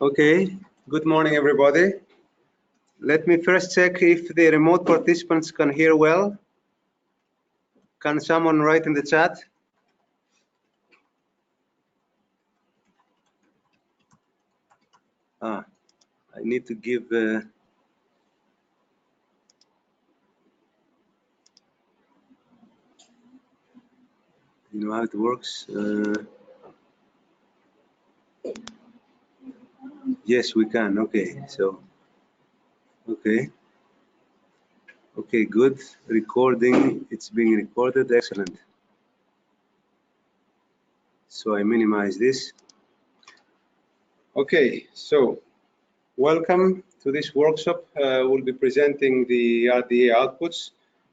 Okay, good morning everybody. Let me first check if the remote participants can hear well. Can someone write in the chat? I need to give you know how it works. Yes, we can. Okay, so okay, good. Recording, it's being recorded. Excellent. So I minimize this. Okay, so welcome to this workshop. We'll be presenting the RDA outputs.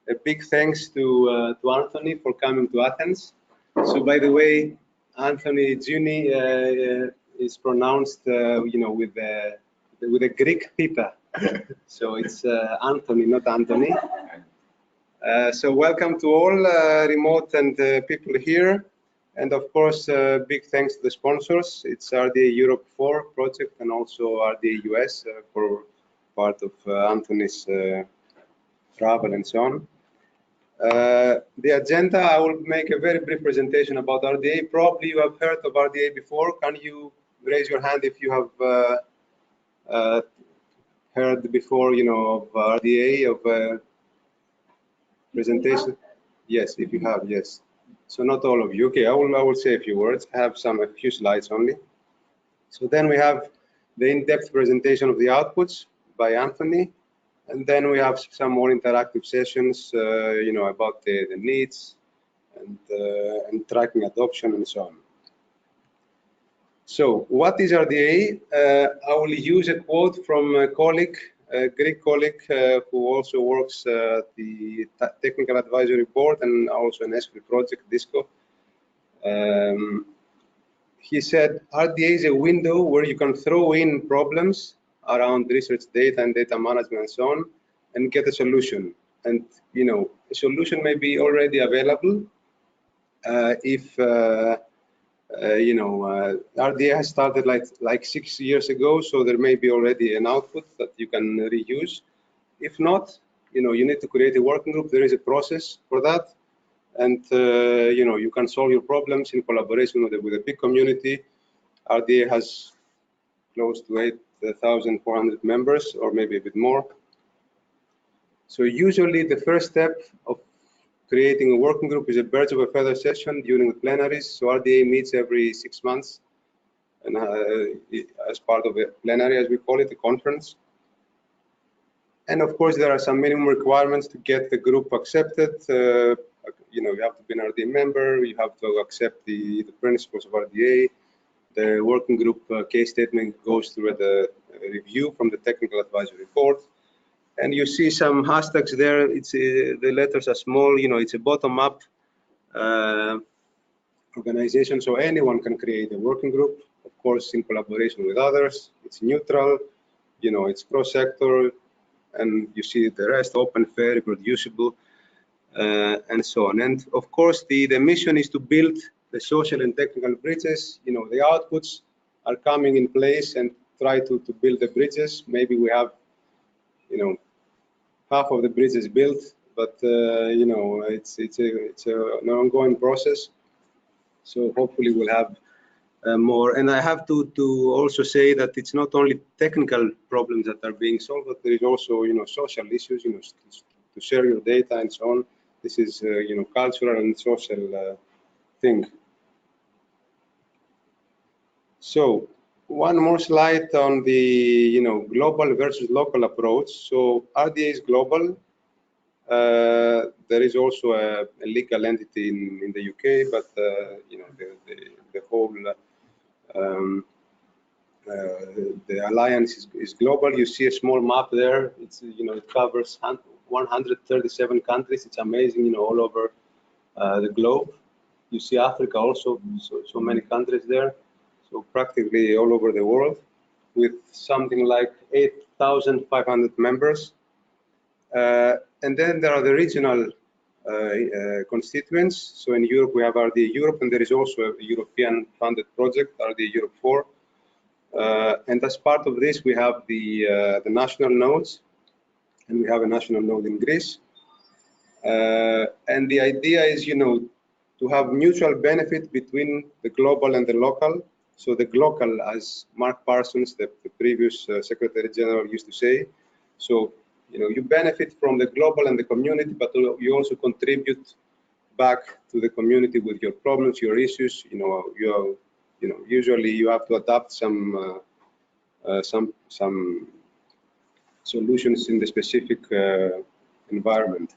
A big thanks to Anthony for coming to Athens. So by the way, Anthony Juehne is pronounced, with a Greek theta. So it's Anthony, not Anthony. So welcome to all remote and people here. And of course, big thanks to the sponsors. It's RDA Europe 4 project and also RDA US for part of Anthony's travel and so on. The agenda, I will make a very brief presentation about RDA. Probably you have heard of RDA before. Can you raise your hand if you have heard before, of RDA, of presentation? Yes, if you have, yes. So not all of you. Okay, I will say a few words. I have a few slides only. So then we have the in-depth presentation of the outputs by Anthony. And then we have some more interactive sessions, about the needs and tracking adoption and so on. So what is RDA? I will use a quote from a colleague, a Greek colleague who also works at the Technical Advisory Board and also an ESCRI project, DISCO. He said, RDA is a window where you can throw in problems around research data and data management and so on, and get a solution. And a solution may be already available if RDA has started like 6 years ago, so there may be already an output that you can reuse. If not, you need to create a working group. There is a process for that, and you can solve your problems in collaboration with a big community. RDA has close to 8,400 members, or maybe a bit more. So usually the first step of creating a working group is a birds of a feather session during the plenaries. So RDA meets every 6 months, and as part of a plenary, as we call it, a conference. And of course, there are some minimum requirements to get the group accepted. You have to be an RDA member. You have to accept the principles of RDA. The working group case statement goes through a review from the Technical Advisory Board. And you see some hashtags there. It's the letters are small. It's a bottom-up organization, so anyone can create a working group. Of course, in collaboration with others. It's neutral. It's cross-sector, and you see the rest: open, fair, reproducible, and so on. And of course, the mission is to build the social and technical bridges. The outputs are coming in place and try to build the bridges. Maybe we have, half of the bridge is built, but it's an ongoing process. So hopefully we'll have more. And I have to also say that it's not only technical problems that are being solved, but there is also social issues, to share your data and so on. This is cultural and social thing. So one more slide on the global versus local approach. So RDA is global. There is also a legal entity in the UK, but the whole the alliance is global. You see a small map there. It's it covers 137 countries. It's amazing, all over the globe. You see Africa also, so many countries there. So practically all over the world, with something like 8,500 members. And then there are the regional constituents. So in Europe, we have RDA Europe, and there is also a European funded project, RDA Europe 4. And as part of this, we have the national nodes, and we have a national node in Greece. And the idea is, to have mutual benefit between the global and the local. So the local, as Mark Parsons, the previous Secretary General, used to say. So, you benefit from the global and the community, but you also contribute back to the community with your problems, your issues. Usually you have to adapt some solutions in the specific environment.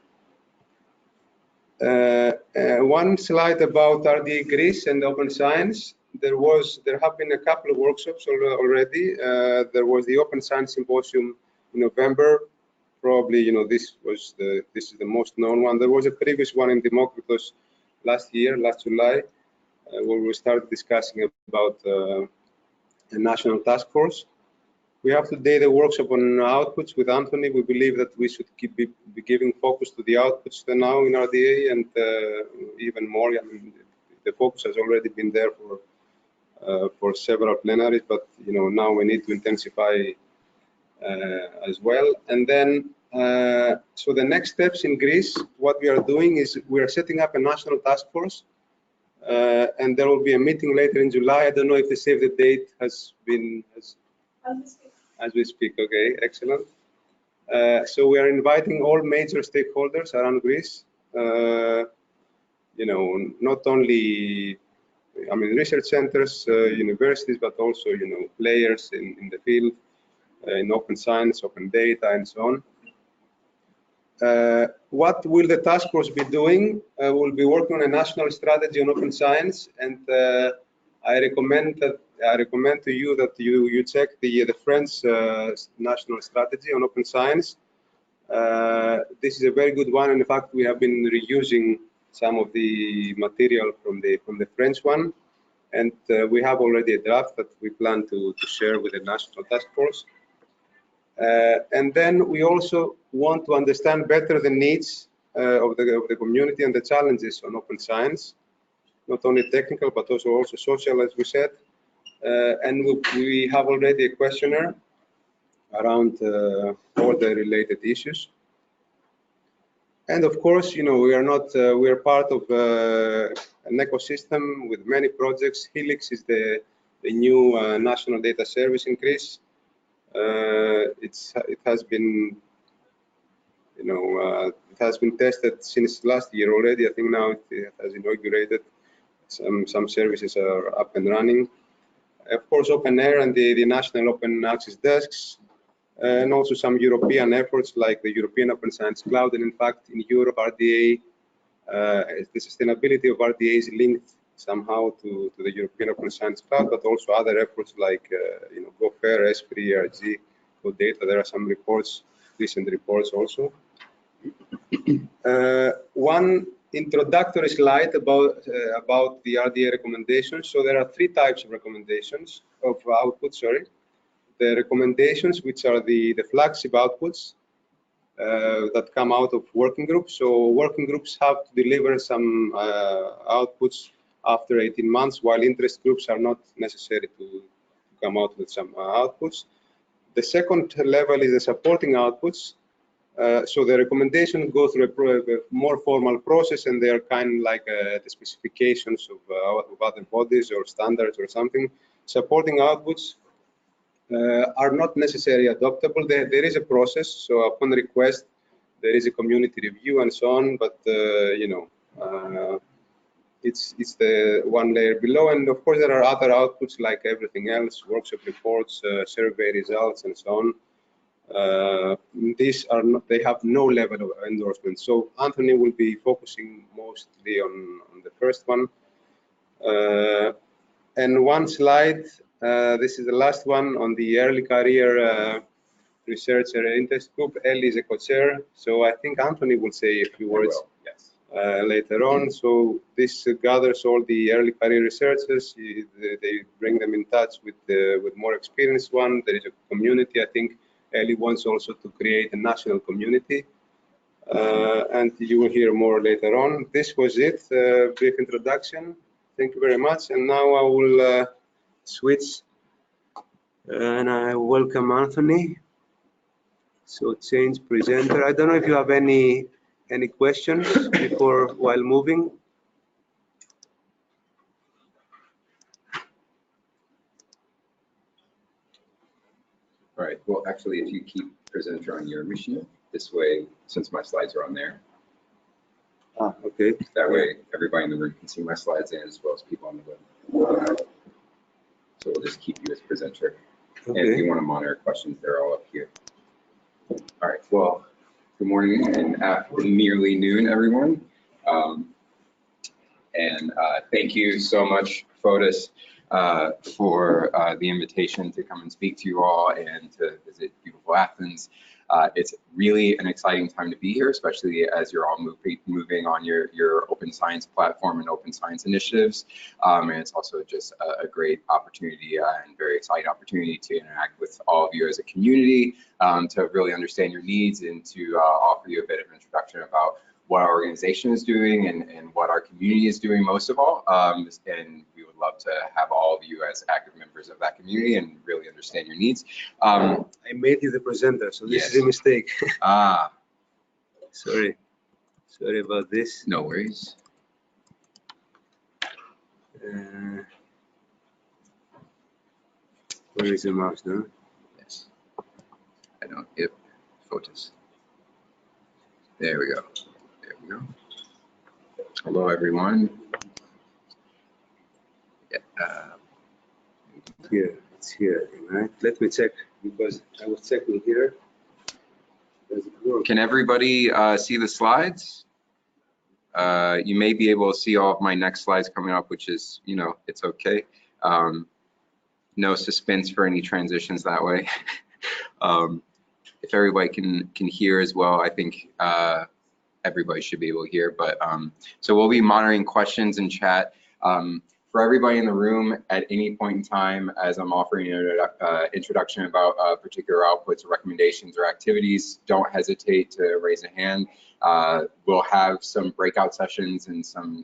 One slide about RDA Greece and open science. There have been a couple of workshops already. There was the Open Science Symposium in November. Probably, this is the most known one. There was a previous one in Demokritos last July, where we started discussing about a national task force. We have today the workshop on outputs with Anthony. We believe that we should be giving focus to the outputs now in RDA, and even more. I mean, the focus has already been there for several plenaries, but now we need to intensify as well. And then, so the next steps in Greece, what we are doing is we are setting up a national task force, and there will be a meeting later in July. I don't know if the save the date has been. As we speak, okay, excellent. So we are inviting all major stakeholders around Greece. Not only, research centers, universities, but also, players in the field, in open science, open data, and so on. What will the task force be doing? We'll be working on a national strategy on open science, and I recommend to you that you check the French national strategy on open science. This is a very good one. In fact, we have been reusing some of the material from the French one, and we have already a draft that we plan to share with the national task force. And then we also want to understand better the needs of the community and the challenges on open science, not only technical but also social, as we said. And we have already a questionnaire around all the related issues. And of course, we are part of an ecosystem with many projects. Helix is the new national data service in Greece. It has been, it has been tested since last year already. I think now it has inaugurated. Some services are up and running. Of course, Open Air and the national open access desks, and also some European efforts like the European Open Science Cloud. And in fact, in Europe, RDA, the sustainability of RDA is linked somehow to the European Open Science Cloud, but also other efforts like GoFair, Esprit, RG, GoData. There are some reports, recent reports also. One introductory slide about the RDA recommendations. So there are three types of recommendations of outputs. Sorry, the recommendations, which are the flagship outputs that come out of working groups. So working groups have to deliver some outputs after 18 months, while interest groups are not necessary to come out with some outputs. The second level is the supporting outputs. So the recommendations go through a more formal process, and they are kind of like the specifications of other bodies or standards or something. Supporting outputs are not necessarily adoptable. There is a process, so upon request, there is a community review and so on, but it's the one layer below. And of course, there are other outputs like everything else, workshop reports, survey results, and so on. These are not, they have no level of endorsement. So Anthony will be focusing mostly on the first one. And one slide, this is the last one on the early career researcher interest group. Ellie is a co-chair, so I think Anthony will say a few words later on. So this gathers all the early career researchers. They bring them in touch with more experienced one. There is a community. I think Ellie wants also to create a national community, and you will hear more later on. This was it, brief introduction. Thank you very much. And now I will switch And I welcome Anthony. So change presenter. I don't know if you have any questions before while moving. All right, well, actually, if you keep presenter on your machine, this way, since my slides are on there. Okay. That way, everybody in the room can see my slides and as well as people on the web. So we'll just keep you as presenter. Okay. And if you want to monitor questions, they're all up here. All right, well, good morning and nearly noon, everyone. Thank you so much, Fotis, for the invitation to come and speak to you all and to visit beautiful Athens. It's really an exciting time to be here, especially as you're all moving on your open science platform and open science initiatives. And it's also just a great opportunity and very exciting opportunity to interact with all of you as a community, to really understand your needs and to offer you a bit of introduction about what our organization is doing and what our community is doing most of all. And we would love to have all of you as active members of that community and really understand your needs. I made you the presenter, so this is a mistake. Sorry about this. No worries. Where is the mouse now? Yes. I don't. Yep. Focus. There we go. There we go. Hello, everyone. Yeah. Here, it's here. Right? Let me check because I was checking here. Can everybody see the slides? You may be able to see all of my next slides coming up, which is, you know, it's okay. No suspense for any transitions that way. If everybody can hear as well, I think everybody should be able to hear. But so we'll be monitoring questions and chat. For everybody in the room at any point in time, as I'm offering an introduction about particular outputs or recommendations or activities, don't hesitate to raise a hand. We'll have some breakout sessions and some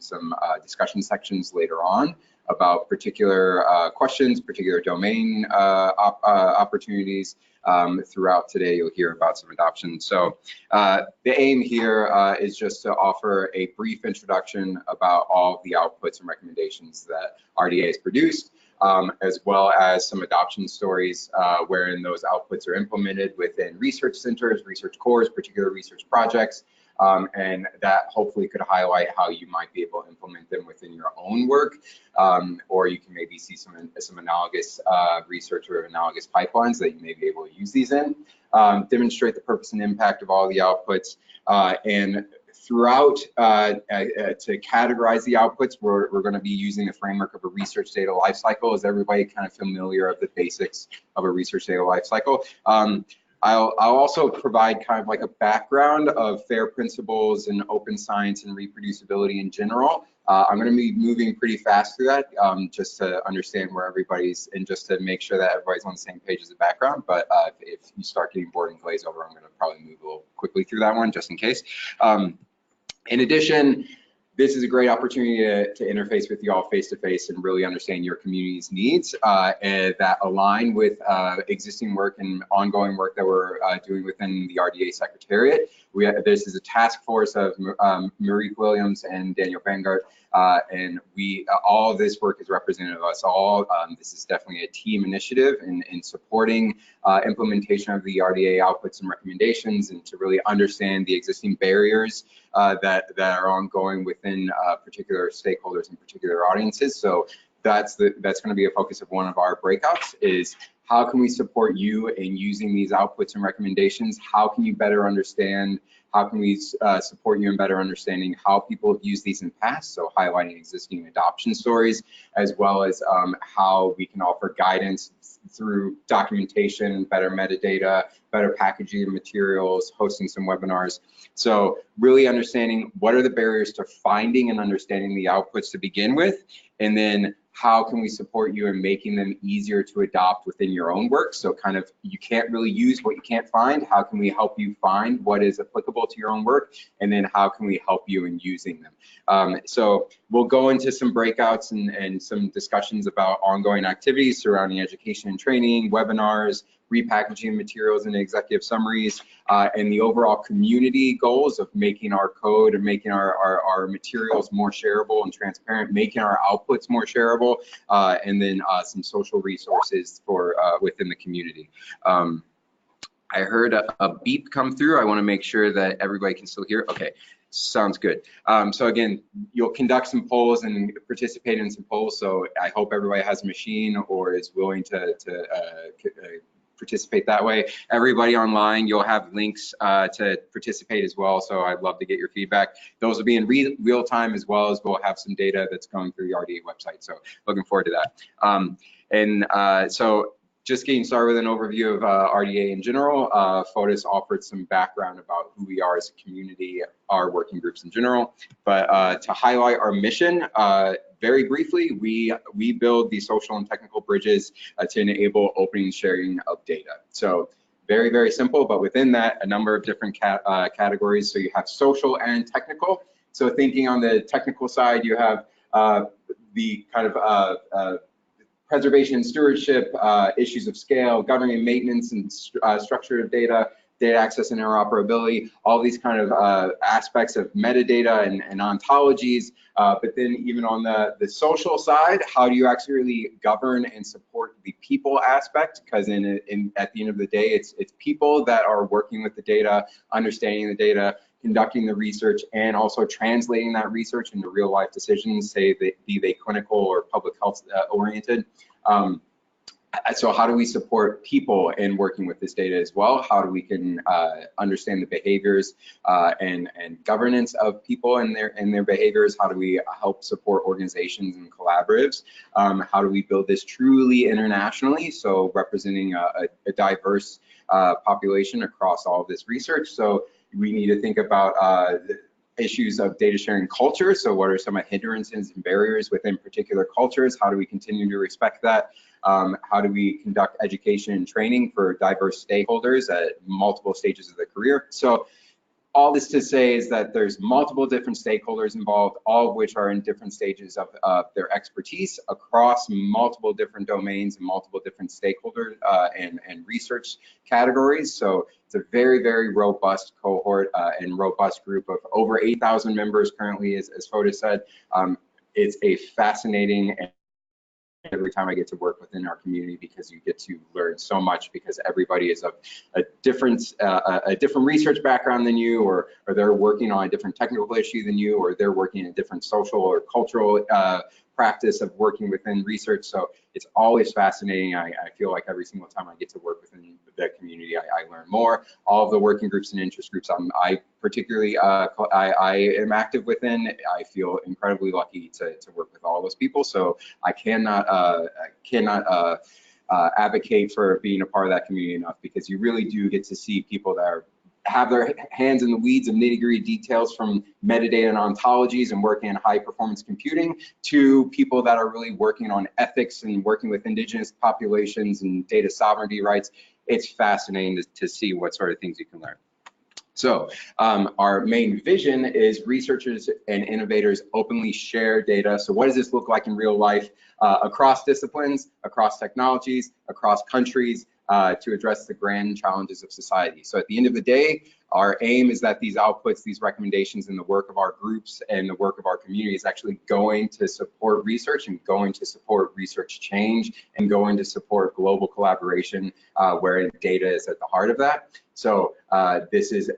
discussion sections later on about particular questions, particular domain opportunities. Throughout today, you'll hear about some adoption. So the aim here is just to offer a brief introduction about all of the outputs and recommendations that RDA has produced, as well as some adoption stories wherein those outputs are implemented within research centers, research cores, particular research projects, and that hopefully could highlight how you might be able to implement them within your own work, or you can maybe see some analogous research or analogous pipelines that you may be able to use these in. Demonstrate the purpose and impact of all the outputs, and throughout to categorize the outputs, we're going to be using the framework of a research data lifecycle. Is everybody kind of familiar of the basics of a research data lifecycle? I'll also provide kind of like a background of FAIR principles and open science and reproducibility in general. I'm going to be moving pretty fast through that just to understand where everybody's and just to make sure that everybody's on the same page as the background. But if you start getting bored and glaze over, I'm going to probably move a little quickly through that one just in case. In addition, this is a great opportunity to interface with you all face-to-face and really understand your community's needs and that align with existing work and ongoing work that we're doing within the RDA Secretariat. This is a task force of Marie Williams and Daniel Bangart, and all of this work is representative of us all. This is definitely a team initiative in supporting implementation of the RDA outputs and recommendations, and to really understand the existing barriers that are ongoing within particular stakeholders and particular audiences. So that's going to be a focus of one of our breakouts, is how can we support you in using these outputs and recommendations? How can you better understand? How can we support you in better understanding how people have used these in the past? So highlighting existing adoption stories, as well as how we can offer guidance through documentation, better metadata, better packaging of materials, hosting some webinars. So really understanding what are the barriers to finding and understanding the outputs to begin with, and then how can we support you in making them easier to adopt within your own work? So kind of, you can't really use what you can't find. How can we help you find what is applicable to your own work? And then how can we help you in using them? So we'll go into some breakouts and some discussions about ongoing activities surrounding education and training, webinars, repackaging materials and executive summaries, and the overall community goals of making our code and making our materials more shareable and transparent, making our outputs more shareable, and then some social resources for within the community. I heard a beep come through. I want to make sure that everybody can still hear. Okay, sounds good. So again, you'll conduct some polls and participate in some polls. So I hope everybody has a machine or is willing to participate that way. Everybody online, you'll have links to participate as well. So I'd love to get your feedback. Those will be in real time, as well as we'll have some data that's going through the RDA website. So looking forward to that. So just getting started with an overview of RDA in general, Fotis offered some background about who we are as a community, our working groups in general. But to highlight our mission, very briefly, we build the social and technical bridges to enable opening and sharing of data. So very, very simple, but within that, a number of different categories. So you have social and technical. So thinking on the technical side, you have the kind of preservation and stewardship, issues of scale, governing maintenance and structure of data, data access and interoperability, all these kind of aspects of metadata and ontologies. But then even on the social side, how do you actually govern and support the people aspect? Because at the end of the day, it's people that are working with the data, understanding the data, conducting the research, and also translating that research into real life decisions, say be they clinical or public health oriented. So how do we support people in working with this data as well? How do we can understand the behaviors and governance of people and their behaviors? How do we help support organizations and collaboratives? How do we build this truly internationally? So representing a diverse population across all of this research. So we need to think about issues of data sharing culture. So what are some hindrances and barriers within particular cultures? How do we continue to respect that? How do we conduct education and training for diverse stakeholders at multiple stages of their career? So all this to say is that there's multiple different stakeholders involved, all of which are in different stages of their expertise across multiple different domains and multiple different stakeholder and research categories. So it's a very, very robust cohort and robust group of over 8,000 members currently, as Fotis said. It's a fascinating and every time I get to work within our community, because you get to learn so much, because everybody is of a different research background than you, or they're working on a different technical issue than you, or they're working in a different social or cultural practice of working within research. So it's always fascinating. I feel like every single time I get to work within the community, I learn more. All of the working groups and interest groups I particularly I am active within, I feel incredibly lucky to work with all those people. So I cannot advocate for being a part of that community enough, because you really do get to see people that have their hands in the weeds of nitty-gritty details, from metadata and ontologies and working in high performance computing, to people that are really working on ethics and working with indigenous populations and data sovereignty rights. It's fascinating to see what sort of things you can learn. So our main vision is researchers and innovators openly share data. So what does this look like in real life across disciplines, across technologies, across countries, to address the grand challenges of society? So at the end of the day, our aim is that these outputs, these recommendations, and the work of our groups and the work of our community is actually going to support research and going to support research change and going to support global collaboration where data is at the heart of that. So this is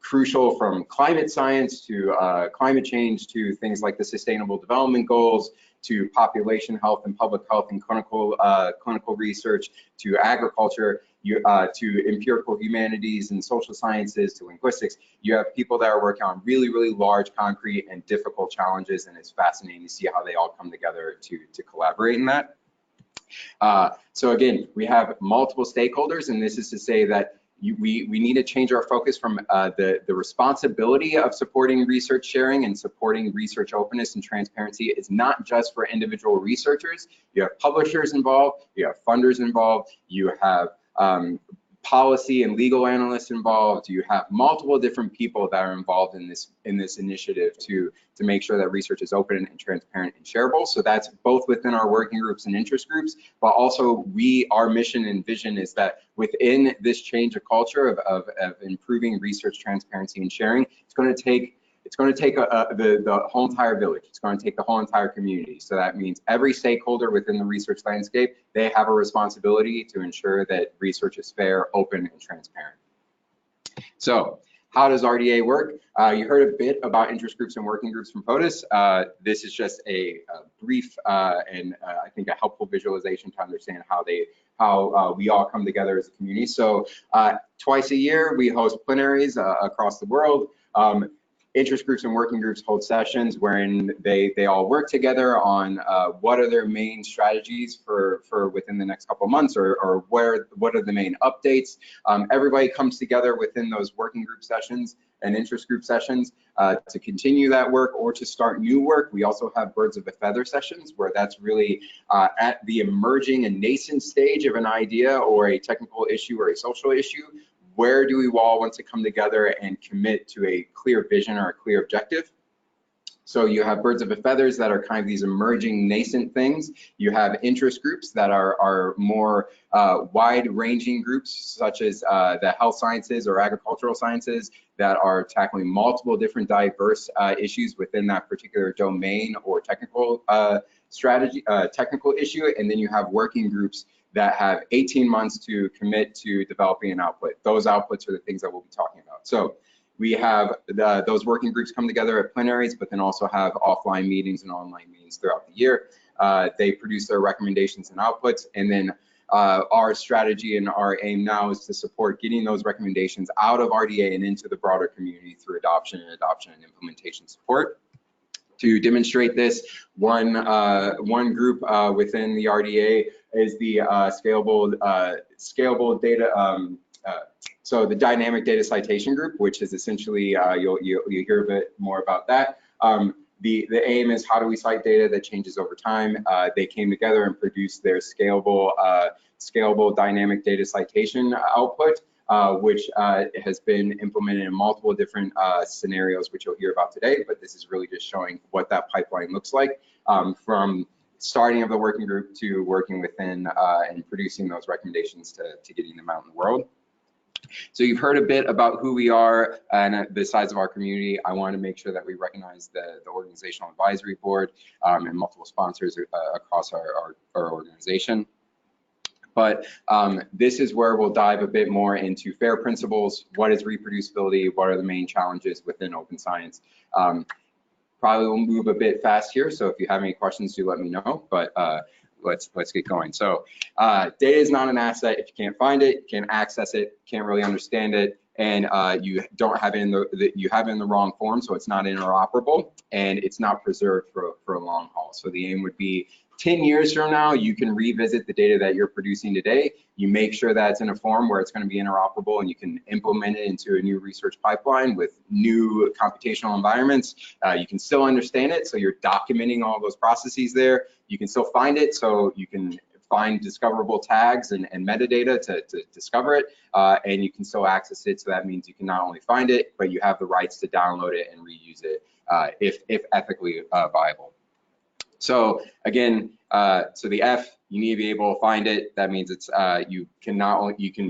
crucial, from climate science to climate change, to things like the Sustainable Development Goals, to population health and public health and clinical research, to agriculture, to empirical humanities and social sciences, to linguistics. You have people that are working on really, really large, concrete, and difficult challenges, and it's fascinating to see how they all come together to collaborate in that. So again, we have multiple stakeholders, and this is to say that we need to change our focus from the responsibility of supporting research sharing and supporting research openness and transparency is not just for individual researchers. You have publishers involved, you have funders involved, you have policy and legal analysts involved, you have multiple different people that are involved in this initiative to make sure that research is open and transparent and shareable. So that's both within our working groups and interest groups, but also our mission and vision is that within this change of culture of improving research transparency and sharing, it's going to take the whole entire village. It's going to take the whole entire community. So that means every stakeholder within the research landscape, they have a responsibility to ensure that research is fair, open, and transparent. So how does RDA work? You heard a bit about interest groups and working groups from POTUS. This is just a brief and I think a helpful visualization to understand how we all come together as a community. So twice a year, we host plenaries across the world. Interest groups and working groups hold sessions wherein they all work together on what are their main strategies for within the next couple of months, or what are the main updates. Everybody comes together within those working group sessions and interest group sessions to continue that work or to start new work. We also have birds of a feather sessions where that's really at the emerging and nascent stage of an idea or a technical issue or a social issue. Where do we all want to come together and commit to a clear vision or a clear objective? So you have birds of a feathers that are kind of these emerging nascent things. You have interest groups that are more wide-ranging groups, such as the health sciences or agricultural sciences that are tackling multiple different diverse issues within that particular domain or technical technical issue. And then you have working groups that have 18 months to commit to developing an output. Those outputs are the things that we'll be talking about. So we have those working groups come together at plenaries, but then also have offline meetings and online meetings throughout the year. They produce their recommendations and outputs, and then our strategy and our aim now is to support getting those recommendations out of RDA and into the broader community through adoption and implementation support. To demonstrate this, one group within the RDA is the scalable data. So the dynamic data citation group, which is essentially you'll hear a bit more about that. The aim is how do we cite data that changes over time. They came together and produced their scalable dynamic data citation output, which has been implemented in multiple different scenarios, which you'll hear about today. But this is really just showing what that pipeline looks like from starting of the working group to working within and producing those recommendations to getting them out in the world. So you've heard a bit about who we are and the size of our community. I want to make sure that we recognize the organizational advisory board and multiple sponsors across our organization. But this is where we'll dive a bit more into FAIR principles. What is reproducibility? What are the main challenges within open science? Probably will move a bit fast here, so if you have any questions, do let me know. But let's get going. So data is not an asset if you can't find it, can't access it, can't really understand it, and you don't have it in the wrong form, so it's not interoperable and it's not preserved for a long haul. So the aim would be 10 years from now, you can revisit the data that you're producing today. You make sure that it's in a form where it's going to be interoperable and you can implement it into a new research pipeline with new computational environments. You can still understand it, so you're documenting all those processes there. You can still find it, so you can find discoverable tags and metadata to discover it, and you can still access it. So that means you can not only find it, but you have the rights to download it and reuse it if ethically viable. So again, so the F, you need to be able to find it. That means it's you can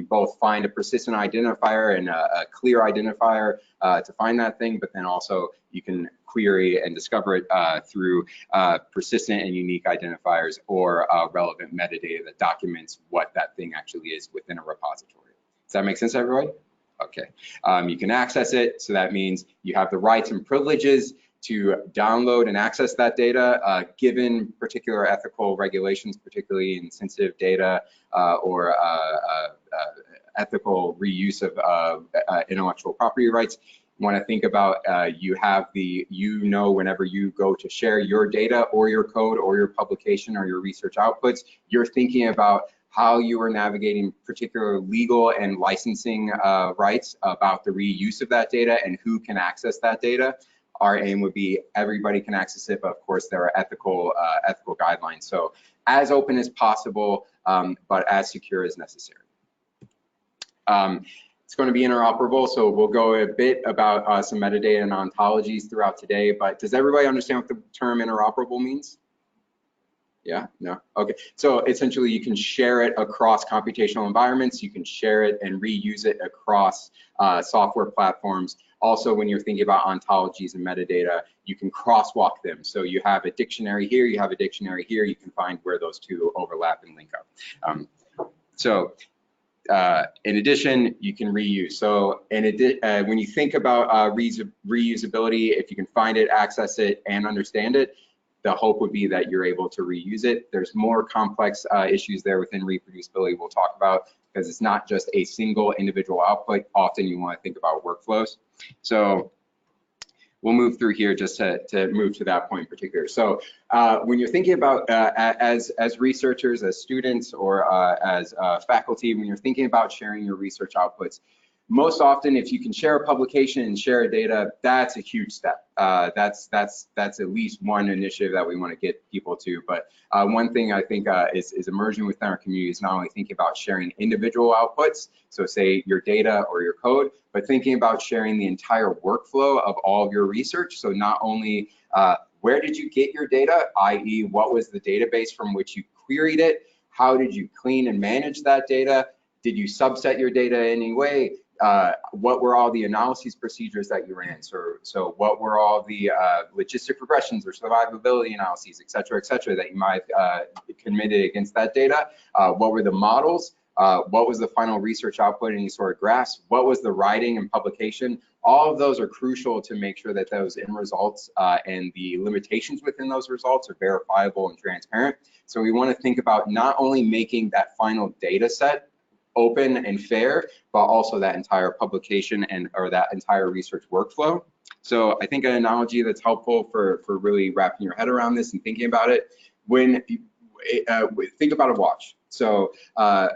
both find a persistent identifier and a clear identifier to find that thing, but then also you can query and discover it through persistent and unique identifiers or relevant metadata that documents what that thing actually is within a repository. Does that make sense, everybody? Okay. You can access it, so that means you have the rights and privileges to download and access that data, given particular ethical regulations, particularly in sensitive data or ethical reuse of intellectual property rights. You want to think about whenever you go to share your data or your code or your publication or your research outputs, you're thinking about how you are navigating particular legal and licensing rights about the reuse of that data and who can access that data. Our aim would be everybody can access it, but of course there are ethical guidelines. So as open as possible, but as secure as necessary. It's going to be interoperable, so we'll go a bit about some metadata and ontologies throughout today, but does everybody understand what the term interoperable means? Yeah, no, okay. So essentially you can share it across computational environments, you can share it and reuse it across software platforms. Also, when you're thinking about ontologies and metadata, you can crosswalk them. So you have a dictionary here, you have a dictionary here, you can find where those two overlap and link up. In addition, you can reuse. So when you think about reusability, if you can find it, access it, and understand it, the hope would be that you're able to reuse it. There's more complex issues there within reproducibility we'll talk about, because it's not just a single individual output. Often you want to think about workflows. So we'll move through here just to move to that point in particular. So when you're thinking about, as researchers, as students, or as faculty, when you're thinking about sharing your research outputs, most often, if you can share a publication and share data, that's a huge step. That's at least one initiative that we want to get people to. But one thing I think is emerging within our community is not only thinking about sharing individual outputs, so say your data or your code, but thinking about sharing the entire workflow of all of your research. So not only where did you get your data, i.e. what was the database from which you queried it, how did you clean and manage that data, did you subset your data in any way, what were all the analyses procedures that you ran? So what were all the logistic regressions or survivability analyses, et cetera, that you might have committed against that data? What were the models? What was the final research output, any sort of graphs? What was the writing and publication? All of those are crucial to make sure that those end results and the limitations within those results are verifiable and transparent. So we want to think about not only making that final data set open and fair, but also that entire publication or that entire research workflow. So I think an analogy that's helpful for really wrapping your head around this and thinking about it, when think about a watch. So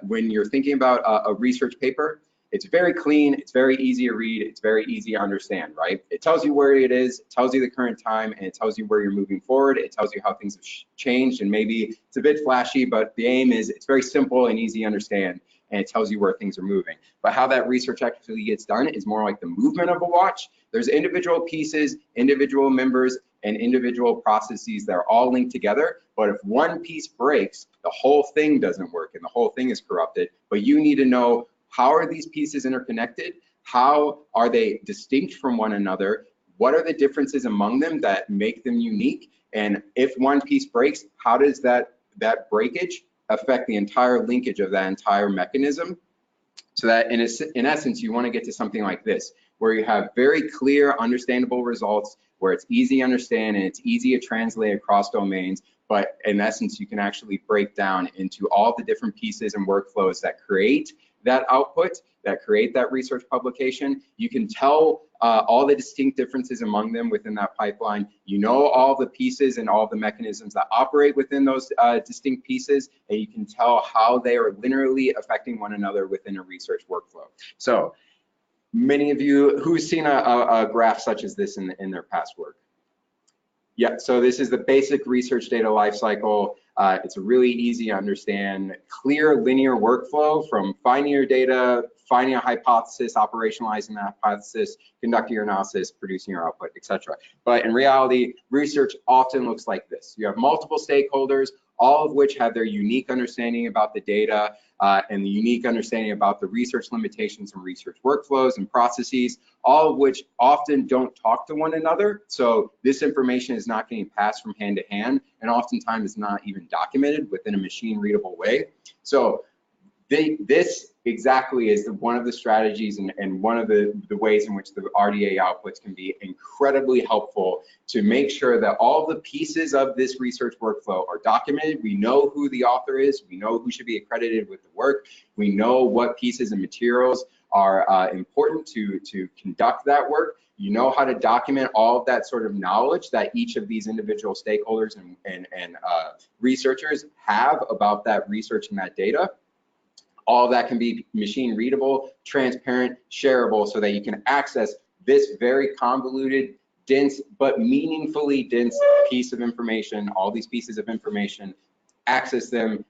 when you're thinking about a research paper, it's very clean, it's very easy to read, it's very easy to understand, right? It tells you where it is, it tells you the current time, and it tells you where you're moving forward. It tells you how things have changed, and maybe it's a bit flashy, but the aim is it's very simple and easy to understand, and it tells you where things are moving. But how that research actually gets done is more like the movement of a watch. There's individual pieces, individual members, and individual processes that are all linked together. But if one piece breaks, the whole thing doesn't work and the whole thing is corrupted. But you need to know, how are these pieces interconnected? How are they distinct from one another? What are the differences among them that make them unique? And if one piece breaks, how does that breakage affect the entire linkage of that entire mechanism? So that in essence, you want to get to something like this, where you have very clear, understandable results, where it's easy to understand and it's easy to translate across domains. But in essence, you can actually break down into all the different pieces and workflows that create that output, that create that research publication. You can tell all the distinct differences among them within that pipeline. You know all the pieces and all the mechanisms that operate within those distinct pieces, and you can tell how they are linearly affecting one another within a research workflow. So many of you, who's seen a graph such as this in their past work? Yeah, so this is the basic research data lifecycle. It's a really easy to understand, clear linear workflow from finding your data, finding a hypothesis, operationalizing that hypothesis, conducting your analysis, producing your output, etc. But in reality, research often looks like this. You have multiple stakeholders, all of which have their unique understanding about the data and the unique understanding about the research limitations and research workflows and processes, all of which often don't talk to one another. So this information is not getting passed from hand to hand, and oftentimes is not even documented within a machine readable way. So this exactly is one of the strategies and one of the ways in which the RDA outputs can be incredibly helpful to make sure that all the pieces of this research workflow are documented. We know who the author is, we know who should be accredited with the work, we know what pieces and materials are important to conduct that work. You know how to document all of that sort of knowledge that each of these individual stakeholders and researchers have about that research and that data. All of that can be machine readable, transparent, shareable, so that you can access this very convoluted, dense, but meaningfully dense piece of information, all these pieces of information, access them,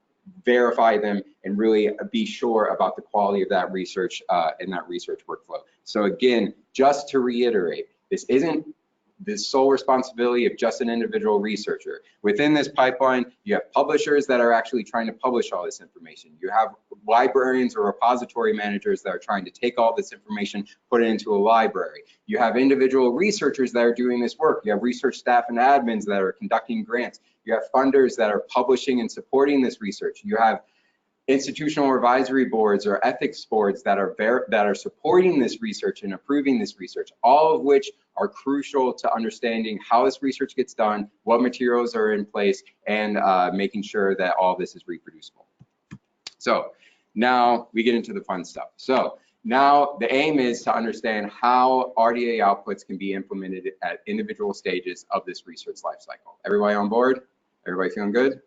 verify them, and really be sure about the quality of that research and that research workflow. So again, just to reiterate, this isn't the sole responsibility of just an individual researcher. Within this pipeline, you have publishers that are actually trying to publish all this information. You have librarians or repository managers that are trying to take all this information, put it into a library. You have individual researchers that are doing this work. You have research staff and admins that are conducting grants. You have funders that are publishing and supporting this research. You have institutional advisory boards or ethics boards that are supporting this research and approving this research, all of which are crucial to understanding how this research gets done, what materials are in place, and making sure that all this is reproducible. So now we get into the fun stuff. So now the aim is to understand how RDA outputs can be implemented at individual stages of this research lifecycle. Everybody on board? Everybody feeling good?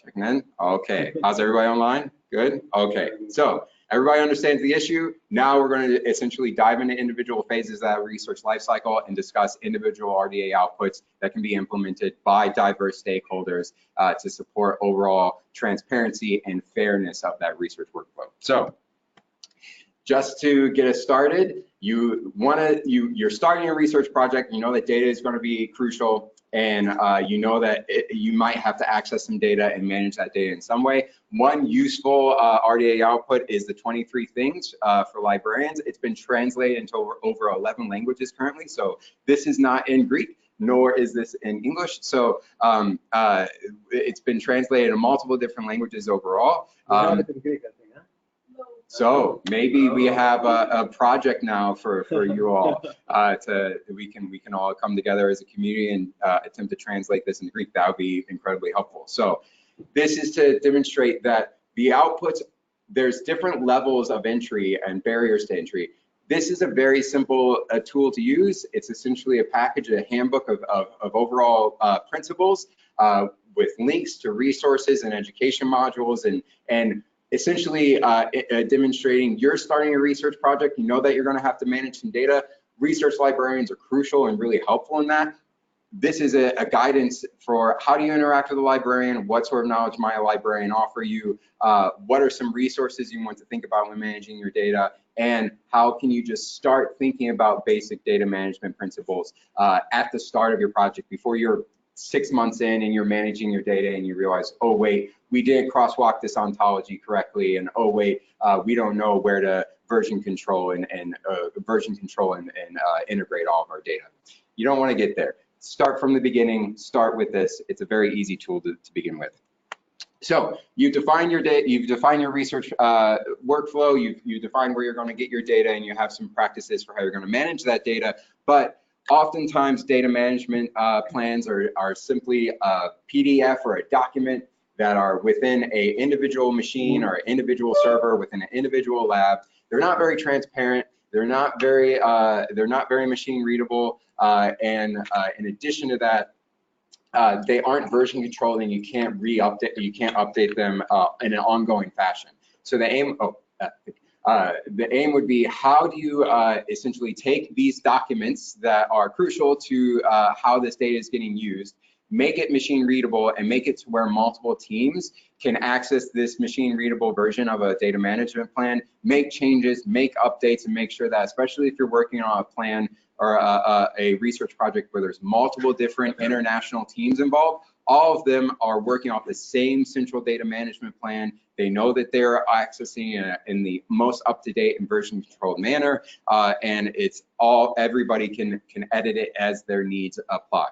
Checking in? Okay. How's everybody online? Good? Okay. So everybody understands the issue. Now we're going to essentially dive into individual phases of that research lifecycle and discuss individual RDA outputs that can be implemented by diverse stakeholders to support overall transparency and fairness of that research workflow. So just to get us started, you're starting a research project. You know that data is going to be crucial, and you know that you might have to access some data and manage that data in some way. One useful RDA output is the 23 things for librarians. It's been translated into over 11 languages currently, so this is not in Greek, nor is this in English. So it's been translated in multiple different languages overall. So maybe we have a project now for you all we can all come together as a community and attempt to translate this in Greek. That would be incredibly helpful. So this is to demonstrate that the outputs, there's different levels of entry and barriers to entry. This is a very simple tool to use. It's essentially a package, a handbook of overall principles with links to resources and education modules and essentially demonstrating you're starting a research project. You know that you're going to have to manage some data. Research librarians are crucial and really helpful in that. This is a guidance for how do you interact with a librarian, what sort of knowledge might a librarian offer you, what are some resources you want to think about when managing your data, and how can you just start thinking about basic data management principles at the start of your project before you're 6 months in and you're managing your data and you realize, oh wait, we didn't crosswalk this ontology correctly, and oh wait, we don't know where to version control and integrate all of our data. You don't want to get there. Start from the beginning. Start with this. It's a very easy tool to begin with. So you've defined your data, you've defined your research workflow, you've defined where you're going to get your data, and you have some practices for how you're going to manage that data. But oftentimes data management plans are simply a PDF or a document that are within an individual machine or an individual server within an individual lab. They're not very transparent. They're not very machine readable. And in addition to that, they aren't version controlled, and you can't update them in an ongoing fashion. So the aim would be, how do you essentially take these documents that are crucial to how this data is getting used, make it machine readable, and make it to where multiple teams can access this machine readable version of a data management plan, make changes, make updates, and make sure that, especially if you're working on a plan or a research project where there's multiple different international teams involved, all of them are working off the same central data management plan. They know that they're accessing in the most up-to-date and version controlled manner, and it's everybody can edit it as their needs apply.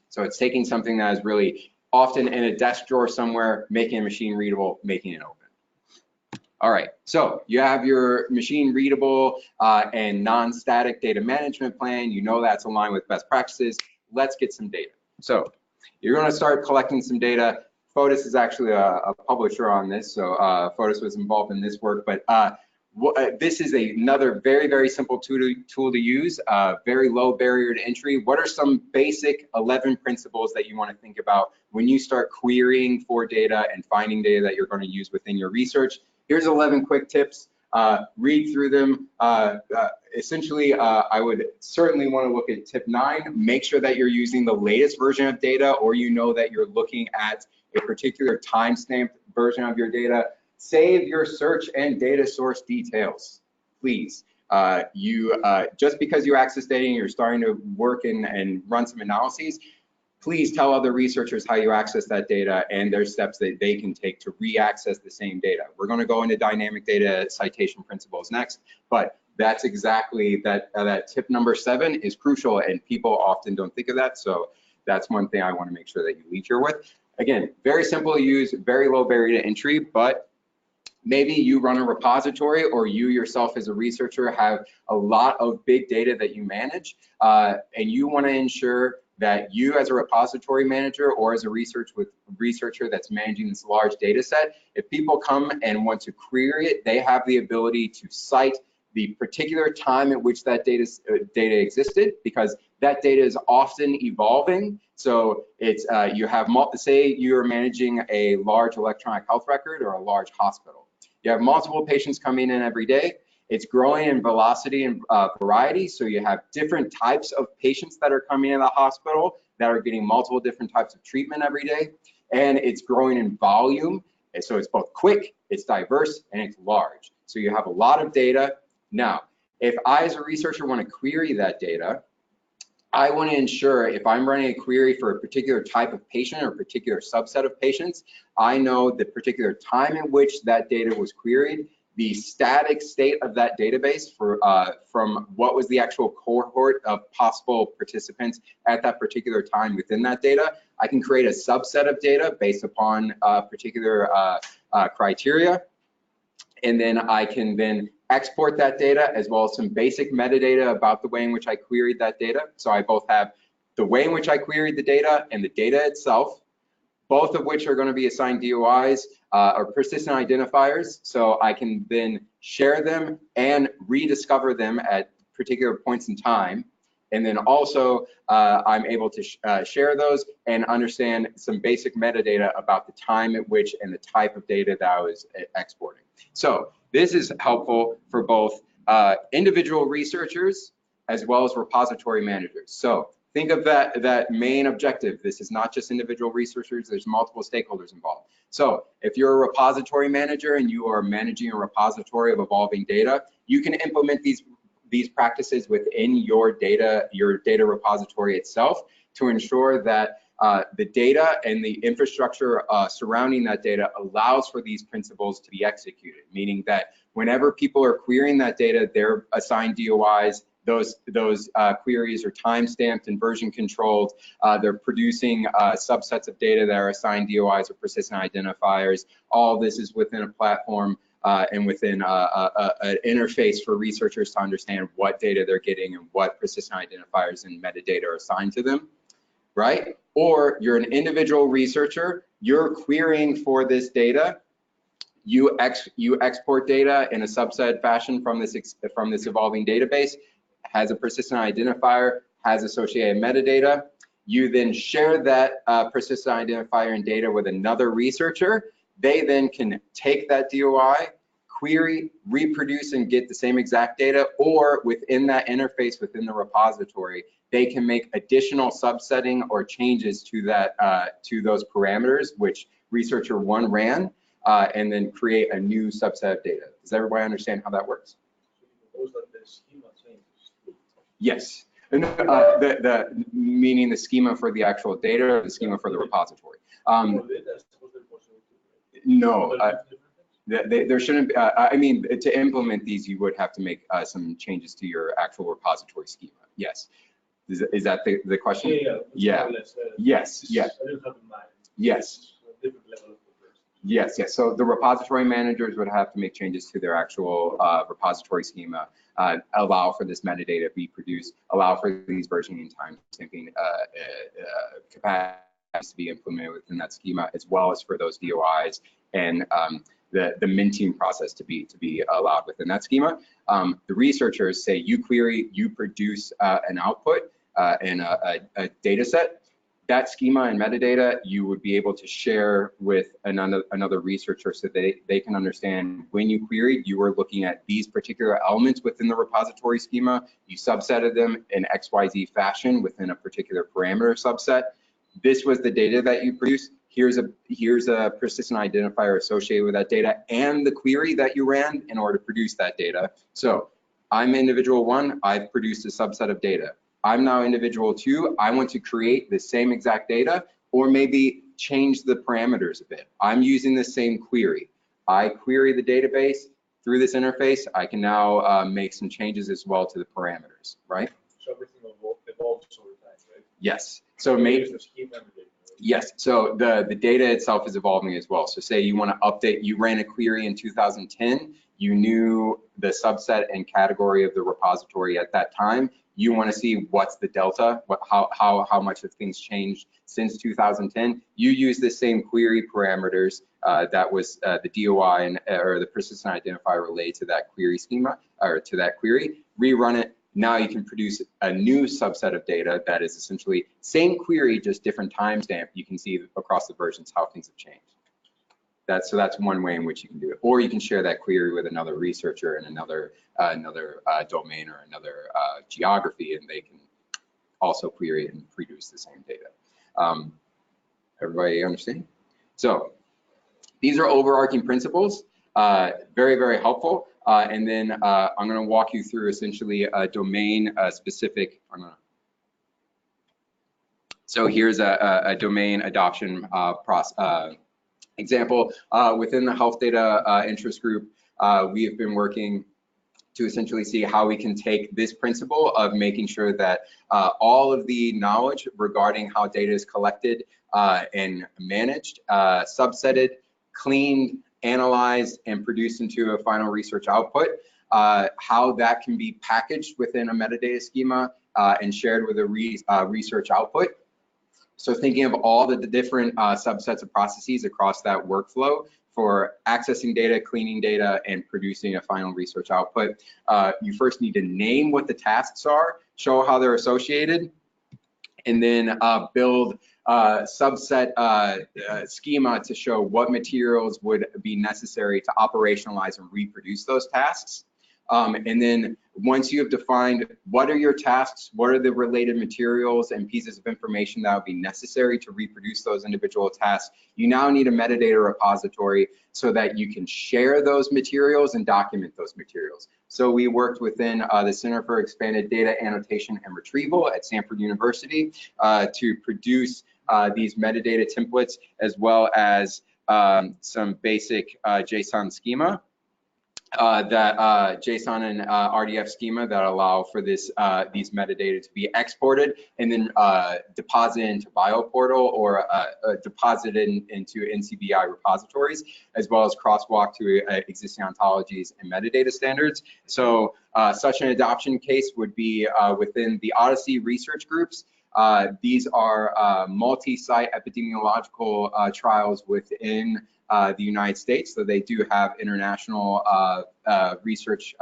So it's taking something that is really often in a desk drawer somewhere, making it machine readable, making it open. All right, so you have your machine readable and non-static data management plan. You know that's aligned with best practices. Let's get some data. So you're going to start collecting some data. Fotis is actually a publisher on this, so Fotis was involved in this work, but this is another very, very simple tool to use, very low barrier to entry. What are some basic 11 principles that you want to think about when you start querying for data and finding data that you're going to use within your research? here's 11 quick tips. Read through them. Essentially, I would certainly want to look at tip 9. Make sure that you're using the latest version of data, or you know that you're looking at a particular timestamped version of your data. Save your search and data source details, please. Just because you access data and you're starting to work and run some analyses, please tell other researchers how you access that data and there's steps that they can take to re-access the same data. We're going to go into dynamic data citation principles next, but that's exactly that tip number 7 is crucial, and people often don't think of that. So that's one thing I want to make sure that you leave here with. Again, very simple to use, very low barrier to entry, but maybe you run a repository, or you yourself as a researcher have a lot of big data that you manage, and you want to ensure that you as a repository manager or as a researcher that's managing this large data set, if people come and want to query it, they have the ability to cite the particular time at which that data existed, because that data is often evolving. So it's you have, say you're managing a large electronic health record or a large hospital. You have multiple patients coming in every day. It's growing in velocity and variety, so you have different types of patients that are coming in the hospital that are getting multiple different types of treatment every day, and it's growing in volume, and so it's both quick, it's diverse, and it's large. So you have a lot of data. Now, if I as a researcher want to query that data, I want to ensure if I'm running a query for a particular type of patient or a particular subset of patients, I know the particular time in which that data was queried, the static state of that database from what was the actual cohort of possible participants at that particular time within that data. I can create a subset of data based upon particular criteria, and then I can then export that data as well as some basic metadata about the way in which I queried that data. So I both have the way in which I queried the data and the data itself, both of which are going to be assigned DOIs or persistent identifiers, so I can then share them and rediscover them at particular points in time. And then also I'm able to share those and understand some basic metadata about the time at which and the type of data that I was exporting. So this is helpful for both individual researchers as well as repository managers. So think of that main objective. This is not just individual researchers, there's multiple stakeholders involved. So if you're a repository manager and you are managing a repository of evolving data, you can implement these practices within your data repository itself to ensure that the data and the infrastructure surrounding that data allows for these principles to be executed, meaning that whenever people are querying that data, they're assigned DOIs. Those queries are time-stamped and version controlled. They're producing subsets of data that are assigned DOIs or persistent identifiers. All this is within a platform and within an interface for researchers to understand what data they're getting and what persistent identifiers and metadata are assigned to them, right? Or you're an individual researcher, you're querying for this data, you export data in a subset fashion from this evolving database, has a persistent identifier, has associated metadata. You then share that persistent identifier and data with another researcher. They then can take that DOI, query, reproduce, and get the same exact data, or within that interface within the repository, they can make additional subsetting or changes to that to those parameters which researcher 1 ran, and then create a new subset of data. Does everybody understand how that works? Yes. Meaning the schema for the actual data or the schema for the repository. No, there shouldn't be. I mean, to implement these, you would have to make some changes to your actual repository schema. Yes. Is that the question? Yeah. Yes. Yes. Yes. Yes. Yes. So the repository managers would have to make changes to their actual repository schema, allow for this metadata to be produced, allow for these versioning and time stamping capacities to be implemented within that schema, as well as for those DOIs and the minting process to be allowed within that schema. The researchers say you query, you produce an output in a data set. that schema and metadata you would be able to share with another researcher so they can understand when you queried, you were looking at these particular elements within the repository schema, you subsetted them in XYZ fashion within a particular parameter subset. This was the data that you produced. Here's a persistent identifier associated with that data and the query that you ran in order to produce that data. So I'm individual 1, I've produced a subset of data. I'm now individual 2, I want to create the same exact data or maybe change the parameters a bit. I'm using the same query. I query the database through this interface. I can now make some changes as well to the parameters, right? So everything evolves over time, right? Yes. So maybe. Yes, so the data itself is evolving as well. So say you want to update, you ran a query in 2010, you knew the subset and category of the repository at that time. You want to see what's the delta, how much have things changed since 2010. You use the same query parameters that was the DOI or the persistent identifier related to that query schema or to that query, rerun it. Now you can produce a new subset of data that is essentially same query, just different timestamp. You can see across the versions how things have changed. So that's one way in which you can do it. Or you can share that query with another researcher in another domain or another geography, and they can also query and produce the same data. Everybody understand? So these are overarching principles, very, very helpful. And then I'm going to walk you through essentially a domain specific. So here's a domain adoption example. Within the health data interest group, we have been working to essentially see how we can take this principle of making sure that all of the knowledge regarding how data is collected and managed, subsetted, cleaned, analyzed, and produced into a final research output, how that can be packaged within a metadata schema and shared with a research output. So thinking of all the different subsets of processes across that workflow for accessing data, cleaning data, and producing a final research output, you first need to name what the tasks are, show how they're associated, and then build subset schema to show what materials would be necessary to operationalize and reproduce those tasks. And then once you have defined what are your tasks, what are the related materials and pieces of information that would be necessary to reproduce those individual tasks, you now need a metadata repository so that you can share those materials and document those materials. So we worked within the Center for Expanded Data Annotation and Retrieval at Stanford University to produce these metadata templates as well as some basic JSON schema. JSON and RDF schema that allow for this these metadata to be exported and then deposited into BioPortal or deposited into NCBI repositories, as well as crosswalk to existing ontologies and metadata standards. So such an adoption case would be within the Odyssey research groups. These are multi-site epidemiological trials within the United States, so they do have international research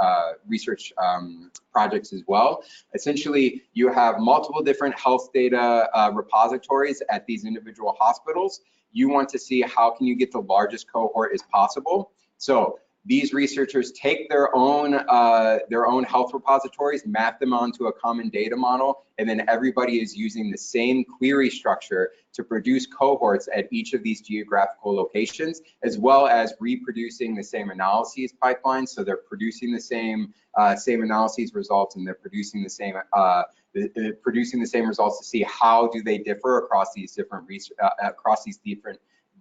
projects as well. Essentially, you have multiple different health data repositories at these individual hospitals. You want to see how can you get the largest cohort as possible. So these researchers take their own health repositories, map them onto a common data model, and then everybody is using the same query structure to produce cohorts at each of these geographical locations, as well as reproducing the same analyses pipelines. So they're producing the same analyses results, and they're producing the same results to see how do they differ across these different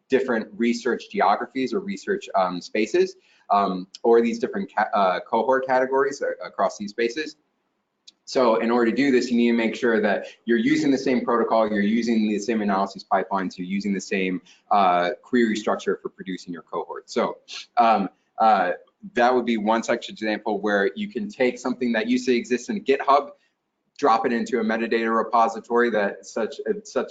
different research geographies or research spaces, or these different cohort categories across these spaces. So in order to do this, you need to make sure that you're using the same protocol, you're using the same analysis pipelines, you're using the same query structure for producing your cohort. So that would be one such example where you can take something that used to exist in GitHub, drop it into a metadata repository that such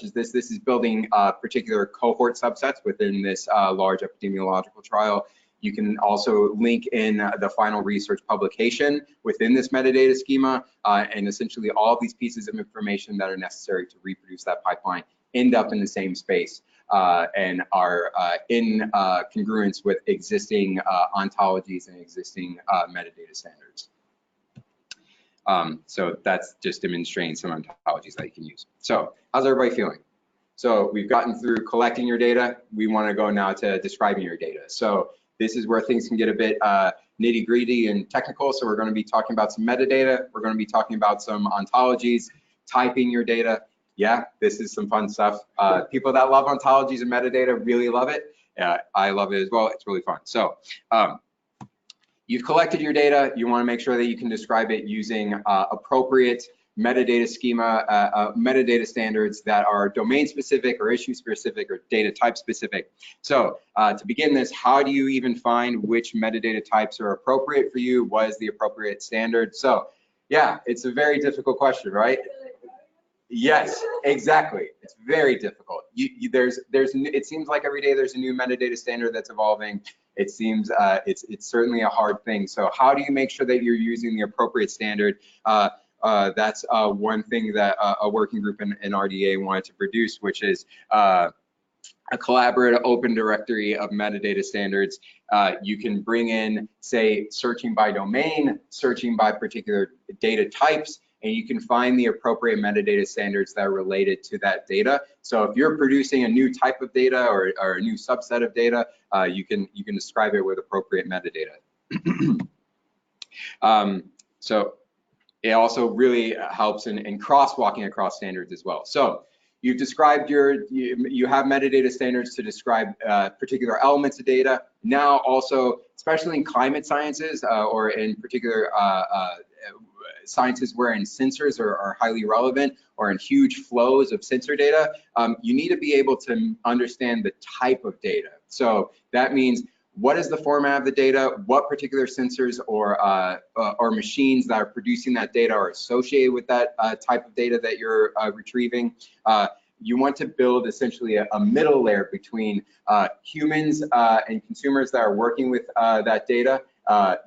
as this. This is building particular cohort subsets within this large epidemiological trial. You can also link in the final research publication within this metadata schema, and essentially all of these pieces of information that are necessary to reproduce that pipeline end up in the same space and are in congruence with existing ontologies and existing metadata standards. So that's just demonstrating some ontologies that you can use. So how's everybody feeling? So we've gotten through collecting your data. We want to go now to describing your data. So this is where things can get a bit nitty gritty and technical. So we're going to be talking about some metadata. We're going to be talking about some ontologies, typing your data. Yeah, this is some fun stuff. People that love ontologies and metadata really love it. I love it as well. It's really fun. So you've collected your data. You want to make sure that you can describe it using appropriate metadata schema, metadata standards that are domain specific or issue specific or data type specific. So to begin this, how do you even find which metadata types are appropriate for you? What is the appropriate standard? So yeah, it's a very difficult question, right? Yes, exactly. It's very difficult. It seems like every day there's a new metadata standard that's evolving. It seems it's certainly a hard thing. So how do you make sure that you're using the appropriate standard? That's one thing that a working group in RDA wanted to produce, which is a collaborative open directory of metadata standards. You can bring in, say, searching by domain, searching by particular data types, and you can find the appropriate metadata standards that are related to that data. So if you're producing a new type of data or a new subset of data, you can describe it with appropriate metadata. So it also really helps in crosswalking across standards as well. So you've described you have metadata standards to describe particular elements of data. Now also, especially in climate sciences or in particular sciences wherein sensors are highly relevant or in huge flows of sensor data, you need to be able to understand the type of data. So that means, what is the format of the data? What particular sensors or machines that are producing that data are associated with that type of data that you're retrieving? You want to build essentially a middle layer between humans and consumers that are working with that data,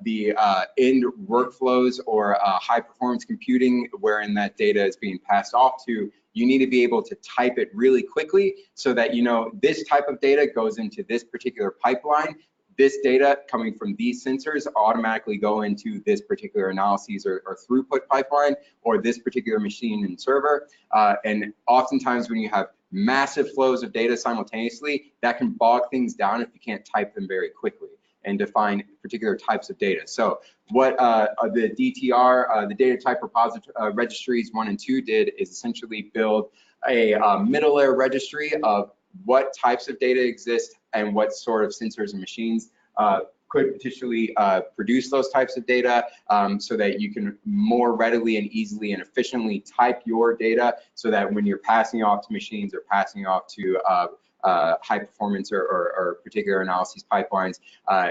the end workflows or high performance computing wherein that data is being passed off to. You need to be able to type it really quickly so that you know this type of data goes into this particular pipeline. This data coming from these sensors automatically go into this particular analyses or throughput pipeline or this particular machine and server. And oftentimes when you have massive flows of data simultaneously, that can bog things down if you can't type them very quickly and define particular types of data. So what the DTR, the data type repository registries 1 and 2 did is essentially build a middle layer registry of what types of data exist and what sort of sensors and machines could potentially produce those types of data so that you can more readily and easily and efficiently type your data so that when you're passing off to machines or passing off to high performance or particular analysis pipelines,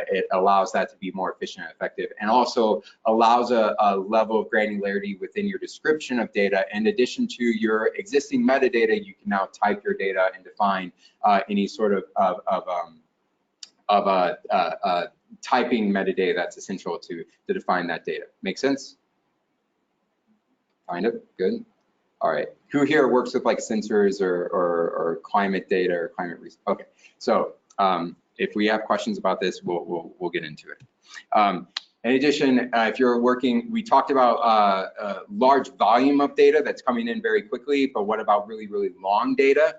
it allows that to be more efficient and effective, and also allows a level of granularity within your description of data. In addition to your existing metadata, you can now type your data and define any sort of typing metadata that's essential to define that data. Make sense? Kind of, good. All right, who here works with like sensors or climate data or climate research? Okay, so if we have questions about this, we'll get into it. In addition, if you're working, we talked about a large volume of data that's coming in very quickly, but what about really, really long data?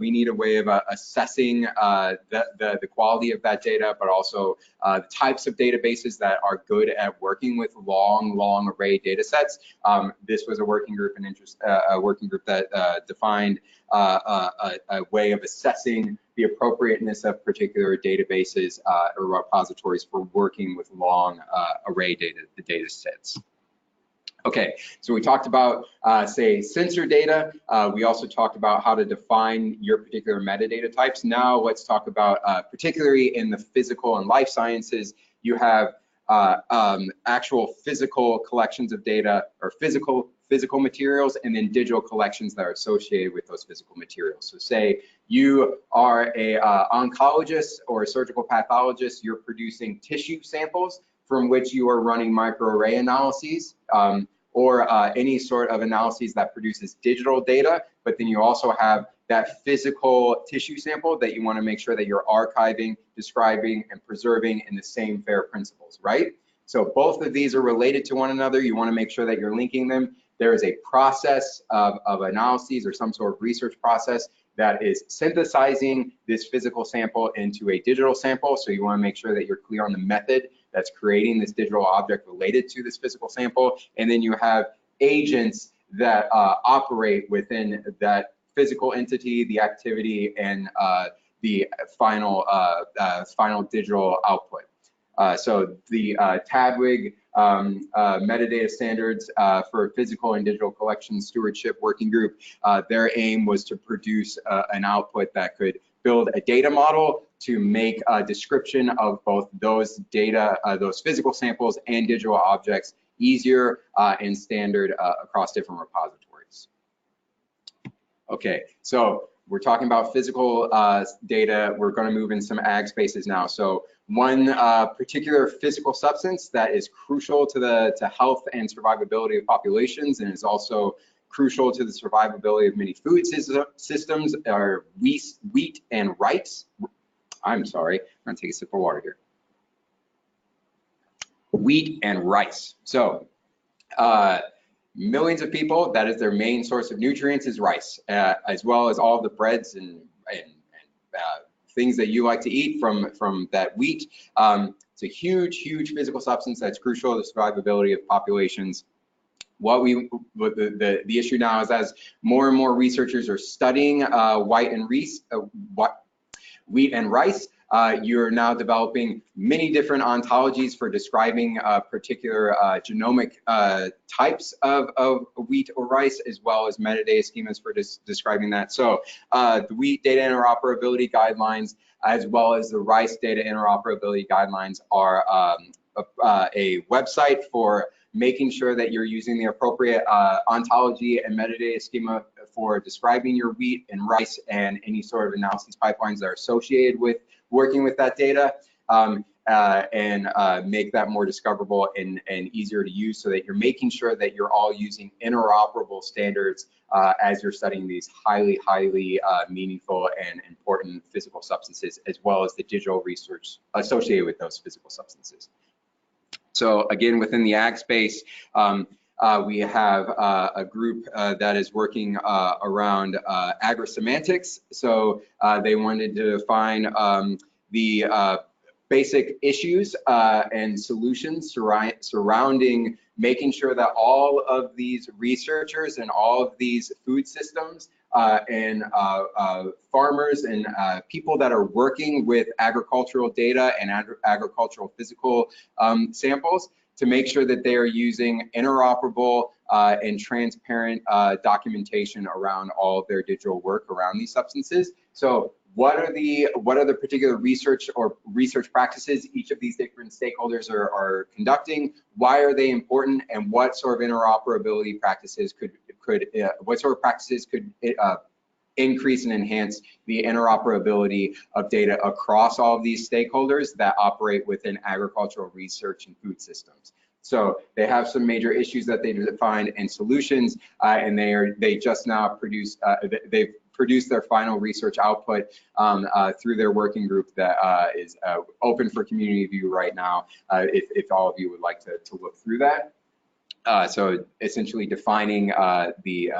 We need a way of assessing the quality of that data, but also the types of databases that are good at working with long array data sets. This was a working group that defined a way of assessing the appropriateness of particular databases or repositories for working with long array data sets. Okay, so we talked about, say, sensor data. We also talked about how to define your particular metadata types. Now let's talk about, particularly in the physical and life sciences, you have actual physical collections of data or physical materials and then digital collections that are associated with those physical materials. So say you are a oncologist or a surgical pathologist, you're producing tissue samples from which you are running microarray analyses or any sort of analyses that produces digital data, but then you also have that physical tissue sample that you want to make sure that you're archiving, describing, and preserving in the same FAIR principles, right? So both of these are related to one another. You want to make sure that you're linking them. There is a process of analyses or some sort of research process that is synthesizing this physical sample into a digital sample. So you want to make sure that you're clear on the method that's creating this digital object related to this physical sample. And then you have agents that operate within that physical entity, the activity, and the final digital output. So the TADWIG metadata standards for physical and digital collection stewardship working group, their aim was to produce an output that could build a data model to make a description of both those data, those physical samples and digital objects easier and standard across different repositories. Okay, so we're talking about physical data. We're going to move in some ag spaces now. So one particular physical substance that is crucial to health and survivability of populations and is also crucial to the survivability of many food systems are wheat and rice. I'm sorry, I'm going to take a sip of water here. Wheat and rice. So millions of people, that is their main source of nutrients is rice, as well as all the breads and things that you like to eat from that wheat. It's a huge physical substance that's crucial to the survivability of populations. The issue now is as more and more researchers are studying wheat and rice, you're now developing many different ontologies for describing particular genomic types of wheat or rice, as well as metadata schemas for describing that. So the wheat data interoperability guidelines, as well as the rice data interoperability guidelines, are a website for making sure that you're using the appropriate ontology and metadata schema for describing your wheat and rice and any sort of analysis pipelines that are associated with working with that data, and make that more discoverable and easier to use, so that you're making sure that you're all using interoperable standards as you're studying these highly meaningful and important physical substances, as well as the digital research associated with those physical substances. So again, within the ag space, we have a group that is working around Agri Semantics. So they wanted to define the basic issues and solutions surrounding making sure that all of these researchers and all of these food systems and farmers and people that are working with agricultural data and agricultural physical samples, to make sure that they are using interoperable and transparent documentation around all of their digital work around these substances. So what are the particular research practices each of these different stakeholders are conducting? Why are they important? And what sort of interoperability practices could increase and enhance the interoperability of data across all of these stakeholders that operate within agricultural research and food systems? So they have some major issues that they defined and solutions, and they just now produced they've produced their final research output through their working group that is open for community view right now, if all of you would like to look through that. So essentially defining the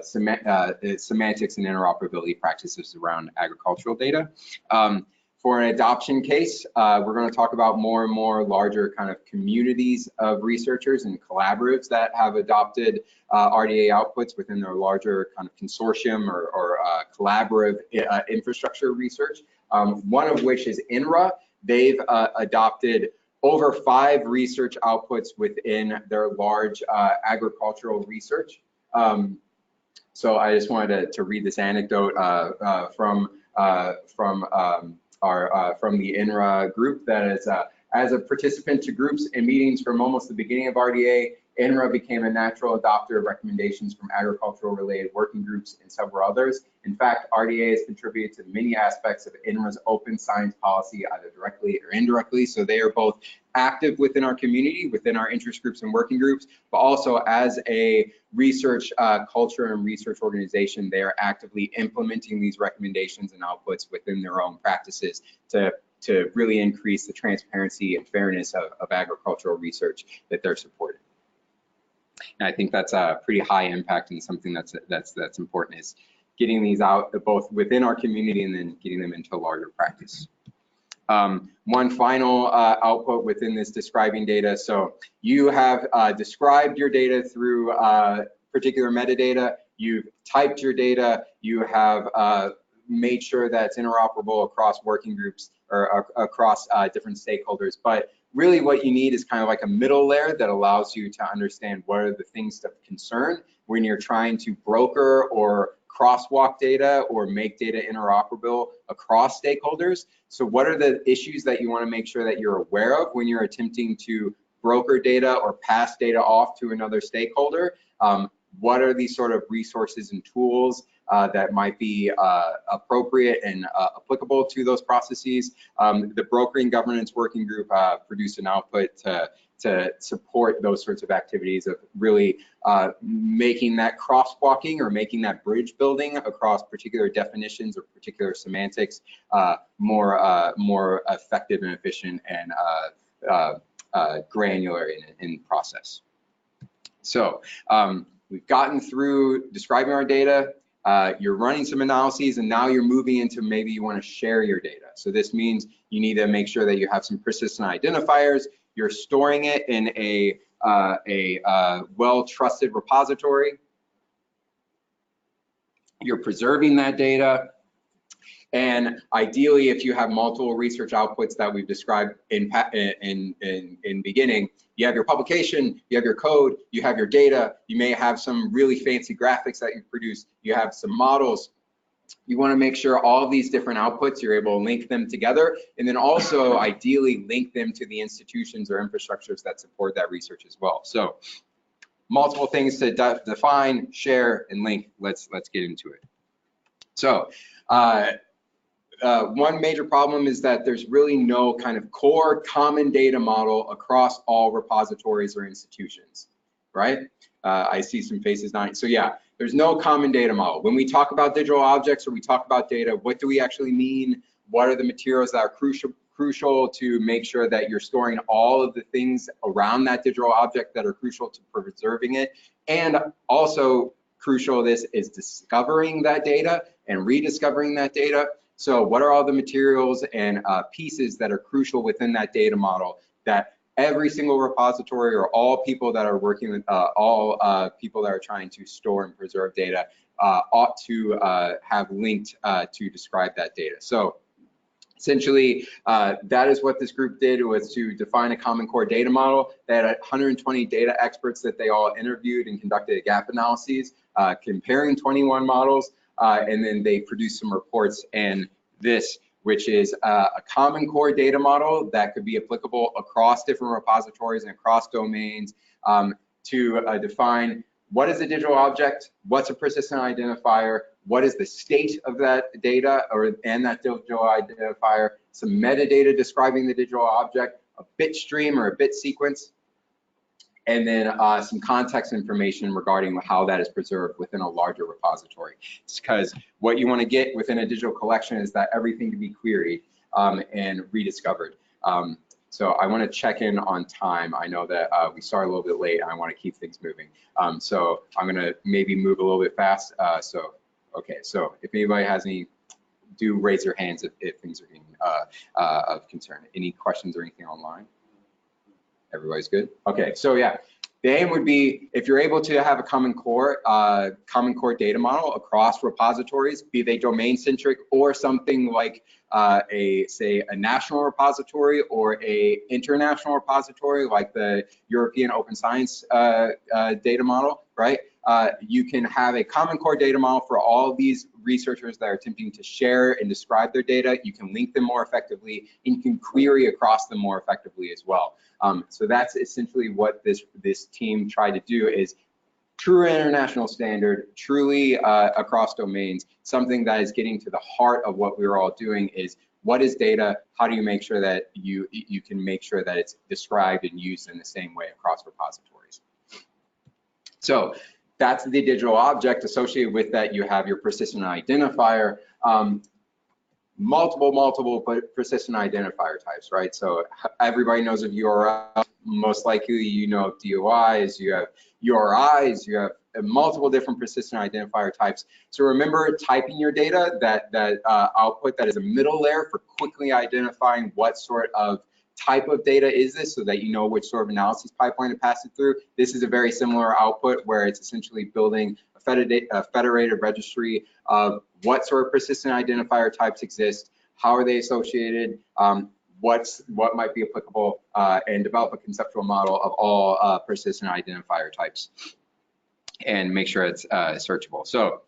semantics and interoperability practices around agricultural data. For an adoption case, we're going to talk about more and more larger kind of communities of researchers and collaboratives that have adopted RDA outputs within their larger kind of consortium or collaborative infrastructure research. One of which is INRA. They've adopted over 5 research outputs within their large agricultural research. So I just wanted to read this anecdote from the INRA group that is, as a participant to groups and meetings from almost the beginning of RDA, INRA became a natural adopter of recommendations from agricultural related working groups and several others. In fact, RDA has contributed to many aspects of INRA's open science policy, either directly or indirectly. So they are both active within our community, within our interest groups and working groups, but also as a research culture and research organization, they are actively implementing these recommendations and outputs within their own practices to really increase the transparency and fairness of agricultural research that they're supporting. And I think that's a pretty high impact and something that's important, is getting these out both within our community and then getting them into a larger practice. One final output within this describing data. So you have described your data through particular metadata, you've typed your data, you have made sure that it's interoperable across working groups or across different stakeholders. But really what you need is kind of like a middle layer that allows you to understand what are the things of concern when you're trying to broker or crosswalk data or make data interoperable across stakeholders. So what are the issues that you want to make sure that you're aware of when you're attempting to broker data or pass data off to another stakeholder? What are these sort of resources and tools that might be appropriate and applicable to those processes? The Brokering Governance Working Group produced an output to support those sorts of activities of really making that crosswalking or making that bridge building across particular definitions or particular semantics more effective and efficient and granular in process. So we've gotten through describing our data. You're running some analyses, and now you're moving into maybe you want to share your data. So this means you need to make sure that you have some persistent identifiers. You're storing it in a well-trusted repository. You're preserving that data. And ideally, if you have multiple research outputs that we've described in beginning, you have your publication, you have your code, you have your data, you may have some really fancy graphics that you produce, you have some models. You want to make sure all of these different outputs, you're able to link them together, and then also ideally link them to the institutions or infrastructures that support that research as well. So multiple things to define, share, and link. Let's get into it. So one major problem is that there's really no kind of core common data model across all repositories or institutions, right? I see some faces nodding. So yeah, there's no common data model. When we talk about digital objects or we talk about data, what do we actually mean? What are the materials that are crucial to make sure that you're storing all of the things around that digital object that are crucial to preserving it? And also crucial, this is discovering that data and rediscovering that data. So what are all the materials and pieces that are crucial within that data model that every single repository or all people that are working with, people that are trying to store and preserve data ought to have linked to describe that data. So essentially, that is what this group did, was to define a common core data model. They had 120 data experts that they all interviewed and conducted gap analyses, comparing 21 models. And then they produced some reports, and this, which is a common core data model that could be applicable across different repositories and across domains to define what is a digital object, what's a persistent identifier, what is the state of that data and that digital identifier, some metadata describing the digital object, a bit stream or a bit sequence, and then some context information regarding how that is preserved within a larger repository. It's because what you want to get within a digital collection is that everything can be queried and rediscovered. So I want to check in on time. I know that we started a little bit late, and I want to keep things moving. So I'm going to maybe move a little bit fast. Okay, so if anybody has any, do raise your hands if things are getting of concern. Any questions or anything online? Everybody's good? Okay, so yeah, the aim would be, if you're able to have a common core data model across repositories, be they domain-centric or something like say a national repository or a international repository like the European Open Science data model, right? you can have a common core data model for all these researchers that are attempting to share and describe their data. You can link them more effectively, and you can query across them more effectively as well. So that's essentially what this team tried to do, is true international standard, truly across domains, something that is getting to the heart of what we're all doing is, what is data? How do you make sure that you can make sure that it's described and used in the same way across repositories? So that's the digital object. Associated with that, you have your persistent identifier. Multiple persistent identifier types, right? So everybody knows of URL. Most likely you know of DOIs, you have URIs, you have multiple different persistent identifier types. So remember, typing your data, that output that is a middle layer for quickly identifying what sort of type of data is this, so that you know which sort of analysis pipeline to pass it through. This is a very similar output where it's essentially building a federated registry of what sort of persistent identifier types exist, how are they associated, what might be applicable, and develop a conceptual model of all persistent identifier types and make sure it's searchable. So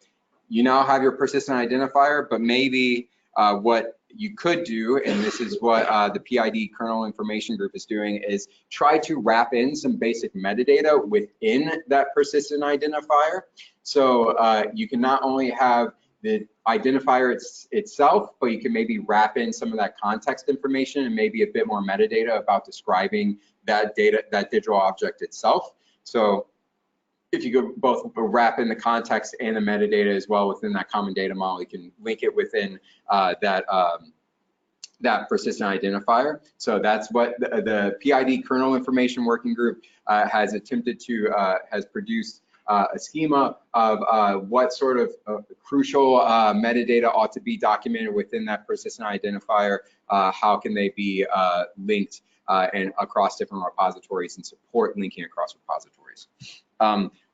you now have your persistent identifier, but maybe what you could do, and this is what the PID kernel information group is doing, is try to wrap in some basic metadata within that persistent identifier. So you can not only have the identifier itself, but you can maybe wrap in some of that context information and maybe a bit more metadata about describing that data, that digital object itself. So if you could both wrap in the context and the metadata as well within that common data model, you can link it within that persistent identifier. So that's what the PID kernel information working group has attempted to, has produced a schema of what sort of crucial metadata ought to be documented within that persistent identifier, how can they be linked and across different repositories, and support linking across repositories.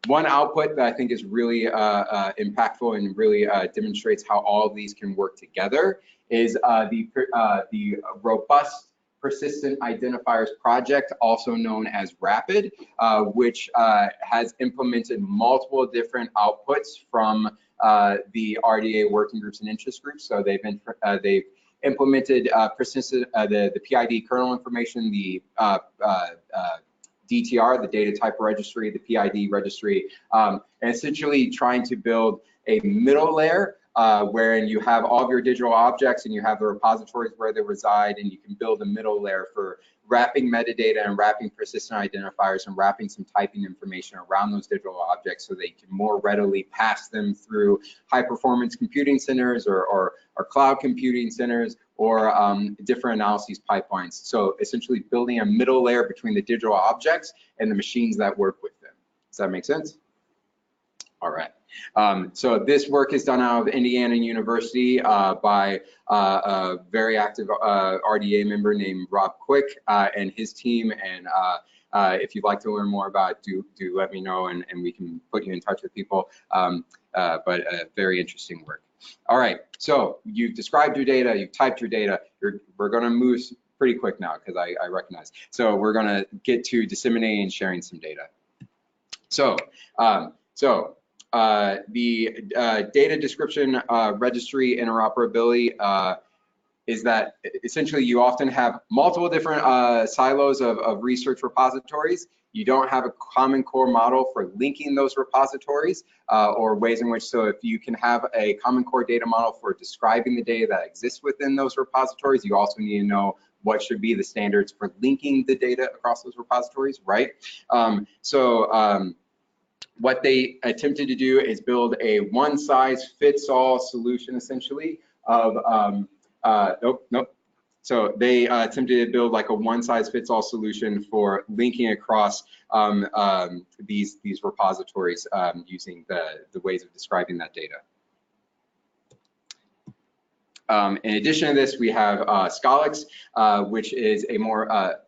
One output that I think is really impactful and really demonstrates how all of these can work together is the robust persistent identifiers project, also known as RAPID, which has implemented multiple different outputs from the RDA working groups and interest groups. So they've implemented persistent the PID kernel information, the DTR, the data type registry, the PID registry, and essentially trying to build a middle layer wherein you have all of your digital objects and you have the repositories where they reside, and you can build a middle layer for wrapping metadata and wrapping persistent identifiers and wrapping some typing information around those digital objects so they can more readily pass them through high performance computing centers or cloud computing centers or different analyses pipelines. So essentially building a middle layer between the digital objects and the machines that work with them. Does that make sense? All right. So this work is done out of Indiana University by a very active RDA member named Rob Quick and his team. And if you'd like to learn more about it, do let me know, and we can put you in touch with people. But very interesting work. All right. So you've described your data, you've typed your data. We're going to move pretty quick now because I recognize. So we're going to get to disseminating and sharing some data. So the data description registry interoperability is that essentially you often have multiple different silos of research repositories. You don't have a common core model for linking those repositories or ways in which, so if you can have a common core data model for describing the data that exists within those repositories, you also need to know what should be the standards for linking the data across those repositories, right? What they attempted to do is build a one-size-fits-all solution, essentially, of, So they attempted to build like a one-size-fits-all solution for linking across these repositories using the ways of describing that data. In addition to this, we have Scalix, which is a more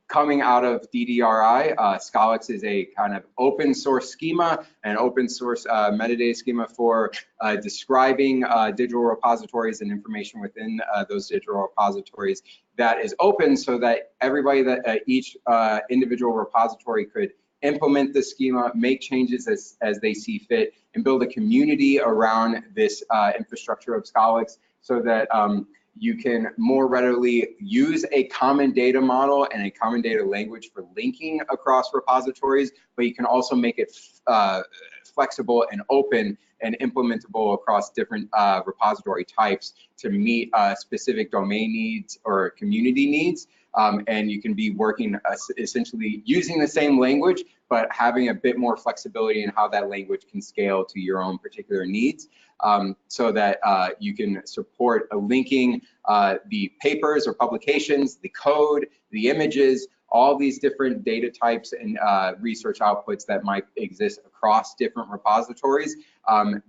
coming out of DDRI. Scalix is a kind of open source schema and open source metadata schema for describing digital repositories and information within those digital repositories that is open so that everybody, that each individual repository could implement the schema, make changes as they see fit, and build a community around this infrastructure of Scholix so that you can more readily use a common data model and a common data language for linking across repositories, but you can also make it flexible and open and implementable across different repository types to meet specific domain needs or community needs. And you can be working essentially using the same language, but having a bit more flexibility in how that language can scale to your own particular needs, so that you can support linking the papers or publications, the code, the images, all these different data types and research outputs that might exist across different repositories.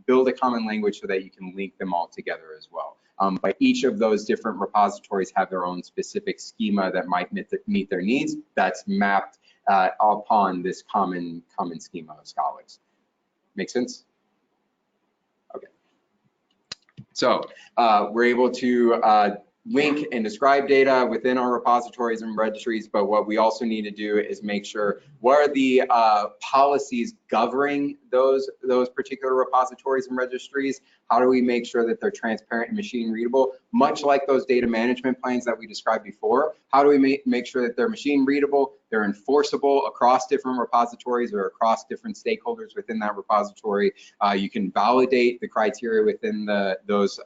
Build a common language so that you can link them all together as well. But each of those different repositories have their own specific schema that might meet their needs. That's mapped upon this common schema of Scholix. Make sense? Okay. So we're able to link and describe data within our repositories and registries, but what we also need to do is make sure what are the policies governing those particular repositories and registries. How do we make sure that they're transparent and machine readable? Much like those data management plans that we described before, how do we make sure that they're machine readable, they're enforceable across different repositories or across different stakeholders within that repository? You can validate the criteria within those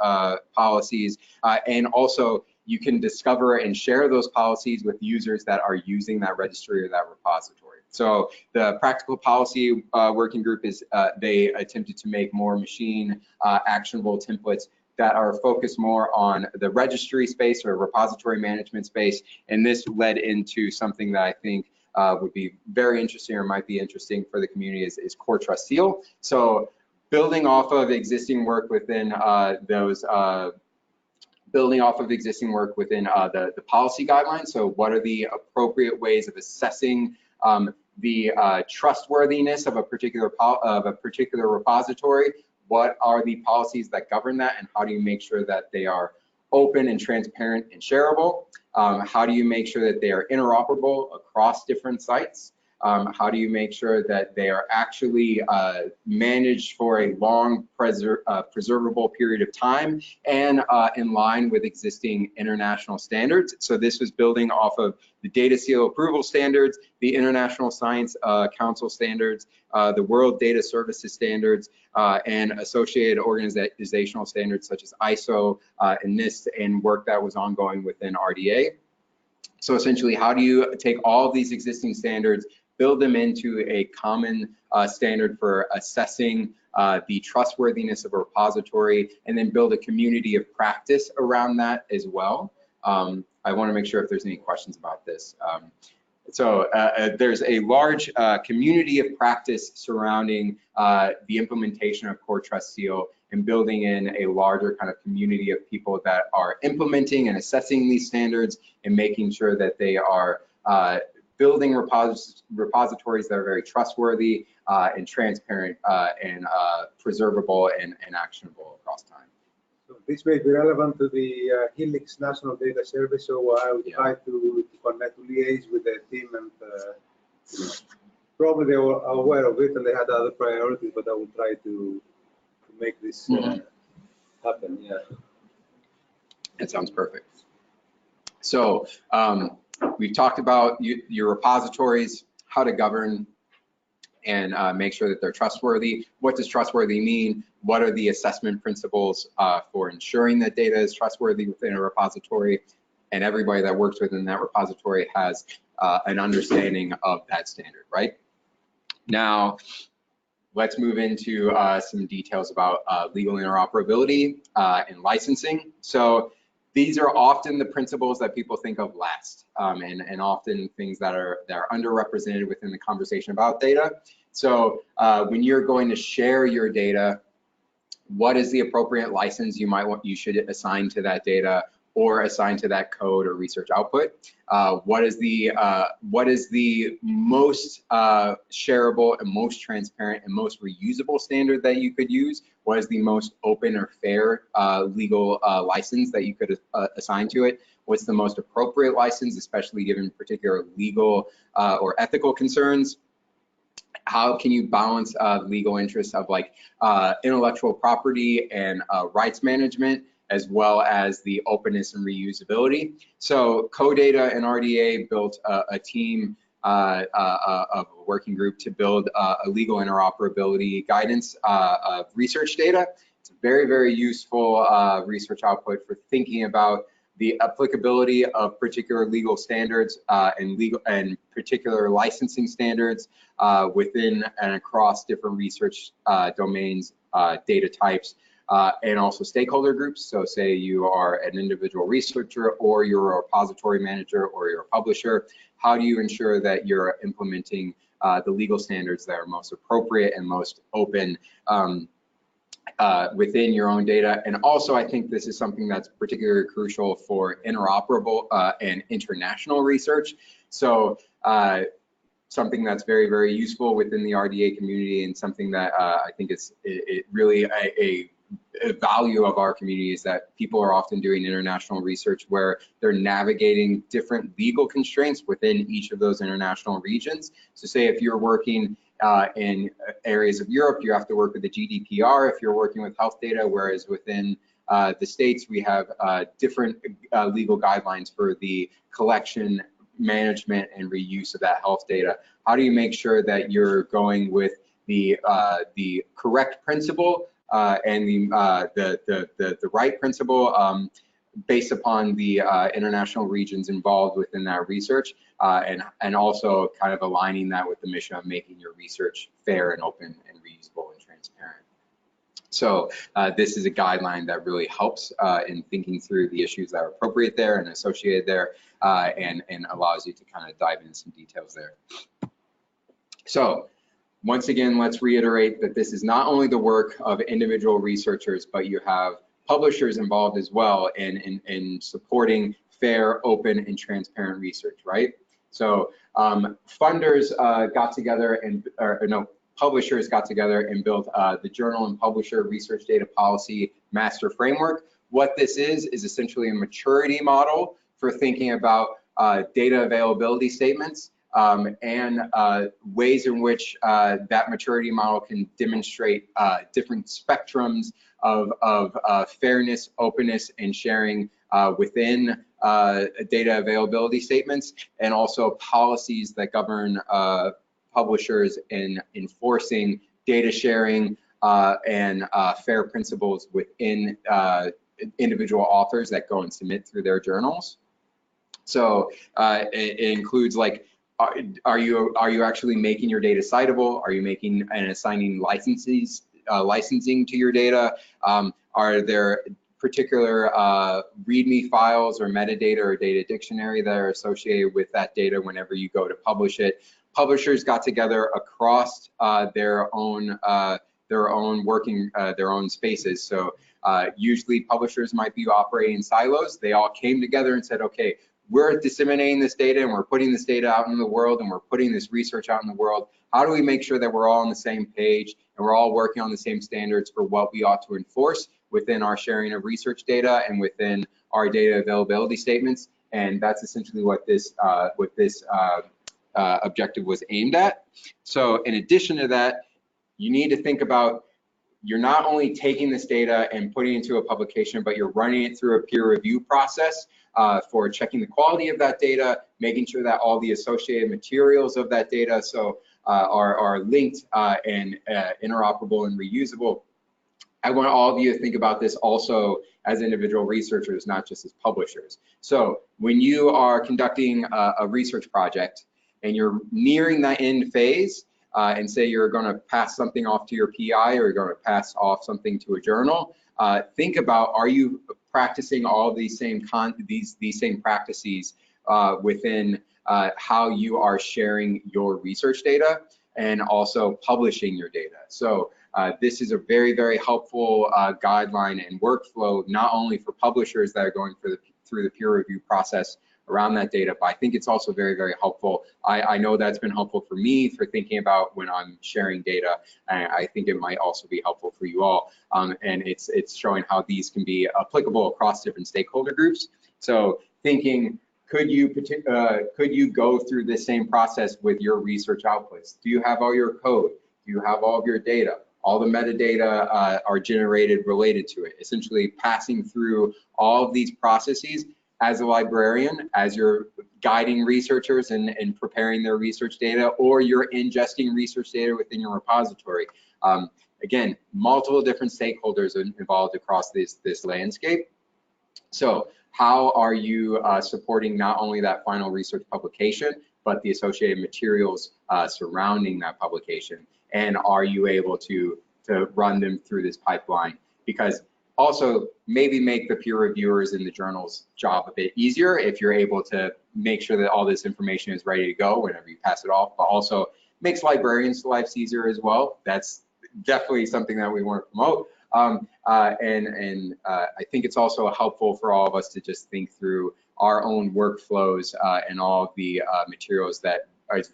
policies, and also you can discover and share those policies with users that are using that registry or that repository. So the practical policy working group is, they attempted to make more machine actionable templates that are focused more on the registry space or repository management space. And this led into something that I think would be very interesting or might be interesting for the community is Core Trust Seal. So building off of existing work within the policy guidelines. So what are the appropriate ways of assessing the trustworthiness of a particular repository? What are the policies that govern that, and how do you make sure that they are open and transparent and shareable? How do you make sure that they are interoperable across different sites? How do you make sure that they are actually managed for a long preservable period of time and in line with existing international standards? So this was building off of the Data Seal Approval Standards, the International Science Council Standards, the World Data Services Standards, and associated organizational standards such as ISO and NIST, and work that was ongoing within RDA. So essentially, how do you take all of these existing standards, build them into a common standard for assessing the trustworthiness of a repository, and then build a community of practice around that as well? I want to make sure if there's any questions about this. So there's a large community of practice surrounding the implementation of Core Trust Seal, and building in a larger kind of community of people that are implementing and assessing these standards and making sure that they are building repositories that are very trustworthy and transparent and preservable and actionable across time. So this may be relevant to the Helix National Data Service, so I will try to connect, to liaise with the team, and probably they were aware of it and they had other priorities, but I will try to make this happen. Yeah. That sounds perfect. So we've talked about your repositories, how to govern and make sure that they're trustworthy. What does trustworthy mean? What are the assessment principles for ensuring that data is trustworthy within a repository? And everybody that works within that repository has an understanding of that standard, right? Now, let's move into some details about legal interoperability and licensing. So these are often the principles that people think of last, and often things that are underrepresented within the conversation about data. So when you're going to share your data, what is the appropriate license you should assign to that data or assign to that code or research output? What is the most shareable and most transparent and most reusable standard that you could use? What is the most open or fair legal license that you could assign to it? What's the most appropriate license, especially given particular legal or ethical concerns? how can you balance legal interests of like intellectual property and rights management, as well as the openness and reusability. So CoData and RDA built a team of a working group to build a legal interoperability guidance of research data. It's a very, very useful research output for thinking about the applicability of particular legal standards and particular licensing standards within and across different research domains, data types, and also stakeholder groups. So say you are an individual researcher, or you're a repository manager, or you're a publisher. How do you ensure that you're implementing the legal standards that are most appropriate and most open within your own data? And also, I think this is something that's particularly crucial for interoperable and international research. So something that's very, very useful within the RDA community, and something that I think is really a value of our community, is that people are often doing international research where they're navigating different legal constraints within each of those international regions. So say if you're working in areas of Europe, you have to work with the GDPR if you're working with health data, whereas within the States, we have different legal guidelines for the collection, management, and reuse of that health data. How do you make sure that you're going with the correct principle and the right principle based upon the international regions involved within that research, and also kind of aligning that with the mission of making your research fair and open and reusable and transparent. So this is a guideline that really helps in thinking through the issues that are appropriate there and associated there, and allows you to kind of dive into some details there. So once again, let's reiterate that this is not only the work of individual researchers, but you have publishers involved as well in supporting fair, open, and transparent research, right? So funders got together and, publishers got together and built the Journal and Publisher Research Data Policy Master Framework. What this is essentially a maturity model for thinking about data availability statements, and ways in which that maturity model can demonstrate different spectrums of fairness, openness, and sharing within data availability statements, and also policies that govern publishers in enforcing data sharing and fair principles within individual authors that go and submit through their journals. So it includes, like, are you actually making your data citable? Are you making and assigning licensing to your data? Are there particular README files or metadata or data dictionary that are associated with that data whenever you go to publish it? Publishers got together across their own spaces. So usually publishers might be operating in silos. They all came together and said, okay, we're disseminating this data and we're putting this data out in the world and we're putting this research out in the world. How do we make sure that we're all on the same page and we're all working on the same standards for what we ought to enforce within our sharing of research data and within our data availability statements? And that's essentially what this objective was aimed at. So in addition to that, you need to think about, you're not only taking this data and putting it into a publication, but you're running it through a peer review process for checking the quality of that data, making sure that all the associated materials of that data are linked and interoperable and reusable. I want all of you to think about this also as individual researchers, not just as publishers. So when you are conducting a research project and you're nearing that end phase, and say you're going to pass something off to your PI, or you're going to pass off something to a journal, think about, are you practicing all these same practices within how you are sharing your research data and also publishing your data? So this is a very, very helpful guideline and workflow, not only for publishers that are going through the peer review process around that data, but I think it's also very, very helpful. I know that's been helpful for me for thinking about when I'm sharing data, and I think it might also be helpful for you all. And it's showing how these can be applicable across different stakeholder groups. So thinking could you go through the same process with your research outputs? Do you have all your code? Do you have all of your data? All the metadata are generated related to it, essentially passing through all of these processes as a librarian, as you're guiding researchers and preparing their research data, or you're ingesting research data within your repository. Again, multiple different stakeholders involved across this landscape. So how are you supporting not only that final research publication, but the associated materials surrounding that publication? And are you able to run them through this pipeline? Because also maybe make the peer reviewers in the journal's job a bit easier if you're able to make sure that all this information is ready to go whenever you pass it off, but also makes librarians' lives easier as well. That's definitely something that we want to promote. I think it's also helpful for all of us to just think through our own workflows and all of the materials that is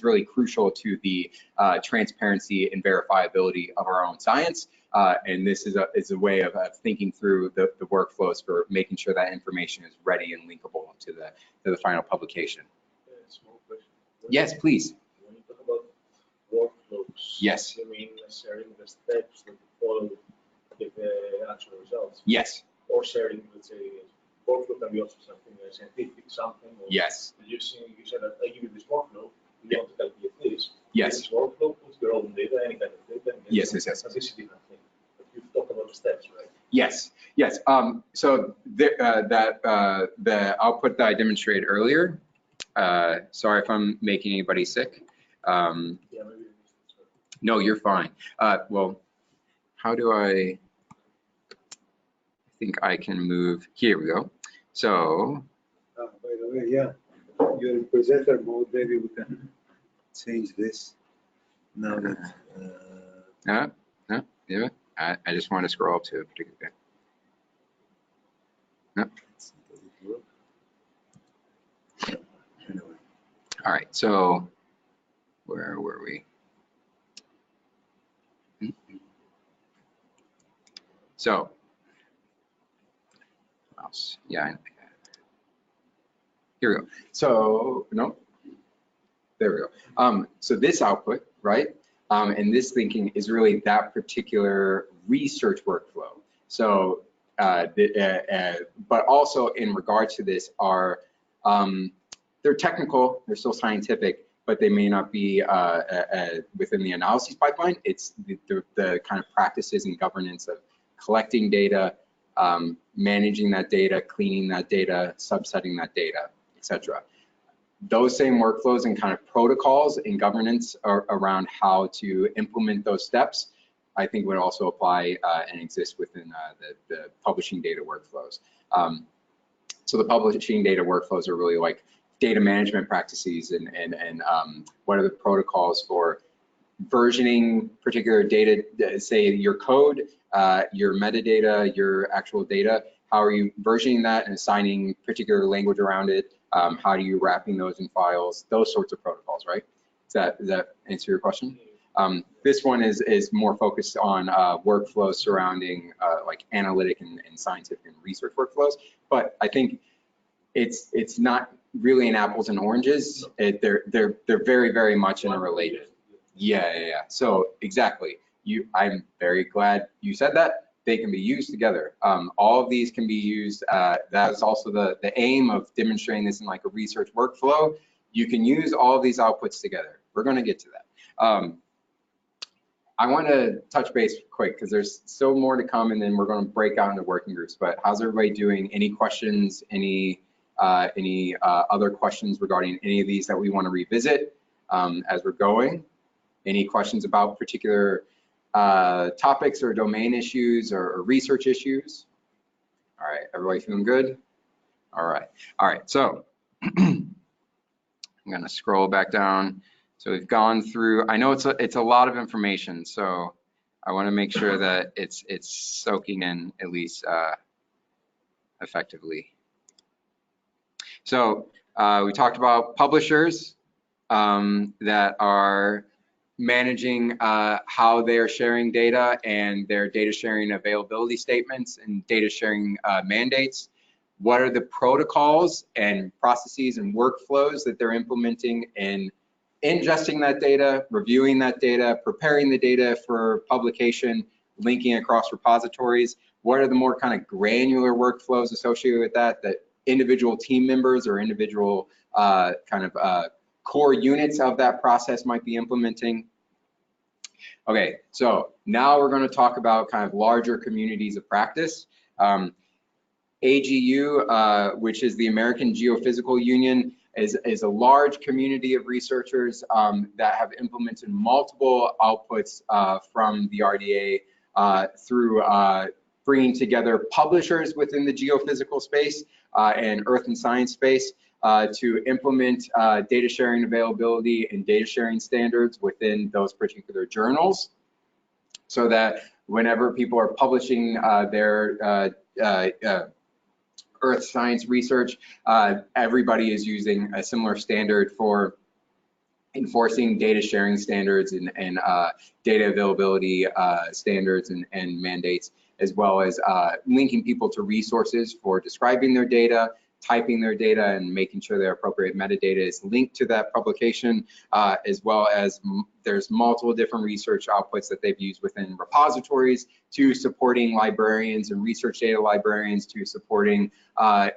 really crucial to the transparency and verifiability of our own science. And this is a way of thinking through the workflows for making sure that information is ready and linkable to the final publication. Small question. Yes, please. When you talk about workflows, yes, you mean sharing the steps that follow to get the actual results? Yes. Or sharing, let's say, workflow can be also something scientific, something. Or yes. You said that I give you this workflow, you want to calculate this. Yes. This workflow puts your own data, any kind of data. Yes. This is a different thing. But you've talked about the steps, right? Yes. Yes. So the output that I demonstrated earlier. Sorry if I'm making anybody sick. Yeah, maybe. No, you're fine. Well, how do I think I can move? Here we go. So. By the way, yeah, you're in presenter mode. Maybe we can change this now that. No, yeah. I just want to scroll up to a particular. No. Anyway. All right. So where were we? So, yeah, here we go. So, no, there we go. So this output, right, and this thinking is really that particular research workflow. So, but also in regard to this are, they're technical, they're still scientific, but they may not be within the analysis pipeline. It's the kind of practices and governance of collecting data, managing that data, cleaning that data, subsetting that data, etc. Those same workflows and kind of protocols and governance around how to implement those steps, I think would also apply and exist within the publishing data workflows. So the publishing data workflows are really like data management practices and what are the protocols for versioning particular data, say your code, your metadata, your actual data, how are you versioning that and assigning particular language around it? How are you wrapping those in files? Those sorts of protocols, right? Does that answer your question? This one is more focused on workflows surrounding like analytic and scientific and research workflows, but I think it's not really an apples and oranges. They're very, very much interrelated. Yeah. So exactly. I'm very glad you said that. They can be used together. All of these can be used. That's also the aim of demonstrating this in like a research workflow. You can use all of these outputs together. We're going to get to that. I want to touch base quick because there's still more to come, and then we're going to break out into working groups. But how's everybody doing? Any questions? Any other questions regarding any of these that we want to revisit as we're going? Any questions about particular topics or domain issues or research issues? All right, everybody feeling good? All right. So I'm gonna scroll back down. So we've gone through. I know it's a lot of information, so I want to make sure that it's soaking in at least effectively. So we talked about publishers that are managing how they are sharing data and their data sharing availability statements and data sharing mandates. what are the protocols and processes and workflows that they're implementing in ingesting that data, reviewing that data, preparing the data for publication, linking across repositories. What are the more kind of granular workflows associated with that individual team members or individual core units of that process might be implementing? Okay, so now we're going to talk about kind of larger communities of practice. AGU, which is the American Geophysical Union, is a large community of researchers that have implemented multiple outputs from the RDA through bringing together publishers within the geophysical space and earth and science space to implement data sharing availability and data sharing standards within those particular journals, so that whenever people are publishing their earth science research, everybody is using a similar standard for enforcing data sharing standards and data availability standards and mandates, as well as linking people to resources for describing their data, typing their data, and making sure their appropriate metadata is linked to that publication, as well as there's multiple different research outputs that they've used within repositories, to supporting librarians and research data librarians, to supporting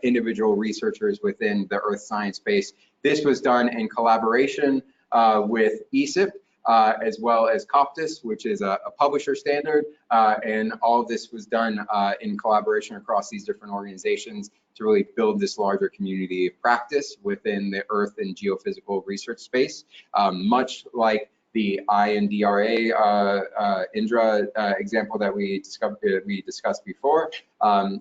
individual researchers within the earth science space. This was done in collaboration with ESIP, as well as Coptis, which is a publisher standard, and all of this was done in collaboration across these different organizations to really build this larger community of practice within the earth and geophysical research space. Much like the INRA INRA example that we discussed before,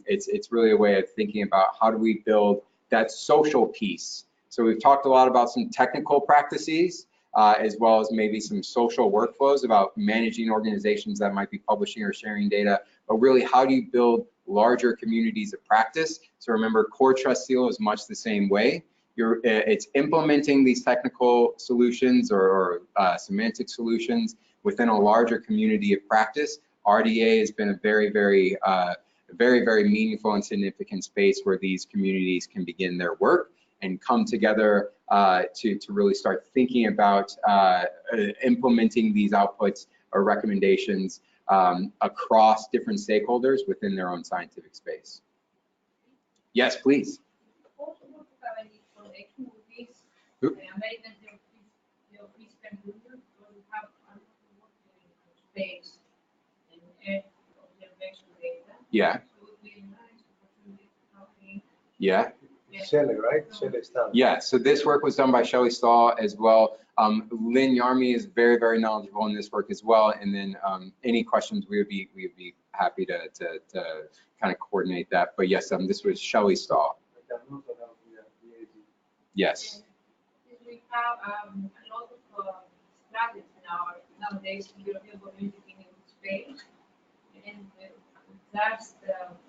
it's really a way of thinking about how do we build that social piece. So we've talked a lot about some technical practices, as well as maybe some social workflows about managing organizations that might be publishing or sharing data, but really how do you build larger communities of practice? So remember, Core Trust Seal is much the same way. It's implementing these technical solutions or semantic solutions within a larger community of practice. RDA has been a very, very meaningful and significant space where these communities can begin their work and come together to really start thinking about implementing these outputs or recommendations across different stakeholders within their own scientific space. Yes, please. Possible to have any connection with this American Geophysical Union, because we have a lot of work in space and earth observation data. Yeah. So it would be nice opportunity to talk in. Yeah. Shelley, right? Shelley Stahl. Yeah, so this work was done by Shelley Stahl as well. Lynn Yarmy is very, very knowledgeable in this work as well. And then any questions, we would be happy to kind of coordinate that. But yes, this was Shelley Stahl. Yes. We have a lot of strategies nowadays in European community in space, and that's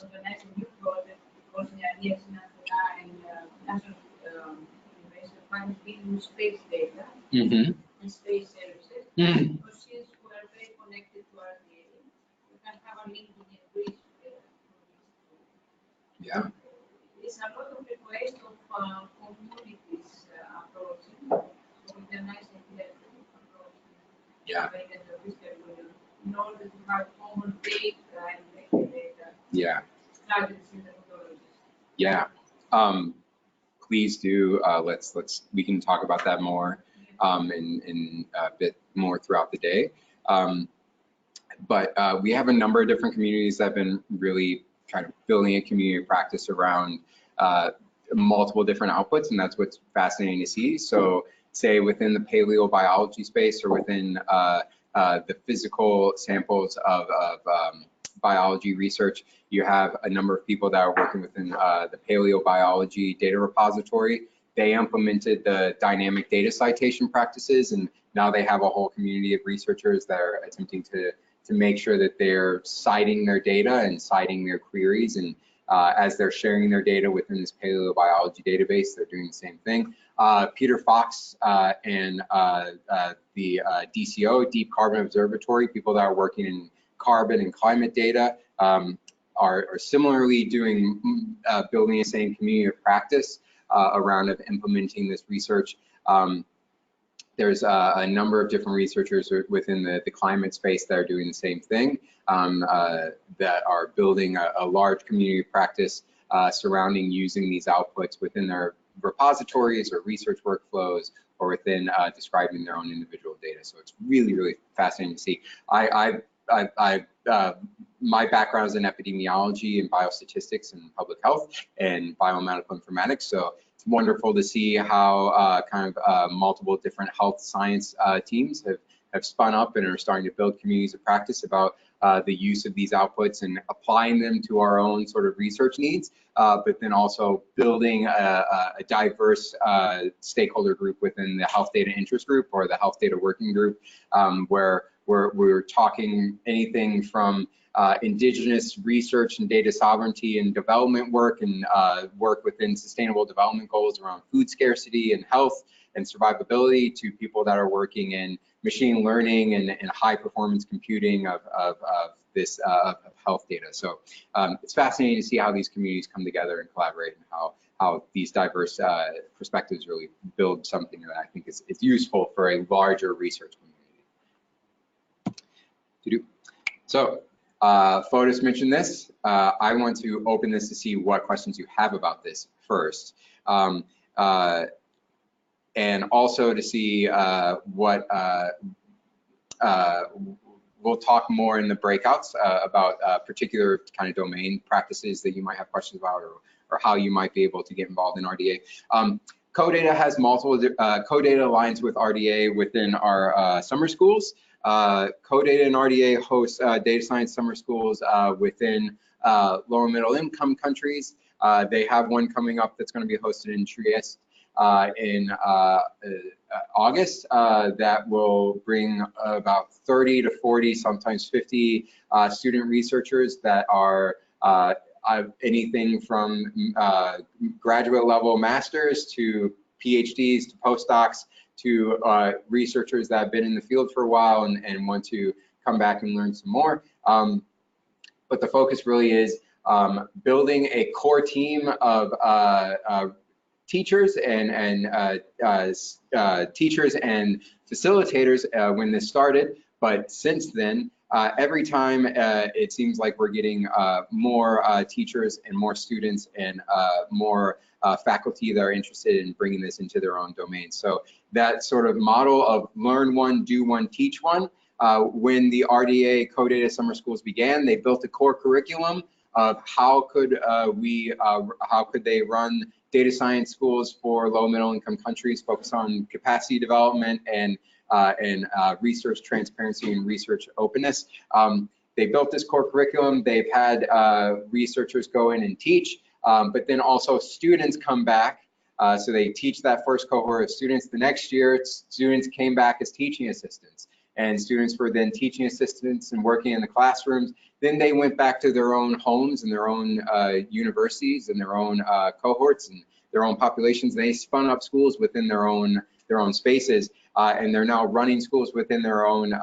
organizing new projects because in RDA and national university being space data and space services. Because since we are very connected to RDA, we can have a link in Greece. Yeah. It's a lot of requests of communities approaching, so it's a nice idea to approach. Yeah. In order to have common data and data. Yeah. Strategies in the methodologies. Yeah. Please do. We can talk about that more in a bit more throughout the day. But we have a number of different communities that have been really kind of building a community of practice around multiple different outputs, and that's what's fascinating to see. So say within the paleobiology space or within the physical samples of biology research, you have a number of people that are working within the paleobiology data repository. They implemented the dynamic data citation practices, and now they have a whole community of researchers that are attempting to make sure that they're citing their data and citing their queries, and as they're sharing their data within this paleobiology database, they're doing the same thing. Peter Fox and the DCO, Deep Carbon Observatory, people that are working in carbon and climate data, are similarly doing building the same community of practice around implementing this research. There's a number of different researchers within the climate space that are doing the same thing, that are building a large community of practice surrounding using these outputs within their repositories or research workflows, or within describing their own individual data. So it's really, really fascinating to see. My background is in epidemiology and biostatistics and public health and biomedical informatics. So it's wonderful to see how multiple different health science teams have spun up and are starting to build communities of practice about the use of these outputs and applying them to our own sort of research needs, but then also building a diverse stakeholder group within the health data interest group or the health data working group, where we're talking anything from indigenous research and data sovereignty and development work, and work within sustainable development goals around food scarcity and health and survivability, to people that are working in machine learning and high performance computing of health data. So it's fascinating to see how these communities come together and collaborate, and how these diverse perspectives really build something that I think is useful for a larger research community. So Fotis mentioned this. I want to open this to see what questions you have about this first. And also to see what we'll talk more in the breakouts about particular kind of domain practices that you might have questions about, or how you might be able to get involved in RDA. CoData has multiple, CoData aligns with RDA within our summer schools. CoData and RDA host data science summer schools within low and middle income countries. They have one coming up that's going to be hosted in Trieste in August, that will bring about 30 to 40, sometimes 50 student researchers that are anything from graduate level masters to PhDs to postdocs to researchers that have been in the field for a while and want to come back and learn some more. But the focus really is building a core team of teachers and teachers and facilitators when this started. But since then, every time it seems like we're getting more teachers and more students and more faculty that are interested in bringing this into their own domain. So that sort of model of learn one, do one, teach one. When the RDA CoData Summer Schools began, they built a core curriculum of how could they run data science schools for low middle income countries, focus on capacity development and research transparency and research openness. They built this core curriculum. They've had researchers go in and teach, but then also students come back. So they teach that first cohort of students. The next year, students came back as teaching assistants, and students were then teaching assistants and working in the classrooms. Then they went back to their own homes and their own universities and their own cohorts and their own populations. They spun up schools within their own spaces, and they're now running schools within their own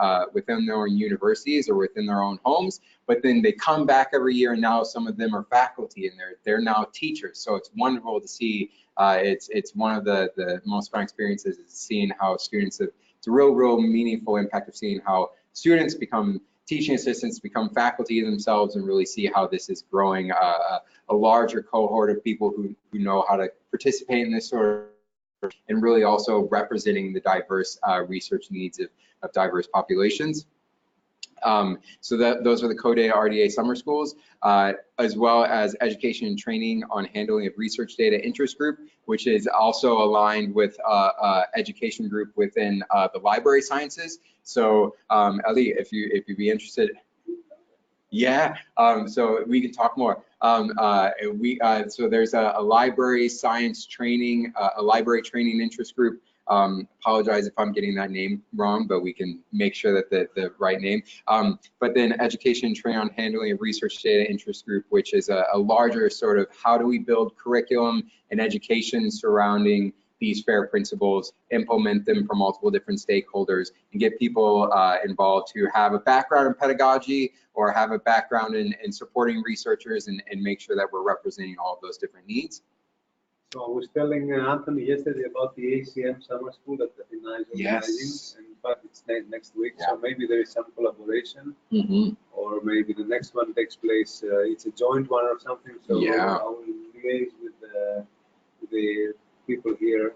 universities or within their own homes. But then they come back every year, and now some of them are faculty, and they're now teachers. So it's wonderful to see. It's one of the most fun experiences is seeing how students have. It's a real meaningful impact of seeing how students become teaching assistants, become faculty themselves, and really see how this is growing a larger cohort of people who know how to participate in this sort of, and really also representing the diverse research needs of diverse populations. So those are the CoData RDA summer schools, as well as education and training on handling of research data interest group, which is also aligned with education group within the library sciences. So Ali, if you'd be interested, yeah. So we can talk more. So there's a library science training, a library training interest group. Apologize if I'm getting that name wrong, but we can make sure that the right name. But then education and training on handling of research data interest group, which is a larger sort of how do we build curriculum and education surrounding these FAIR principles, implement them for multiple different stakeholders, and get people involved who have a background in pedagogy or have a background in supporting researchers, and make sure that we're representing all of those different needs. So I was telling Anthony yesterday about the ACM summer school that ATHENA is organizing. Yes. And in fact, it's next week, Yeah. so maybe there is some collaboration, Mm-hmm. or maybe the next one takes place, it's a joint one or something. So Yeah. I will liaise with the people here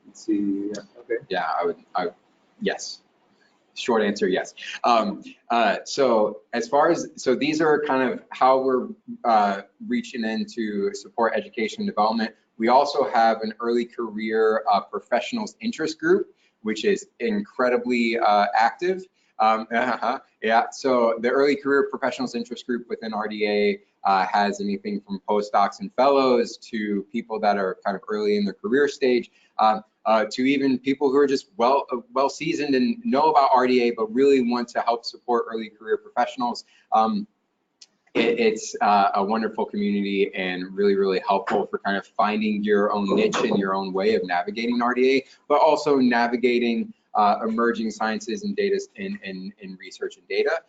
and see. Okay. Yeah, yes. Short answer, yes. So as far as, so these are kind of how we're reaching in to support education and development. We also have an early career professionals interest group, which is incredibly active. Yeah, so the early career professionals interest group within RDA has anything from postdocs and fellows to people that are kind of early in their career stage, to even people who are just well seasoned and know about RDA but really want to help support early career professionals. It's a wonderful community and really helpful for kind of finding your own niche and your own way of navigating RDA, but also navigating emerging sciences and data in research and data,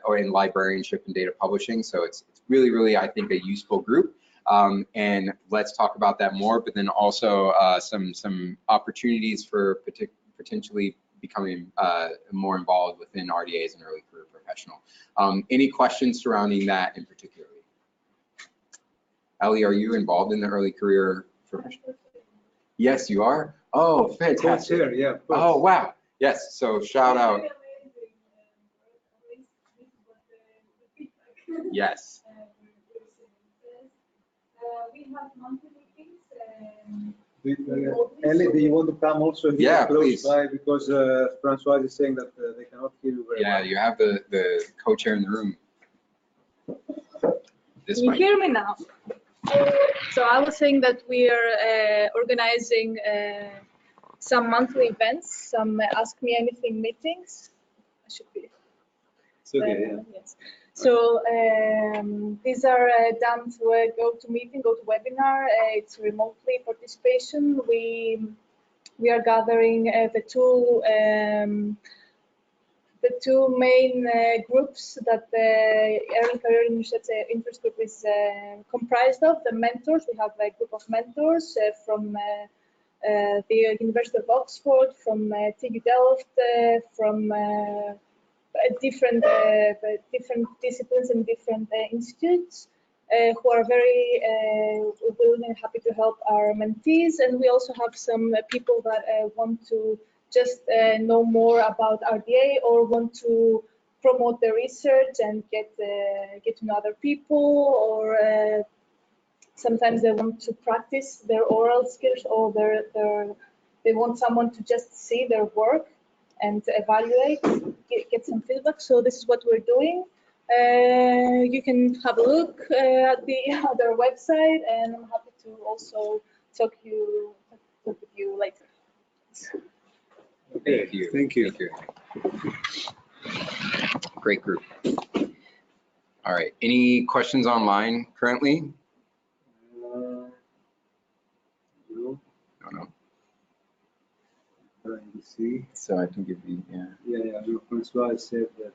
or in librarianship and data publishing. So it's really, I think, a useful group. And let's talk about that more, but then also some opportunities for potentially becoming more involved within RDA as an early career professional. Any questions surrounding that in particular? Ellie, are you involved in the early career professional? Yes, you are? Oh, fantastic. Co-chair, yeah. Of course. Oh, wow. Yes, so shout out. Yes. We have monthly meetings. Ellie, do you want to come also here Yeah, close please. by, because Francois is saying that they cannot hear you very Yeah, well. you have the co-chair in the room. This Can you mic. hear me now? So I was saying that we are organizing some monthly events, some Ask Me Anything meetings. I should be. It's okay, yeah. Yes. So these are done through a GoToMeeting, GoToWebinar. It's remotely participation. We are gathering the two main groups that the Early Career Research Interest Group is comprised of. The mentors, we have a group of mentors from the University of Oxford, from TU Delft, from different disciplines and different institutes, who are very willing and happy to help our mentees. And we also have some people that want to just know more about RDA or want to promote their research and get to know other people, or sometimes they want to practice their oral skills, or they want someone to just see their work and evaluate, get some feedback. So this is what we're doing. You can have a look at their website, and I'm happy to also talk with you later. Okay, thank you. Great group. All right, any questions online currently? No. No. Trying to see. So I can give you, yeah. Yeah. Francois said that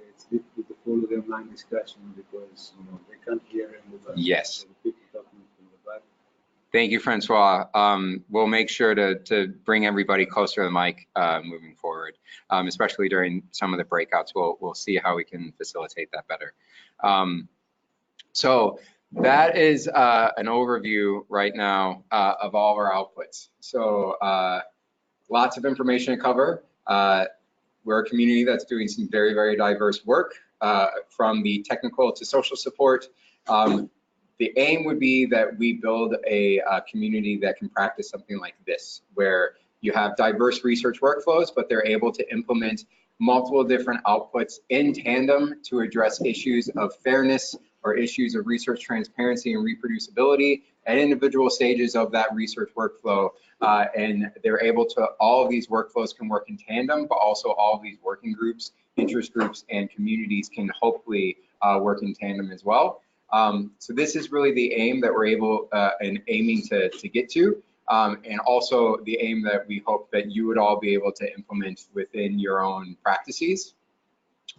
it's difficult to follow the online discussion because they can't hear anybody. Yes. So the people talking from the back. Thank you, Francois. We'll make sure to bring everybody closer to the mic moving forward, especially during some of the breakouts. We'll see how we can facilitate that better. So that is an overview right now of all of our outputs. So lots of information to cover. We're a community that's doing some very diverse work, from the technical to social support. The aim would be that we build a community that can practice something like this, where you have diverse research workflows, but they're able to implement multiple different outputs in tandem to address issues of fairness or issues of research transparency and reproducibility at individual stages of that research workflow. And they're able to, all of these workflows can work in tandem, but also all of these working groups, interest groups, and communities can hopefully work in tandem as well. So this is really the aim that we're able and aiming to get to. and also the aim that we hope that you would all be able to implement within your own practices.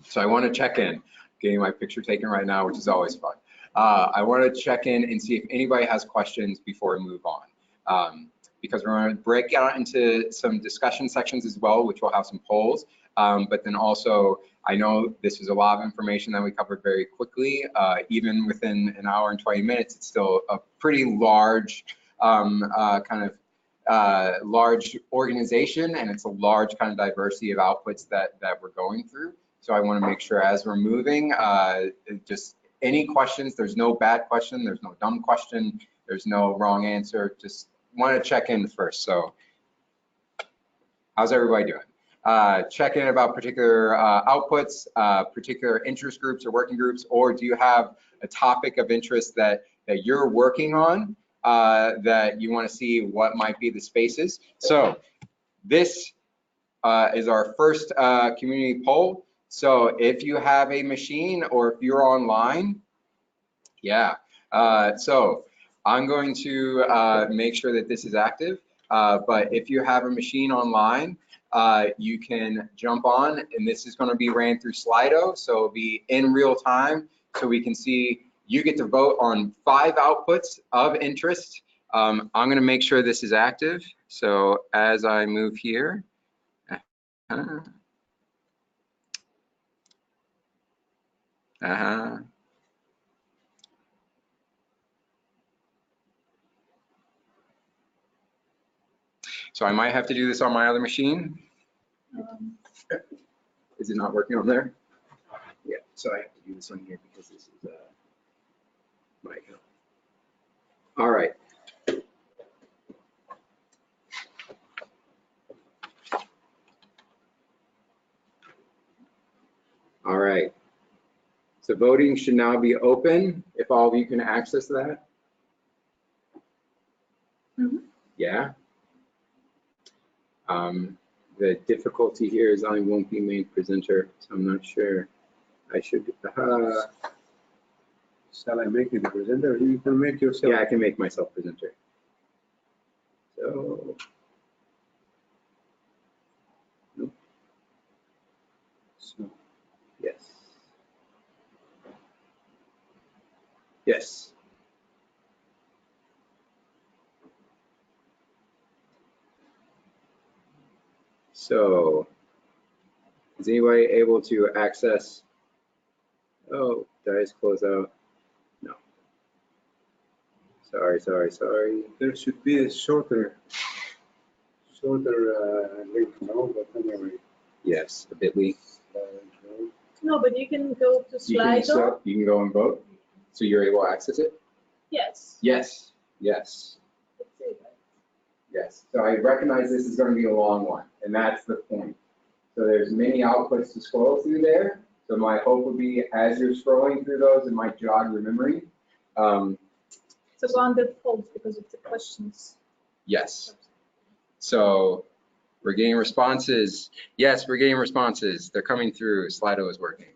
So I want to check in, getting my picture taken right now, which is always fun. I want to check in and see if anybody has questions before we move on. Because we're going to break out into some discussion sections as well, which will have some polls. But then also, I know this was a lot of information that we covered very quickly. Even within an hour and 20 minutes, it's still a pretty large large organization, and it's a large kind of diversity of outputs that we're going through. So I want to make sure as we're moving, just any questions, there's no bad question, there's no dumb question, there's no wrong answer, just want to check in first. So how's everybody doing? Check in about particular outputs, particular interest groups or working groups, or do you have a topic of interest that you're working on that you want to see what might be the spaces? So this is our first community poll. So if you have a machine or if you're online, yeah. So I'm going to make sure that this is active, but if you have a machine online, you can jump on, and this is going to be ran through Slido, so it'll be in real time, so we can see you get to vote on 5 outputs of interest. I'm going to make sure this is active, so as I move here, So I might have to do this on my other machine. Is it not working on there? Yeah, so I have to do this on here because this is my account. All right. All right. So voting should now be open if all of you can access that. Mm-hmm. Yeah. The difficulty here is I won't be made presenter, so I'm not sure. I should. Shall I make you the presenter? You can make yourself. Yeah, I can make myself presenter. So. Nope. So, yes. Yes. So, is anybody able to access? Oh, did I just close out? No. Sorry. There should be a shorter link, no? But anyway. Yes, a bit.ly. No, but you can go to Slido. You can go and vote. So you're able to access it? Yes. Yes. Yes. Let's see. Yes. So I recognize this is going to be a long one, and that's the point. So there's many outputs to scroll through there. So my hope would be as you're scrolling through those, it might jog your memory. So go under polls because it's the questions. Yes. So we're getting responses. Yes, we're getting responses. They're coming through. Slido is working.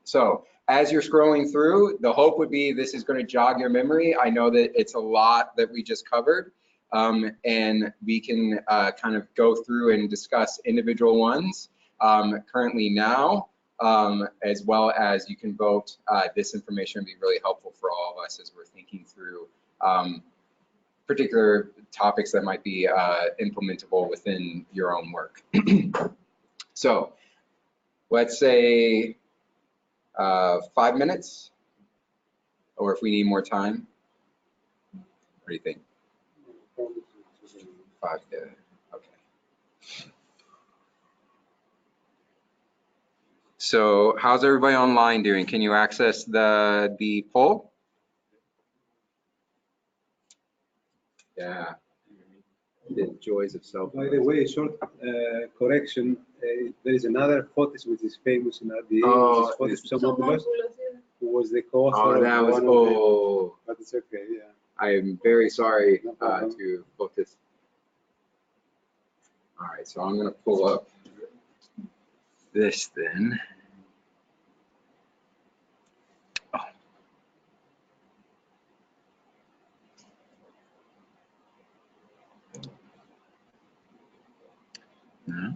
So as you're scrolling through, the hope would be this is going to jog your memory. I know that it's a lot that we just covered, and we can kind of go through and discuss individual ones currently now, as well as you can vote. This information would be really helpful for all of us as we're thinking through particular topics that might be implementable within your own work. So let's say 5 minutes, or if we need more time. What do you think? 5 to, okay. So how's everybody online doing? Can you access the poll? Yeah, the joys of self. By the way, short correction, there is another Fotis which is famous in RDA, which is Fotis Psammopoulos, who was the co-author that of was, one of the, but it's okay, yeah. I am very sorry to Fotis. All right, so I'm going to pull up this then. No?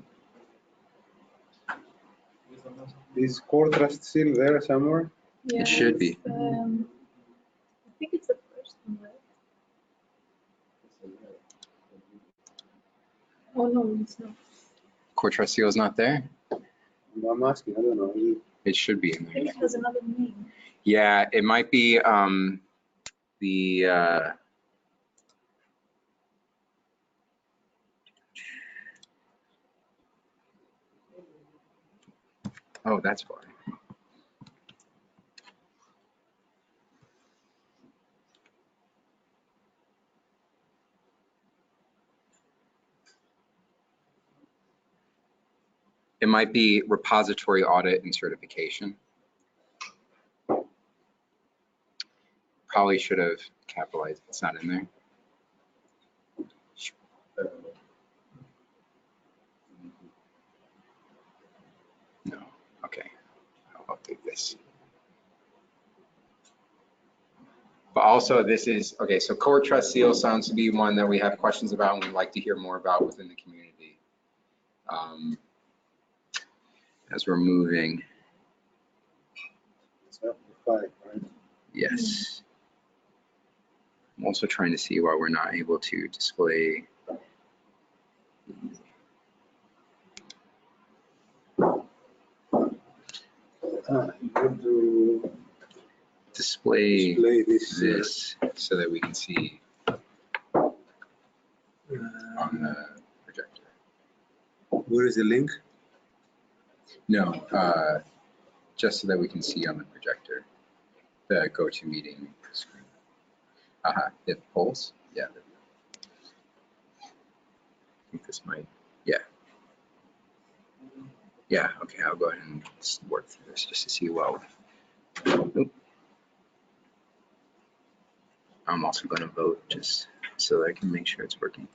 Is core trust still there somewhere? Yeah, It should be. I think it's the first one, right? Oh no, it's not. Core trust seal is not there? I'm asking, I don't know. Is it- It should be in I there. think it has another name. Yeah, it might be the oh, that's why. It might be repository audit and certification. Probably should have capitalized. It's not in there. No. Okay. I'll update this. But also this is, okay, so core trust seal sounds to be one that we have questions about and we'd like to hear more about within the community. As we're moving. It's up to 5, right? Yes. I'm also trying to see why we're not able to display. You want to Display display this. this so that we can see on the projector. Where is the link? No, just so that we can see on the projector, the GoToMeeting screen. It polls, yeah. I think this might, yeah. Yeah, okay, I'll go ahead and just work through this just to see well. Oop. I'm also going to vote just so that I can make sure it's working.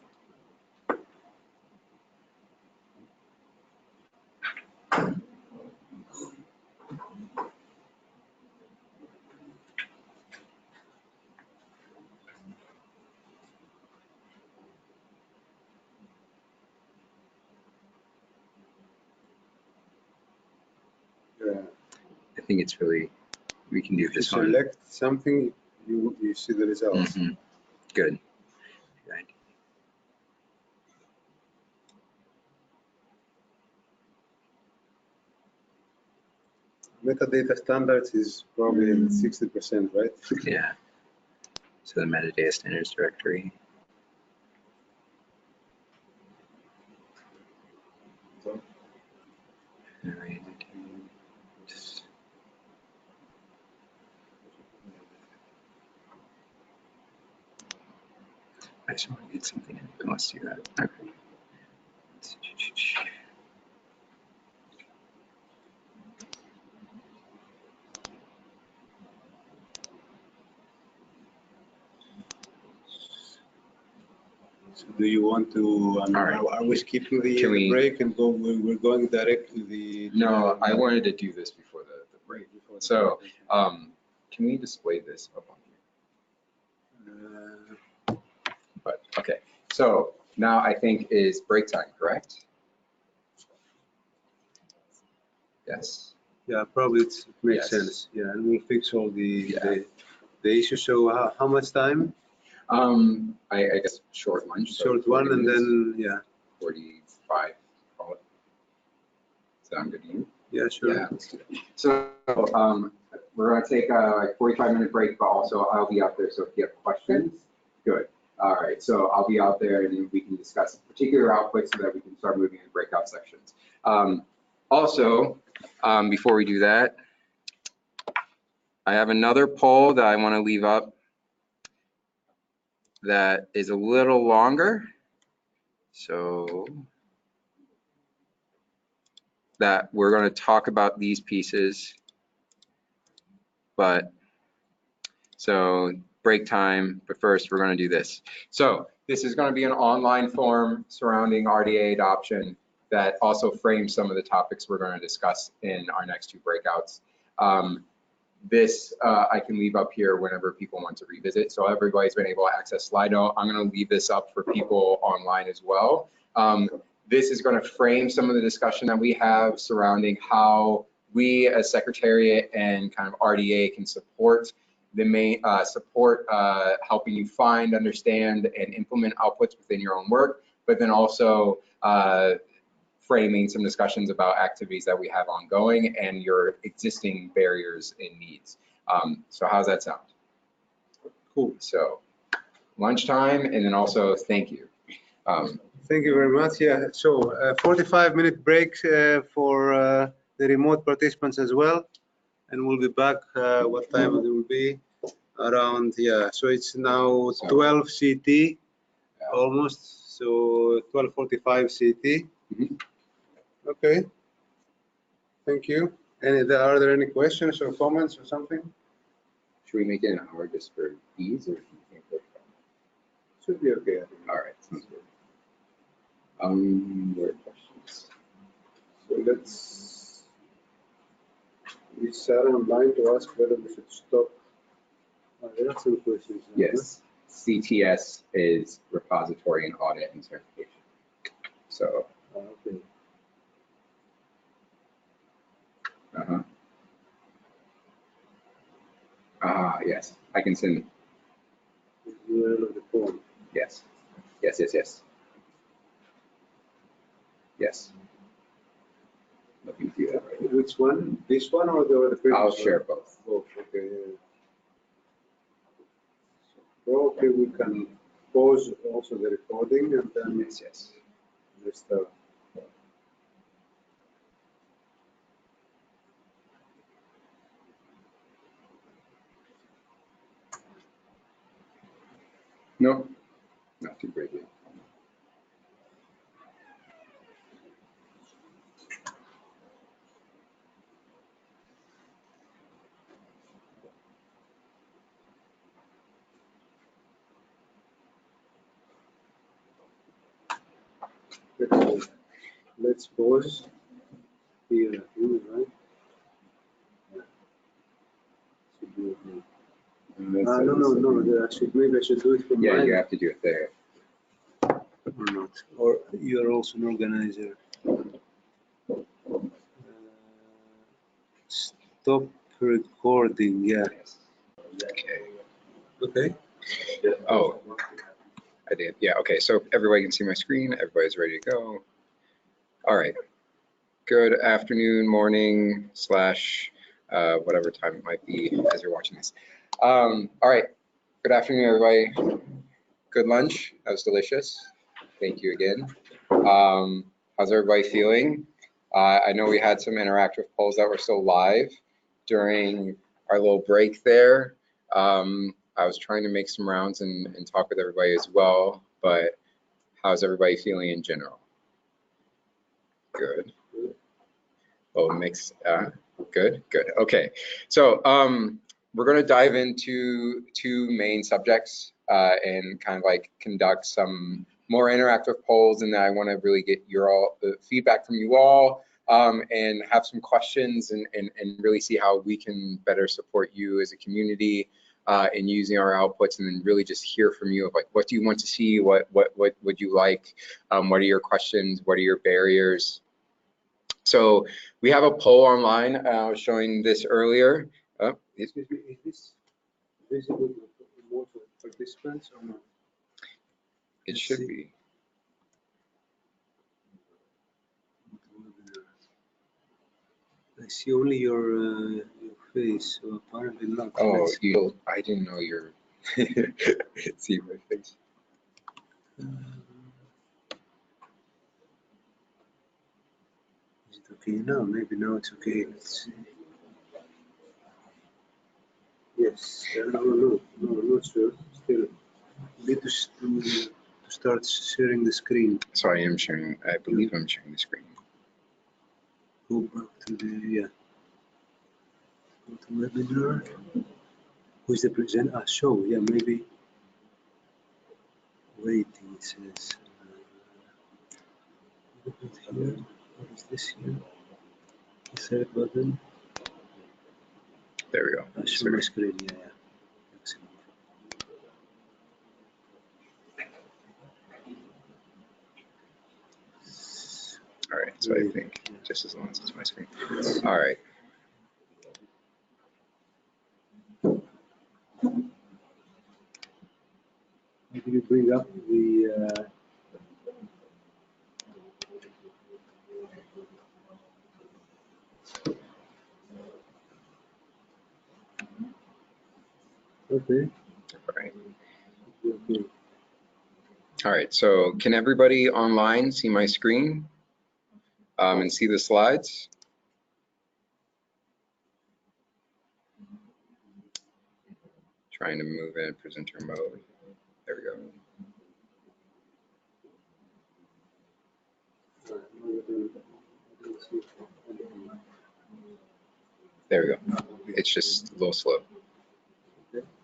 Yeah. I think it's really, we can do If you this one. select something, you see the results. Mhm. Good. Right. Metadata standards is probably 60%, right? Yeah. So the metadata standards directory. Alright. I just want to get something in. Let's do that. Okay. So do you want to, All right. are we skipping the Can we- break and go, we're going direct to the? No, I wanted to do this before the break. So, can we display this up on here? But, okay. So now I think is break time, correct? Yes. Yeah, probably it makes Yes. sense. Yeah, and we'll fix all Yeah. the issues. So how much time? I guess short lunch. so Short one, 40 and minutes, then, yeah. 45, call it. Sound good to you? Yeah, sure. Yeah, let's do it. So, we're gonna take a 45-minute break, but also I'll be out there, so if you have questions, good. All right, so I'll be out there and then we can discuss particular outputs so that we can start moving in breakout sections. Also, before we do that, I have another poll that I wanna leave up that is a little longer. So that we're going to talk about these pieces, but so break time, but first we're going to do this. So this is going to be an online forum surrounding RDA adoption that also frames some of the topics we're going to discuss in our next two breakouts. This I can leave up here whenever people want to revisit. So everybody's been able to access Slido. I'm going to leave this up for people online as well. this is going to frame some of the discussion that we have surrounding how we as Secretariat and kind of RDA can support the main helping you find, understand, and implement outputs within your own work, but then also framing some discussions about activities that we have ongoing and your existing barriers and needs. So how's that sound? Cool. So lunchtime, and then also thank you. Thank you very much. Yeah, so 45-minute break for the remote participants as well, and we'll be back. What time it will be? Around, yeah, so it's now 12 CT almost, so 12:45 CT. Okay, thank you. Are there any questions or comments or something? Should we make it an hour just for ease, or do you think that should be okay? All right, sounds good. What are questions? So is Sarah online to ask whether we should stop? There are some questions. Yes, CTS is repository and audit and certification. So. Okay. Yes, I can send. The URL of the form. Yes. Yes, yes, yes. Yes. Looking through that right now. Which one? This one or the previous I'll one? share both. Both, okay. Yeah. So probably we can pause also the recording and then Yes. restart. No, not too great yet. Let's pause here, right? Yeah. Should be okay. No. Maybe I should do it from Yeah, mine. you have to do it there. Or not. Or you're also an organizer. Stop recording, yeah. Okay. Okay. Oh, I did. Yeah, okay. So everybody can see my screen. Everybody's ready to go. All right. Good afternoon, morning, slash, whatever time it might be as you're watching this. All right. Good afternoon, everybody. Good lunch. That was delicious. Thank you again. How's everybody feeling? I know we had some interactive polls that were still live during our little break there. I was trying to make some rounds and talk with everybody as well, but how's everybody feeling in general? Good. Oh, mix. Good. Okay. So we're going to dive into two main subjects and kind of like conduct some more interactive polls, and then I want to really get the feedback from you all and have some questions and really see how we can better support you as a community in using our outputs, and then really just hear from you of like, what do you want to see? What would you like? What are your questions? What are your barriers? So we have a poll online. I was showing this earlier. Excuse me, is this visible to most participants or not? It should be. I see only your face, so apparently not. Oh, I didn't know your. See my face. Is it okay now? Maybe now it's okay. Let's see. Yes. No, not sure. Still need to start sharing the screen. So I am sharing. I believe I'm sharing the screen. Go back to the go to webinar. Who's the presenter? Show. Yeah, maybe. Waiting. It says. Here. What is this here? The third button. There we go. Show my screen. Yeah. Excellent. So I think just as long as it's my screen. All right. Maybe you bring up the okay. All right. Okay. All right. So can everybody online see my screen and see the slides? Trying to move in presenter mode. There we go. There we go. It's just a little slow.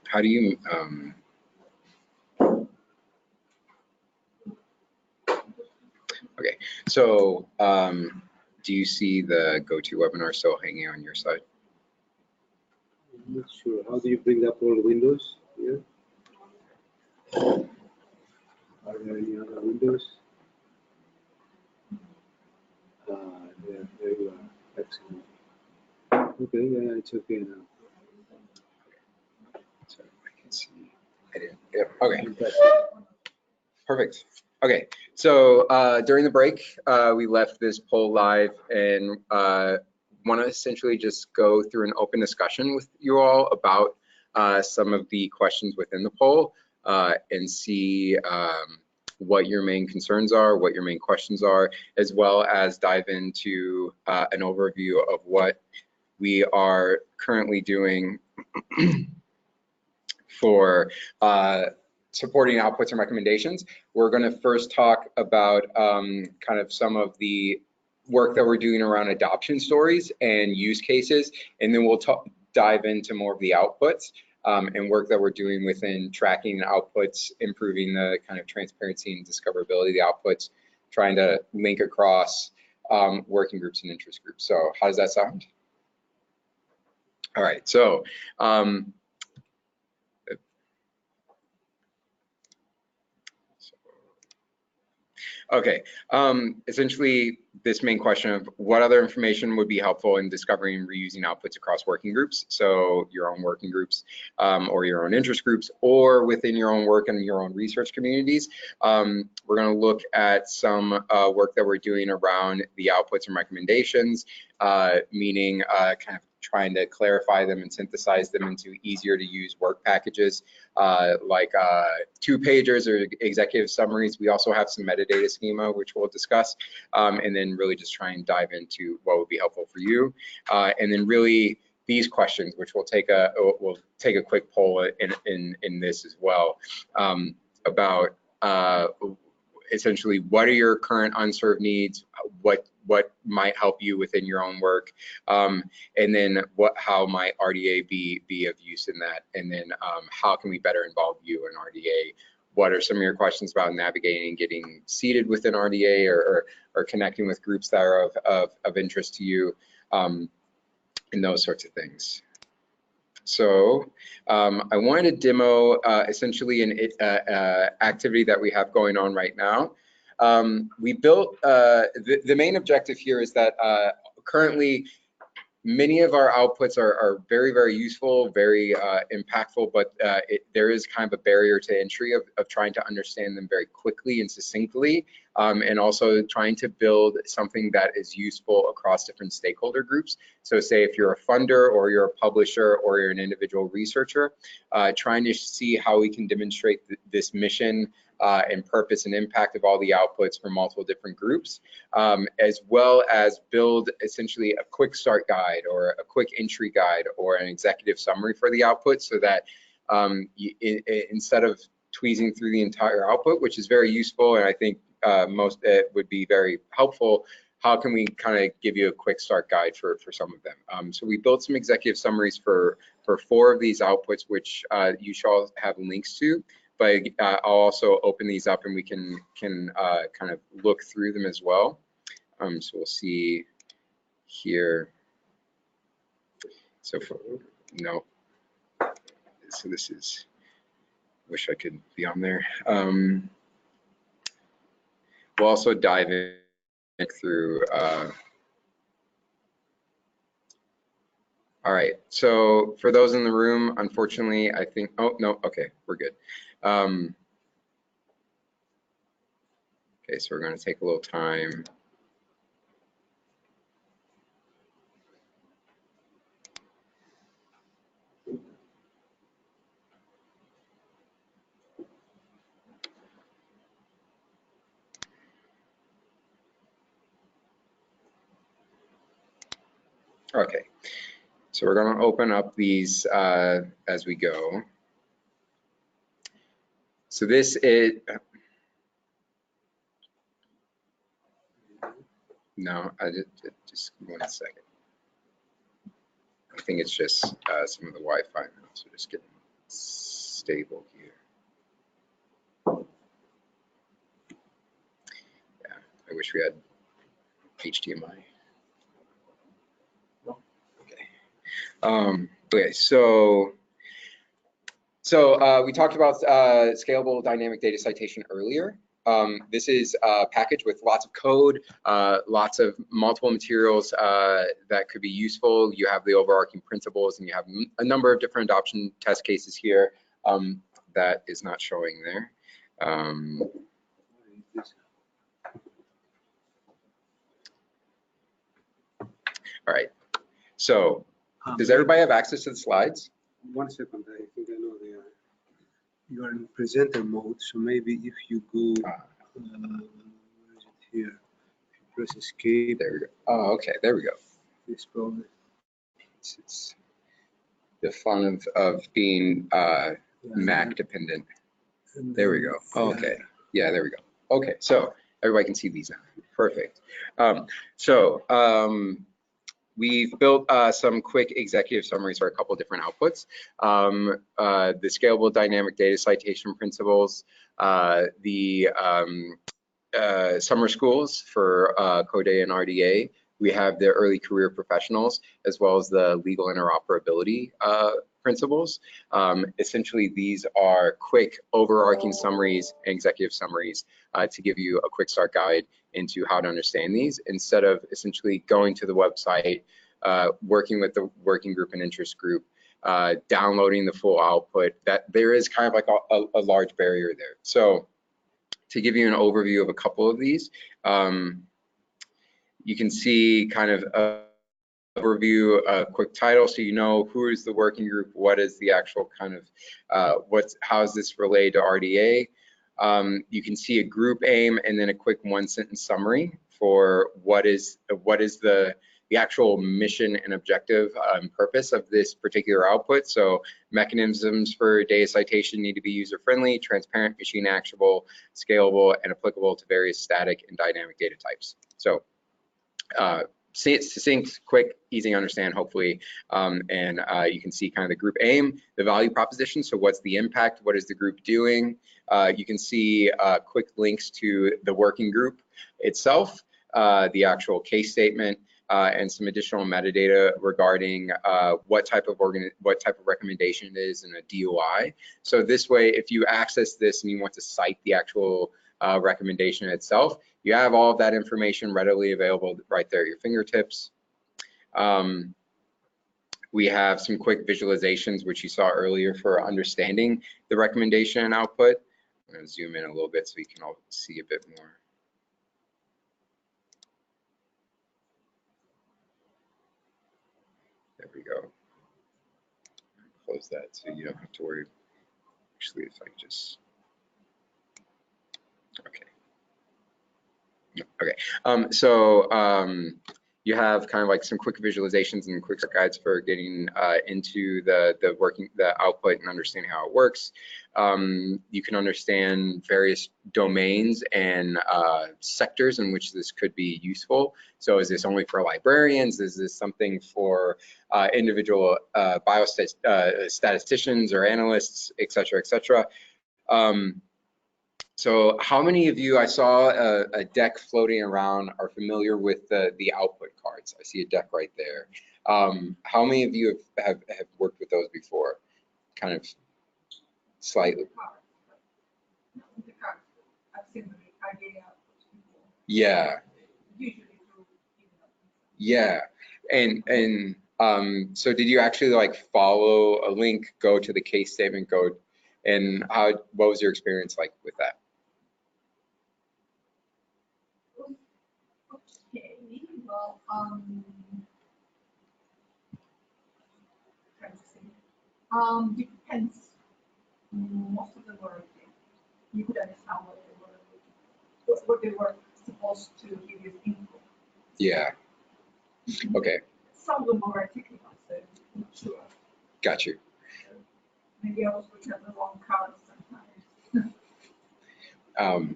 How do you, okay, so do you see the GoToWebinar still hanging on your side? I'm not sure. How do you bring up all the windows here? Are there any other windows? There you are. Excellent. Okay, yeah, it's okay now. So I can see. I didn't. Yeah. Okay. Perfect. Okay. So during the break, we left this poll live and want to essentially just go through an open discussion with you all about some of the questions within the poll and see what your main concerns are, what your main questions are, as well as dive into an overview of what we are currently doing for supporting outputs and recommendations. We're going to first talk about kind of some of the work that we're doing around adoption stories and use cases, and then we'll dive into more of the outputs and work that we're doing within tracking outputs, improving the kind of transparency and discoverability of the outputs, trying to link across working groups and interest groups. So how does that sound? All right, so okay, essentially this main question of what other information would be helpful in discovering and reusing outputs across working groups, so your own working groups or your own interest groups, or within your own work and your own research communities. We're going to look at some work that we're doing around the outputs and recommendations, meaning kind of trying to clarify them and synthesize them into easier to use work packages like 2-pagers or executive summaries. We also have some metadata schema, which we'll discuss, and then really just try and dive into what would be helpful for you. And then really these questions, which we'll take a quick poll in this as well, about essentially what are your current unserved needs, what might help you within your own work, and then how might RDA be of use in that, and then how can we better involve you in RDA? What are some of your questions about navigating and getting seated within RDA or connecting with groups that are of interest to you, and those sorts of things. So I wanted to demo essentially an activity that we have going on right now. We built, the main objective here is that currently many of our outputs are very, very useful, very impactful, but there is kind of a barrier to entry of trying to understand them very quickly and succinctly, and also trying to build something that is useful across different stakeholder groups. So say if you're a funder or you're a publisher or you're an individual researcher, trying to see how we can demonstrate this mission and purpose and impact of all the outputs for multiple different groups, as well as build essentially a quick start guide or a quick entry guide or an executive summary for the output, so that instead of tweezing through the entire output, which is very useful and I think most would be very helpful, how can we kind of give you a quick start guide for some of them? So we built some executive summaries for 4 of these outputs, which you should all have links to. But I'll also open these up and we can kind of look through them as well. So we'll see here. So no. So this is, wish I could be on there. We'll also dive in through. All right, so for those in the room, unfortunately, I think, oh, no, okay, we're good. Okay, so we're gonna take a little time. Okay, so we're gonna open up these as we go. So this is, no, just 1 second. I think it's just some of the Wi-Fi now, so just getting stable here. Yeah, I wish we had HDMI. Okay, so we talked about scalable dynamic data citation earlier. This is a package with lots of code, lots of multiple materials that could be useful. You have the overarching principles, and you have a number of different adoption test cases here that is not showing there. All right, so does everybody have access to the slides? 1 second, I think I know they are. You are in presenter mode, so maybe if you go, where is it here? If you press escape. There we go. Oh, okay, there we go. This probably. It's the fun of being Mac dependent. There we go. Oh, okay, yeah, there we go. Okay, so everybody can see these now. Perfect. We've built some quick executive summaries for a couple different outputs. The scalable dynamic data citation principles, the summer schools for CODA and RDA. We have the early career professionals, as well as the legal interoperability principles. Essentially, these are quick overarching summaries and executive summaries to give you a quick start guide into how to understand these, instead of essentially going to the website, working with the working group and interest group, downloading the full output. That there is kind of like a large barrier there. So to give you an overview of a couple of these, you can see kind of a overview, a quick title, so you know who is the working group, what is the actual kind of, how is this related to RDA. You can see a group aim and then a quick 1-sentence summary for what is the actual mission and objective and purpose of this particular output. So mechanisms for data citation need to be user-friendly, transparent, machine actionable, scalable, and applicable to various static and dynamic data types. So succinct, quick, easy to understand, hopefully, and you can see kind of the group aim, the value proposition. So what's the impact? What is the group doing? You can see quick links to the working group itself, the actual case statement, and some additional metadata regarding what type of recommendation it is in a DOI. So this way, if you access this and you want to cite the actual recommendation itself, you have all of that information readily available right there at your fingertips. We have some quick visualizations, which you saw earlier, for understanding the recommendation and output. I'm going to zoom in a little bit so you can all see a bit more. There we go. Close that so you don't have to worry. Actually, if I just, okay. Okay, you have kind of like some quick visualizations and quick guides for getting into the output and understanding how it works. You can understand various domains and sectors in which this could be useful. So is this only for librarians? Is this something for individual statisticians or analysts, et cetera, et cetera? So how many of you, I saw a deck floating around, are familiar with the output cards? I see a deck right there. How many of you have worked with those before? Kind of slightly. I've seen the RDA outputs before. Yeah. You Yeah, and so did you actually like follow a link, go to the case statement, and what was your experience like with that? Okay, well, depends. Most of them were okay. You could understand what they were supposed to give you info. Yeah. Okay. Some of them were technical, so I'm not sure. Got you. Maybe I was looking at the wrong cards sometimes.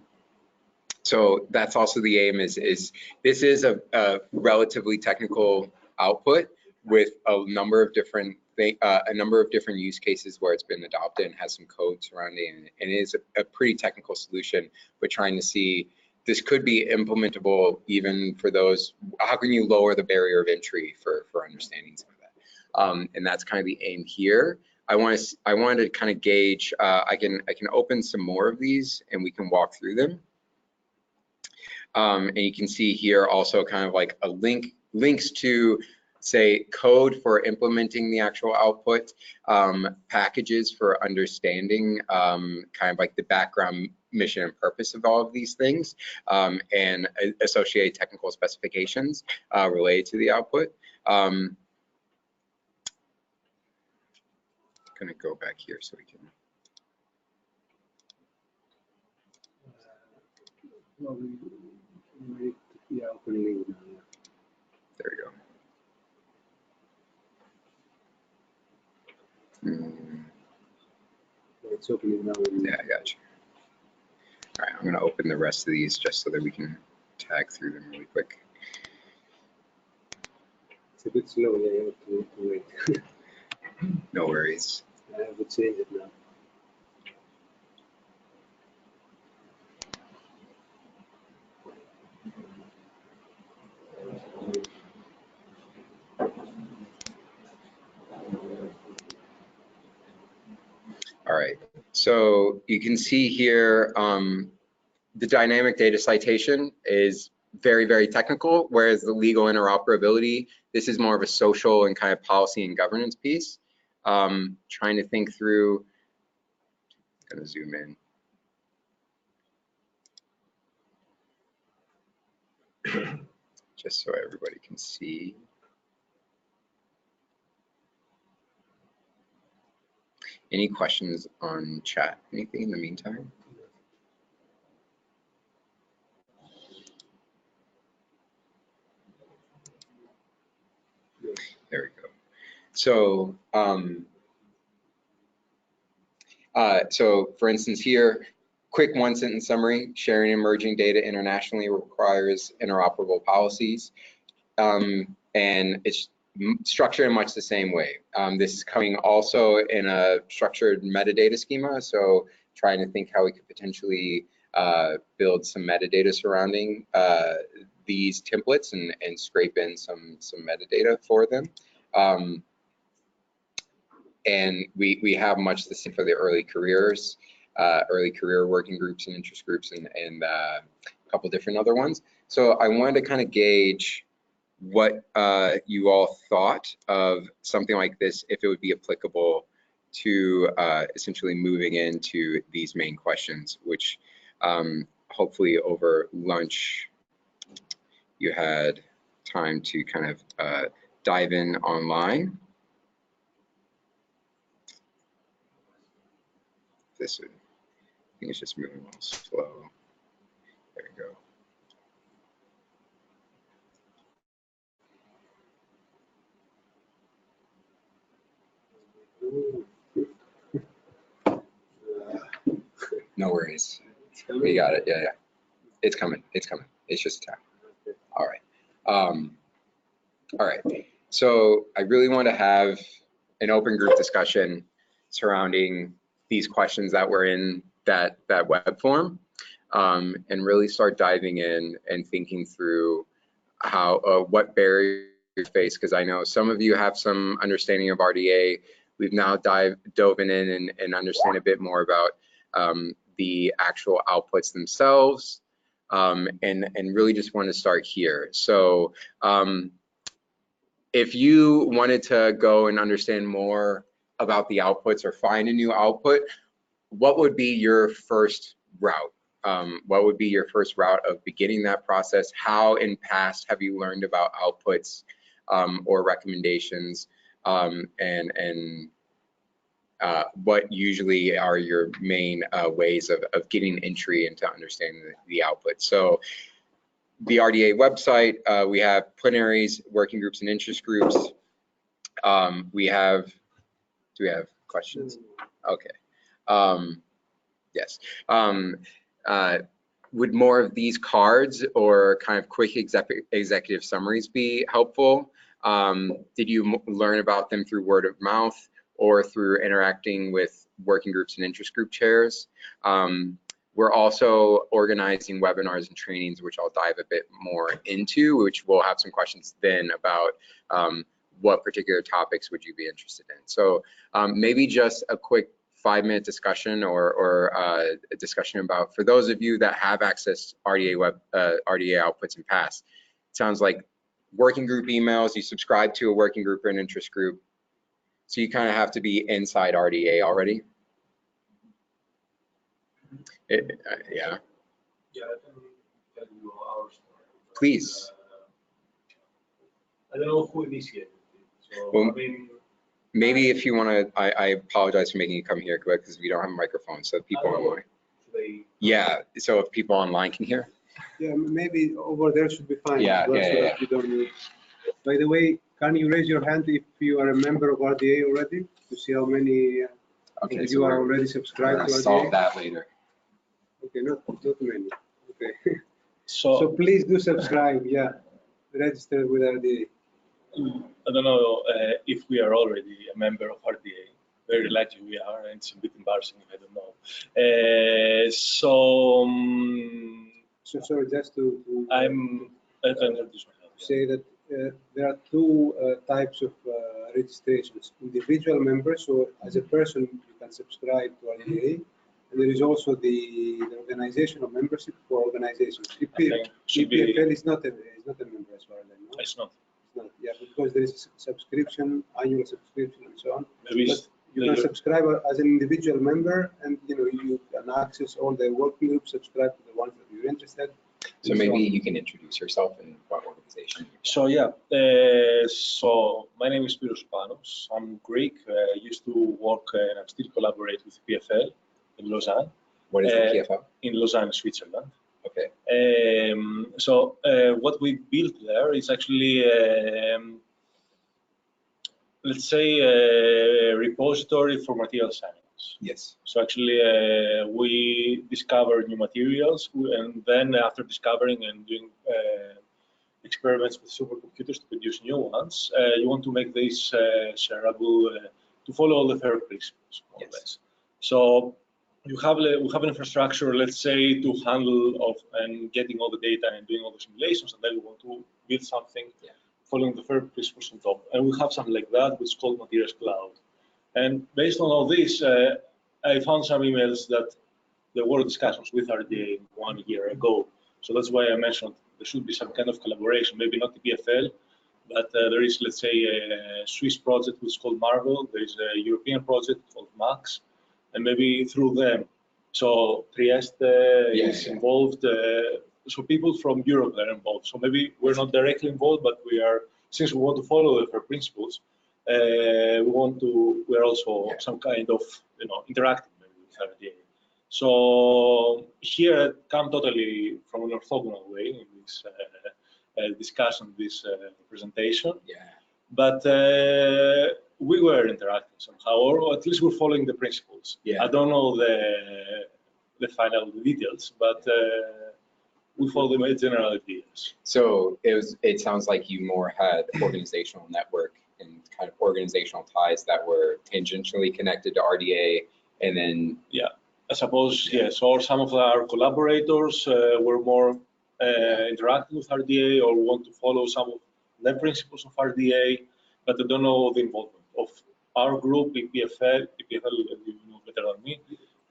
So that's also the aim is this is a relatively technical output with a number of different use cases where it's been adopted and has some code surrounding it, and it is a pretty technical solution, but trying to see this could be implementable even for those. How can you lower the barrier of entry for understanding some of that? And that's kind of the aim here. I wanted to kind of gauge. I can open some more of these and we can walk through them. And you can see here also kind of like a links to, say, code for implementing the actual output, packages for understanding kind of like the background mission and purpose of all of these things, and associated technical specifications related to the output. I'm gonna go back here so we can. Yeah, opening now. There we go. It's opening now. Yeah, I got you. All right, I'm gonna open the rest of these just so that we can tag through them really quick. It's a bit slow, yeah, you have to wait. No worries. I have to change it now. All right, so you can see here the dynamic data citation is very, very technical, whereas the legal interoperability, this is more of a social and kind of policy and governance piece. Trying to think through, I'm gonna zoom in. Just so everybody can see. Any questions on chat? Anything in the meantime? There we go. So, so for instance here, quick one-sentence summary: sharing emerging data internationally requires interoperable policies, and it's structured in much the same way. This is coming also in a structured metadata schema, so trying to think how we could potentially build some metadata surrounding these templates and scrape in some metadata for them. And we have much the same for the early career working groups and interest groups and a couple different other ones. So I wanted to kind of gauge what you all thought of something like this, if it would be applicable to essentially moving into these main questions, which hopefully over lunch you had time to kind of dive in online. This would, I think it's just moving a little slow. There we go. No worries. We got it. Yeah, yeah. It's coming. It's coming. It's just time. All right. All right. So I really want to have an open group discussion surrounding these questions that were in that web form, and really start diving in and thinking through how what barriers you face, because I know some of you have some understanding of RDA. We've now dove in and understand a bit more about the actual outputs themselves, and really just want to start here. So if you wanted to go and understand more about the outputs or find a new output, what would be your first route? What would be your first route of beginning that process? How in past have you learned about outputs or recommendations, and what usually are your main ways of getting entry into understanding the output? So the RDA website, we have plenaries, working groups, and interest groups. Do we have questions? Okay. Yes. Would more of these cards or kind of quick executive summaries be helpful? Did you learn about them through word of mouth or through interacting with working groups and interest group chairs? We're also organizing webinars and trainings, which I'll dive a bit more into, which we'll have some questions then about what particular topics would you be interested in. So maybe just a quick 5-minute discussion or a discussion about, for those of you that have accessed RDA outputs in past, it sounds like working group emails, you subscribe to a working group or an interest group, so you kind of have to be inside RDA already. Yeah. Yeah, I can tell you our story. Please. I don't know who initiated it. So, Well, I mean, maybe if you want to, I apologize for making you come here quick because we don't have a microphone, so people online. Yeah, so if people online can hear. Yeah, maybe over there should be fine. Yeah, so yeah. that you don't need. By the way, can you raise your hand if you are a member of RDA already to see how many Okay, of so you are we're already subscribed gonna to solve RDA? that later. Okay, not many. Okay. so So please do subscribe. Yeah, register with RDA. I don't know if we are already a member of RDA. Very likely we are, and it's a bit embarrassing if I don't know. So sorry, just to I'm introduce myself. say that there are two types of registrations. Individual members, so as a person you can subscribe to RDA, and there is also the organizational membership for organizations. EPFL is not a member as far as I know. It's not. Yeah, because there is a subscription, annual subscription, and so on. Maybe but you can subscribe as an individual member, and you can access all the working groups, subscribe to the ones that you're interested. So maybe you can introduce yourself and what organization. So yeah, so my name is Spyros Panos. I'm Greek. I used to work and I still collaborate with PFL in Lausanne. What is the PFL? In Lausanne, Switzerland. Okay. So what we built there is actually, let's say, a repository for material science. Yes. So actually, we discover new materials, and then after discovering and doing experiments with supercomputers to produce new ones, you want to make this shareable to follow all the FAIR principles, more or less. So we have an infrastructure, let's say, to handle and getting all the data and doing all the simulations, and then we want to build something following the FAIR principles on top. And we have something like that, which is called Materials Cloud. And based on all this, I found some emails that there were discussions with RDA 1 year ago. So that's why I mentioned there should be some kind of collaboration, maybe not the PFL, but there is, let's say, a Swiss project which is called Marvel. There is a European project called Max, and maybe through them. So Trieste is involved. So people from Europe are involved. So maybe we're not directly involved, but we are, since we want to follow the FAIR principles, we're also some kind of, interacting with RDA. So here come totally from an orthogonal way in this discussion, this presentation. But we were interacting somehow, or at least we're following the principles. I don't know the final details, but we follow the general ideas. So it sounds like you more had organizational network and kind of organizational ties that were tangentially connected to RDA, and then I suppose yes. Or some of our collaborators were more interacting with RDA or want to follow some of the principles of RDA, but I don't know the involvement of our group, EPFL, you know better than me.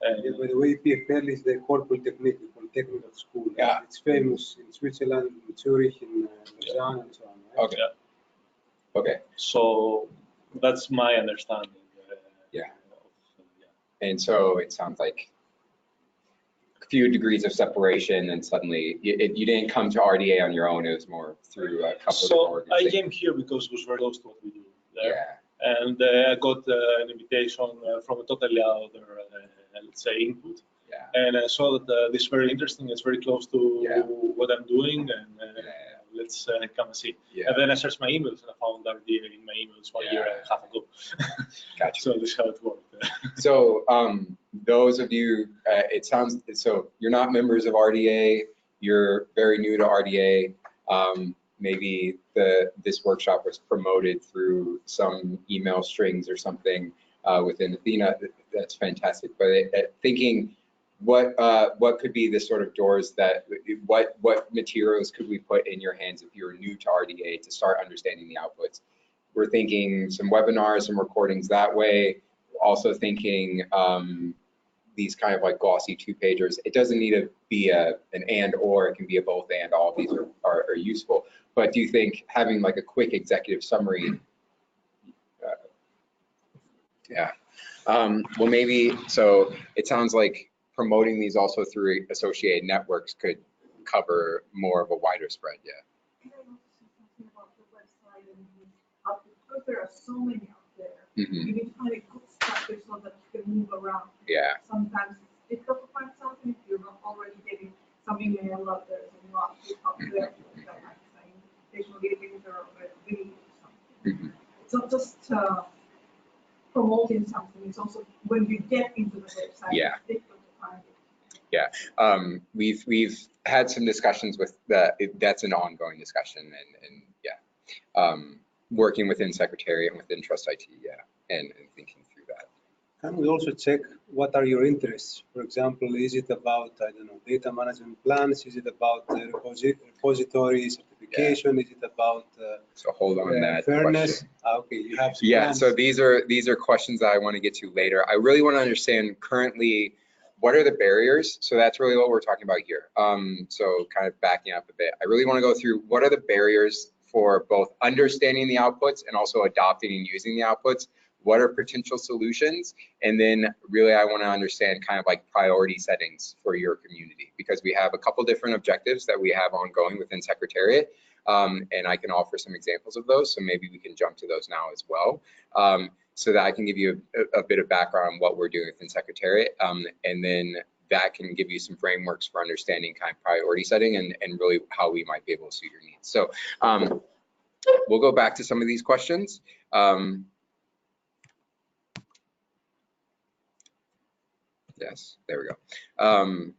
By the way, EPFL is the core polytechnic, the polytechnical school. It's famous in Switzerland, in Zurich, in Lausanne, and so on. Right? Okay. Okay. So that's my understanding. And so it sounds like a few degrees of separation, and suddenly you didn't come to RDA on your own. It was more through a couple of organizations. I came here because it was very close to what we do there. Yeah. And I got an invitation from a totally other, let's say, input. Yeah. And I saw that this is very interesting. It's very close to what I'm doing, and let's come and see. Yeah. And then I searched my emails and I found RDA in my emails 1 year and a half ago. Gotcha. So this is how it worked. So those of you, it sounds, so you're not members of RDA, you're very new to RDA. Maybe this workshop was promoted through some email strings or something within Athena. That's fantastic. But thinking, what could be the sort of doors that, what materials could we put in your hands if you're new to RDA to start understanding the outputs? We're thinking some webinars, some recordings that way. Also thinking these kind of like glossy 2-pagers. It doesn't need to be an and or, it can be a both and. All of these are useful. But do you think having like a quick executive summary? Well, maybe, so it sounds like promoting these also through associated networks could cover more of a wider spread. Yeah. Can I also say something about the website and the output? Because there are so many out there. Mm-hmm. You need to find a good structure so that you can move around. Yeah. Sometimes it's difficult to find something if you're not already getting some email out there and you know up there, like saying occasional meetings or video or something. Mm-hmm. It's not just promoting something, it's also when you get into the website, it's difficult to find it. Yeah, we've had some discussions with that. That's an ongoing discussion, and working within Secretariat and within Trust IT, and thinking through that. Can we also check what are your interests? For example, is it about, I don't know, data management plans? Is it about repository certification? Is it about so hold on that fairness? Okay, you have some plans. So these are questions that I want to get to later. I really want to understand currently what are the barriers. So that's really what we're talking about here. So kind of backing up a bit, I really want to go through what are the barriers for both understanding the outputs and also adopting and using the outputs. What are potential solutions? And then really I want to understand kind of like priority settings for your community, because we have a couple different objectives that we have ongoing within Secretariat. And I can offer some examples of those. So maybe we can jump to those now as well. So that I can give you a bit of background on what we're doing within Secretariat. And then that can give you some frameworks for understanding kind of priority setting and really how we might be able to suit your needs. So we'll go back to some of these questions. Yes, there we go.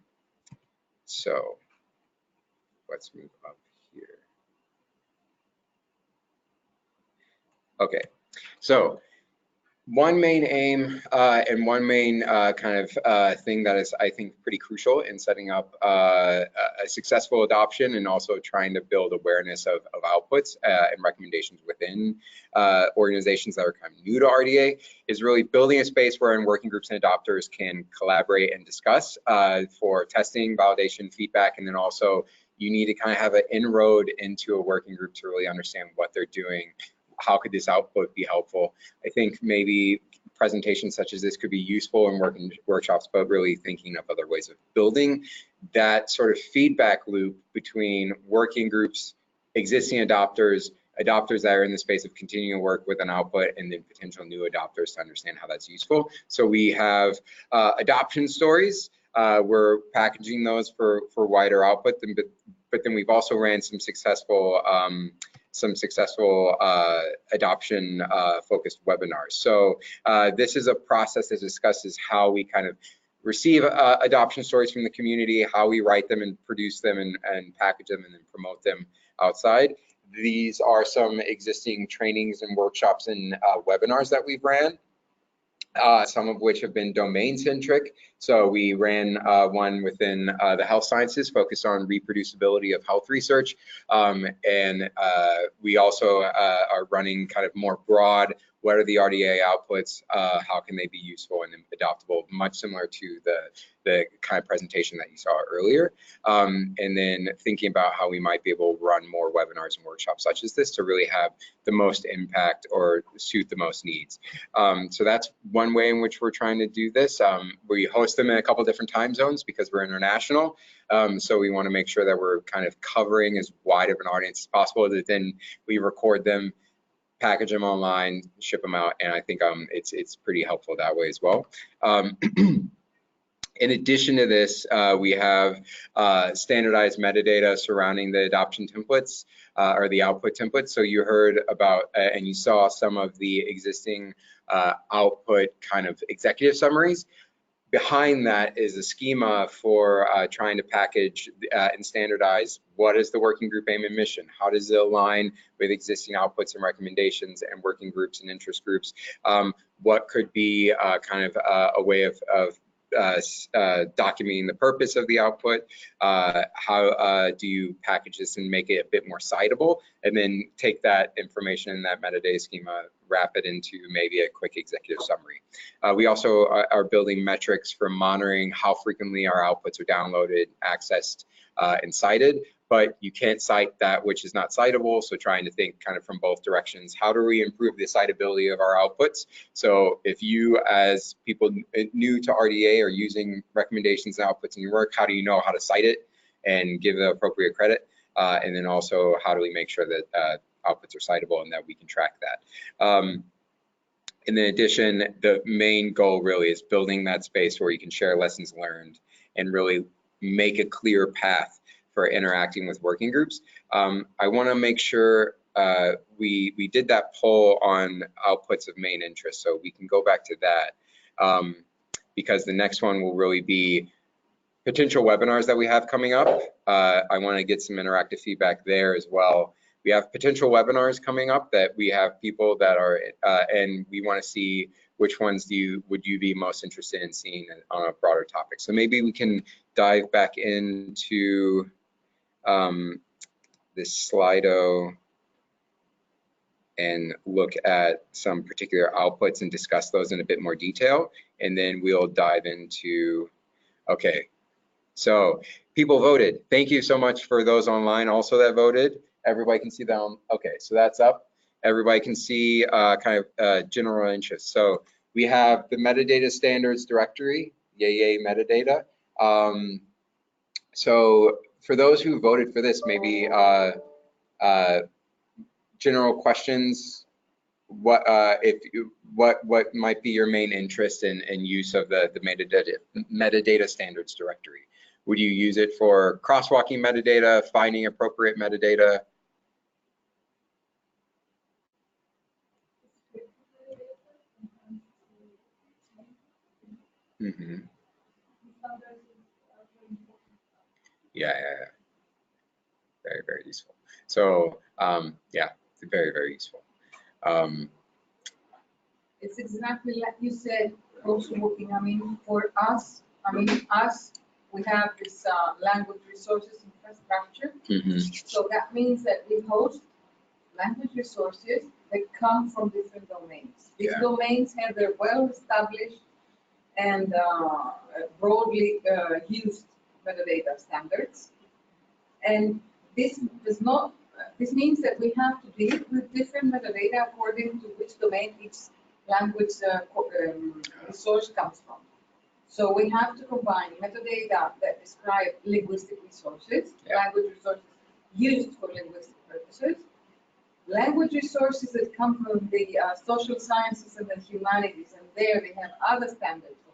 So let's move up here. Okay, so one main aim and one main kind of thing that is, I think, pretty crucial in setting up a successful adoption and also trying to build awareness of outputs and recommendations within organizations that are kind of new to RDA is really building a space wherein working groups and adopters can collaborate and discuss for testing, validation, feedback, and then also you need to kind of have an inroad into a working group to really understand what they're doing. How could this output be helpful? I think maybe presentations such as this could be useful in workshops, but really thinking of other ways of building that sort of feedback loop between working groups, existing adopters that are in the space of continuing to work with an output, and then potential new adopters to understand how that's useful. So we have adoption stories. We're packaging those for wider output, but then we've also ran some successful adoption focused webinars. So this is a process that discusses how we kind of receive adoption stories from the community, how we write them and produce them and package them and then promote them outside. These are some existing trainings and workshops and webinars that we've ran, some of which have been domain centric So we ran one within the health sciences focused on reproducibility of health research. And we also are running kind of more broad, what are the RDA outputs, how can they be useful and adoptable, much similar to the kind of presentation that you saw earlier. And then thinking about how we might be able to run more webinars and workshops such as this to really have the most impact or suit the most needs. So that's one way in which we're trying to do this. We host them in a couple different time zones because we're international. So we want to make sure that we're kind of covering as wide of an audience as possible, that then we record them, package them online, ship them out, and I think it's pretty helpful that way as well. In addition to this, we have standardized metadata surrounding the adoption templates or the output templates. So you heard about and you saw some of the existing output kind of executive summaries. Behind that is a schema for trying to package and standardize what is the working group aim and mission, how does it align with existing outputs and recommendations and working groups and interest groups, what could be kind of a way of documenting the purpose of the output, how do you package this and make it a bit more citable, and then take that information in that metadata schema, wrap it into maybe a quick executive summary. We also are building metrics for monitoring how frequently our outputs are downloaded, accessed, and cited, but you can't cite that which is not citable, so trying to think kind of from both directions. How do we improve the citability of our outputs? So if you, as people new to RDA, are using recommendations and outputs in your work, how do you know how to cite it and give the appropriate credit? And then also, how do we make sure that outputs are citable and that we can track that? In addition, the main goal really is building that space where you can share lessons learned and really make a clear path for interacting with working groups. I want to make sure we did that poll on outputs of main interest, so we can go back to that because the next one will really be potential webinars that we have coming up. I want to get some interactive feedback there as well. We have potential webinars coming up that we have people that are, and we want to see which ones would you be most interested in seeing on a broader topic. So maybe we can dive back into this Slido and look at some particular outputs and discuss those in a bit more detail, and then we'll dive into, okay, so people voted. Thank you so much for those online also that voted. Everybody can see them. Okay, so that's up. Everybody can see kind of general interest. So we have the metadata standards directory, yay metadata. So for those who voted for this, maybe general questions. What might be your main interest in use of the metadata standards directory? Would you use it for crosswalking metadata, finding appropriate metadata? Mm-hmm. Yeah. Very, very useful. So yeah, very, very useful. It's exactly like you said, crosswalking. I mean, for us, we have this language resources infrastructure. Mm-hmm. So that means that we host language resources that come from different domains. These domains have their well-established and broadly used metadata standards. And this means that we have to deal with different metadata according to which domain each language resource comes from. So we have to combine metadata that describe linguistic resources, language resources used for linguistic purposes, language resources that come from the social sciences and the humanities, and there they have other standards for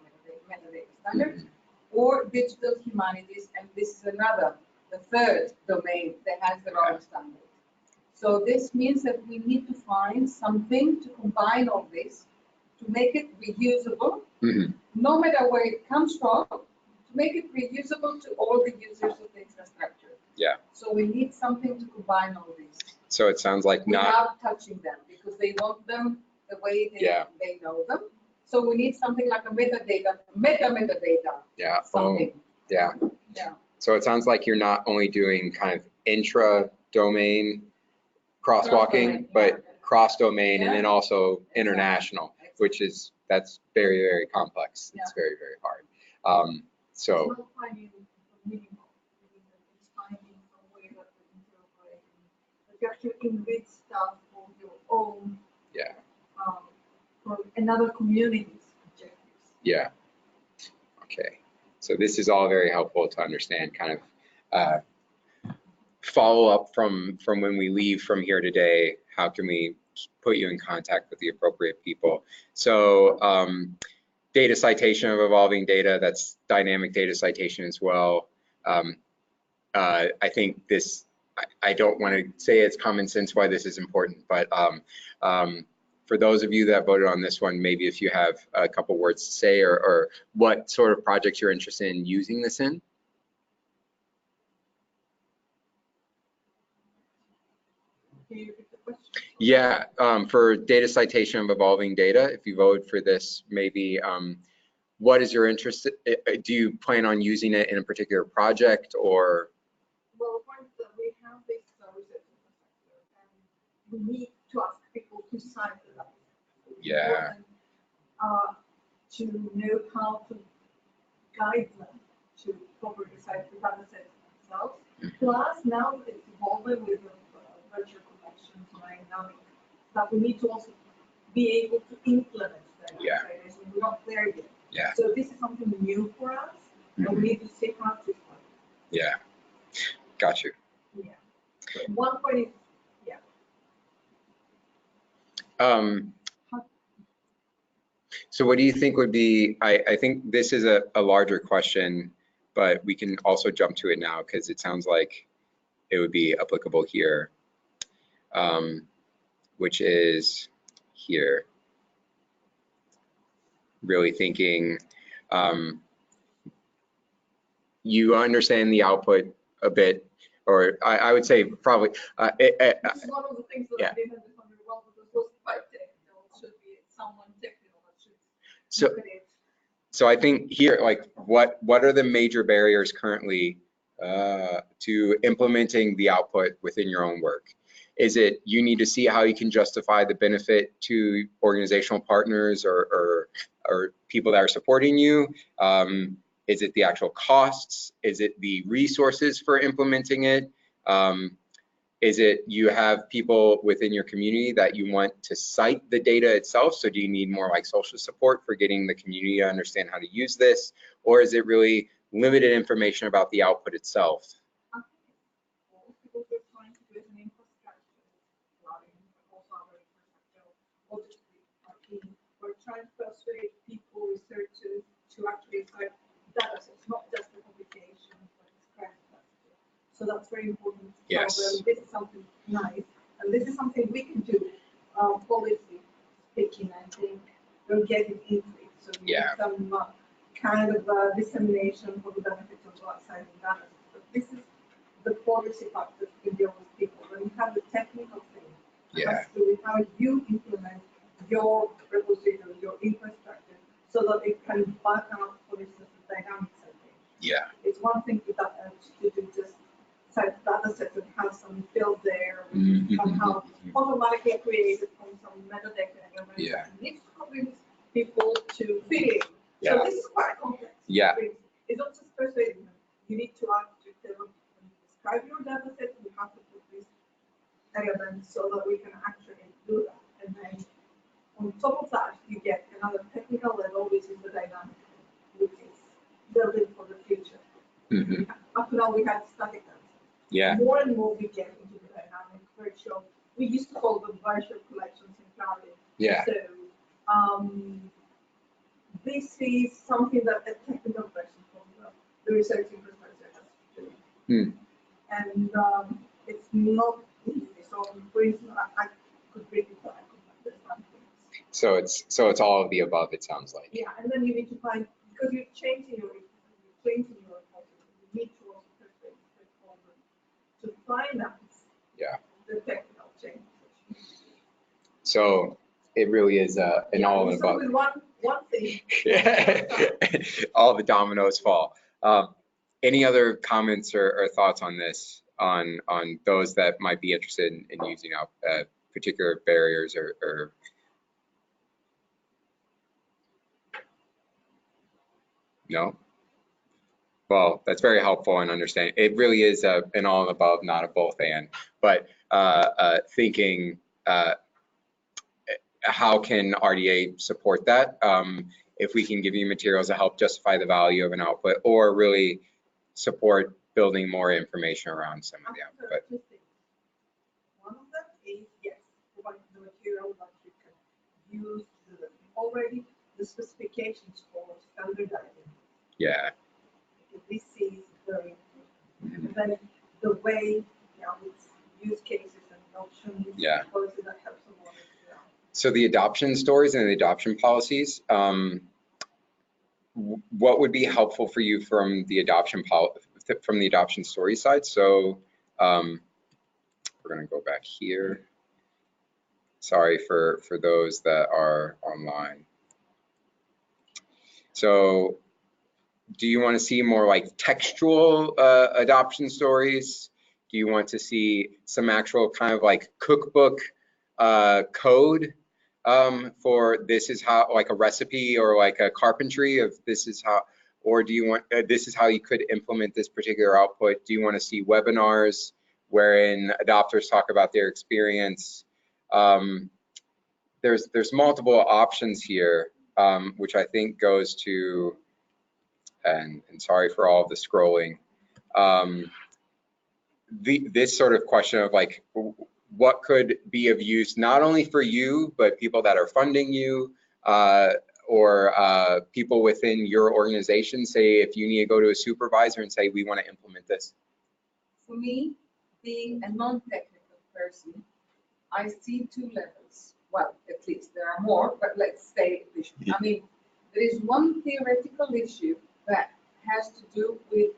metadata standards, or digital humanities, and this is the third domain that has their own standards. So this means that we need to find something to combine all this to make it reusable, no matter where it comes from, to make it reusable to all the users of the infrastructure. Yeah. So we need something to combine all this. So it sounds like without touching them, because they want them the way they know them. So we need something like a metadata, metadata. Yeah. Something. Yeah. Yeah. So it sounds like you're not only doing kind of intra-domain crosswalking, but cross-domain and then also international, which is, that's very, very complex. It's very, very hard. So. It's not finding the minimal, it's finding some way that we interoperate, that you actually enrich stuff for your own, for another community's objectives. Yeah. Okay. So this is all very helpful to understand kind of follow up from when we leave from here today. How can we put you in contact with the appropriate people? So data citation of evolving data, that's dynamic data citation as well. I think this, I don't want to say it's common sense why this is important, but for those of you that voted on this one, maybe if you have a couple words to say or what sort of projects you're interested in using this in. Can you repeat the question? Yeah, for data citation of evolving data, if you vote for this, maybe what is your interest? Do you plan on using it in a particular project or? Well, the point is that we have this research infrastructure and we need to ask people to sign the data. Yeah. To know how to guide them to properly cite the data sets themselves. Plus, now it's evolving with the virtual collections, dynamic, that we need to also be able to implement that. Yeah. We're not there yet. Yeah. So this is something new for us, and we need to see how to. Yeah. Got you. Yeah. But one point is, yeah. So what do you think would be, I think this is a larger question, but we can also jump to it now because it sounds like it would be applicable here, which is here. Really thinking, you understand the output a bit, or I would say probably. This is one of the things that I didn't understand very well because it was quite technical. It should be someone technical that should look at it. So I think here, like, what are the major barriers currently to implementing the output within your own work? Is it you need to see how you can justify the benefit to organizational partners or people that are supporting you? Is it the actual costs? Is it the resources for implementing it? Is it you have people within your community that you want to cite the data itself? So do you need more like social support for getting the community to understand how to use this? Or is it really limited information about the output itself? We're trying to persuade people, researchers, to actually cite data sets, not just the publication, but the so that's very important. Yes. So, this is something nice, and this is something we can do. Policy speaking, I think we're getting into it. So we need some kind of dissemination for the benefits of citing data. But this is the policy part that we deal with people. When you have the technical thing, it has to do with how you implement your repository, your infrastructure, so that it can back up, for instance, the dynamic setting. Yeah. It's one thing to do just cite data sets and have some field there, somehow automatically created from some metadata elements. Yeah. It needs to convince people to fill in. Yeah. So this is quite complex. Yeah. It's not just persuading them. You need to actually tell them, when you describe your data set, you have to put these elements so that we can actually do that. And then on top of that, you get another technical level, which is the dynamic, which is building for the future. Up to now, we had static data. Yeah. More and more we get into the dynamic virtual. We used to call them virtual collections in cloud. Yeah. So this is something that a technical person from the research infrastructure has to do. And it's not easy. So for instance, I could bring it back. So it's all of the above, it sounds like. Yeah, and then you need to find, because you're changing your reporting, you need to also persuade stakeholders to finance the technical change. So it really is an all of the above. one thing. All the dominoes fall. Any other comments or thoughts on this, on those that might be interested in using particular barriers or no? Well, that's very helpful in understanding. It really is an all and above, not a both and. But thinking, how can RDA support that? If we can give you materials to help justify the value of an output, or really support building more information around some of the output. One of them is, yes, providing the material that you can use already the specifications for standardizing. Yeah. This is very important. And then the way, it's use cases and options. Yeah. Because that helps a lot. So the adoption stories and the adoption policies, what would be helpful for you from the adoption story side? So we're going to go back here. Sorry for those that are online. So do you want to see more like textual adoption stories? Do you want to see some actual kind of like cookbook code for this is how, like a recipe or like a carpentry of this is how, or do you want, this is how you could implement this particular output? Do you want to see webinars wherein adopters talk about their experience? There's multiple options here, which I think goes to, and sorry for all of the scrolling, this sort of question of like, what could be of use not only for you, but people that are funding you, or people within your organization. Say if you need to go to a supervisor and say, we want to implement this. For me, being a non-technical person, I see two levels. Well, at least there are more, but let's say, I mean, there is one theoretical issue that has to do with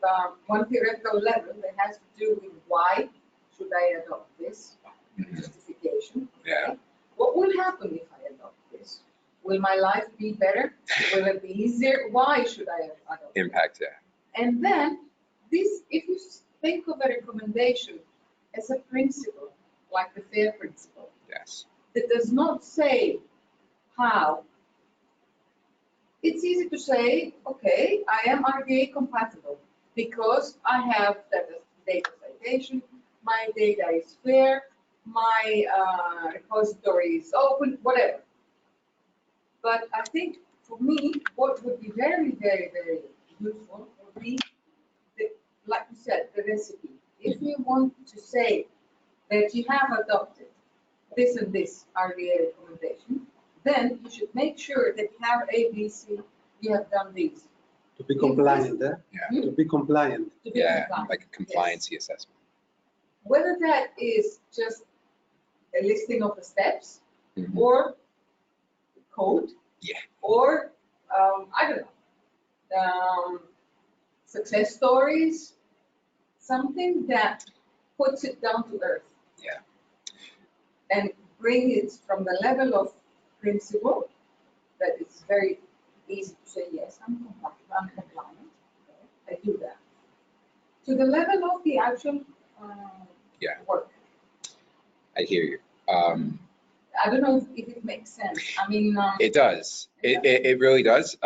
one theoretical level that has to do with why should I adopt this justification. Yeah. Okay? What will happen if I adopt this? Will my life be better? Will it be easier? Why should I adopt it? Impact, yeah. And then this, if you think of a recommendation as a principle, like the FAIR principle, yes, that does not say how. It's easy to say, okay, I am RDA compatible because I have data citation, my data is fair, my repository is open, whatever. But I think for me, what would be very, very, very useful would be, like you said, the recipe. If you want to say that you have adopted this and this RDA recommendation, then you should make sure that you have ABC, you have done these. To be compliant, Yeah. To be compliant. To be Yeah, compliant. like a compliancy assessment. Whether that is just a listing of the steps, or code, yeah, or I don't know, success stories, something that puts it down to earth. Yeah. And bring it from the level of principle, that it's very easy to say, yes, I'm compliant, okay, I do that, to the level of the actual work. I hear you. I don't know if it makes sense. I mean, it does. It really does.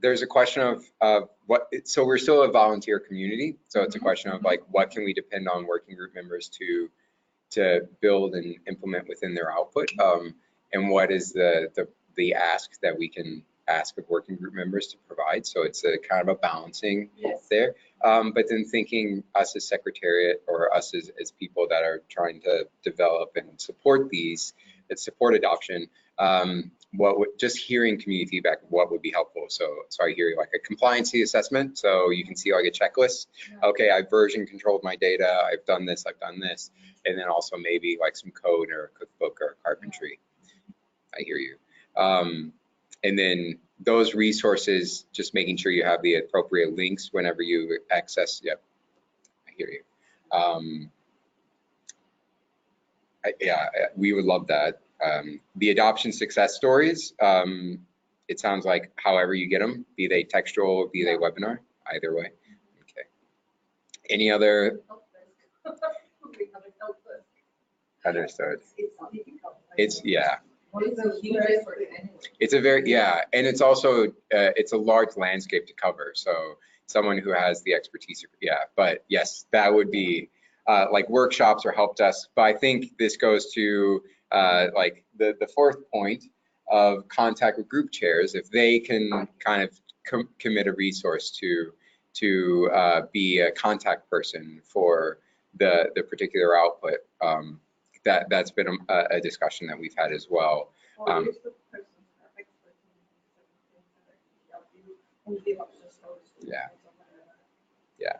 There's a question of what. So we're still a volunteer community. So it's a question of like, what can we depend on working group members to build and implement within their output, and what is the ask that we can ask of working group members to provide. So it's a kind of a balancing there. But then thinking us as secretariat, or us as people that are trying to develop and support these, that support adoption, what would, just hearing community feedback, what would be helpful. So I hear you, like a compliancy assessment. So you can see like a checklist. Okay, I've version controlled my data. I've done this, I've done this. And then also maybe like some code or a cookbook or carpentry. I hear you. And then those resources, just making sure you have the appropriate links whenever you access. Yep, I hear you. Yeah, we would love that. The adoption success stories, it sounds like however you get them, be they textual, be they webinar, either way. Okay. Any other? Understood. It's, yeah. It's a very, yeah, and it's also, it's a large landscape to cover. So someone who has the expertise, yeah, but yes, that would be like workshops or help desks. But I think this goes to like the fourth point of contact with group chairs. If they can kind of commit a resource to be a contact person for the particular output, that's been a discussion that we've had as well. Yeah. Yeah.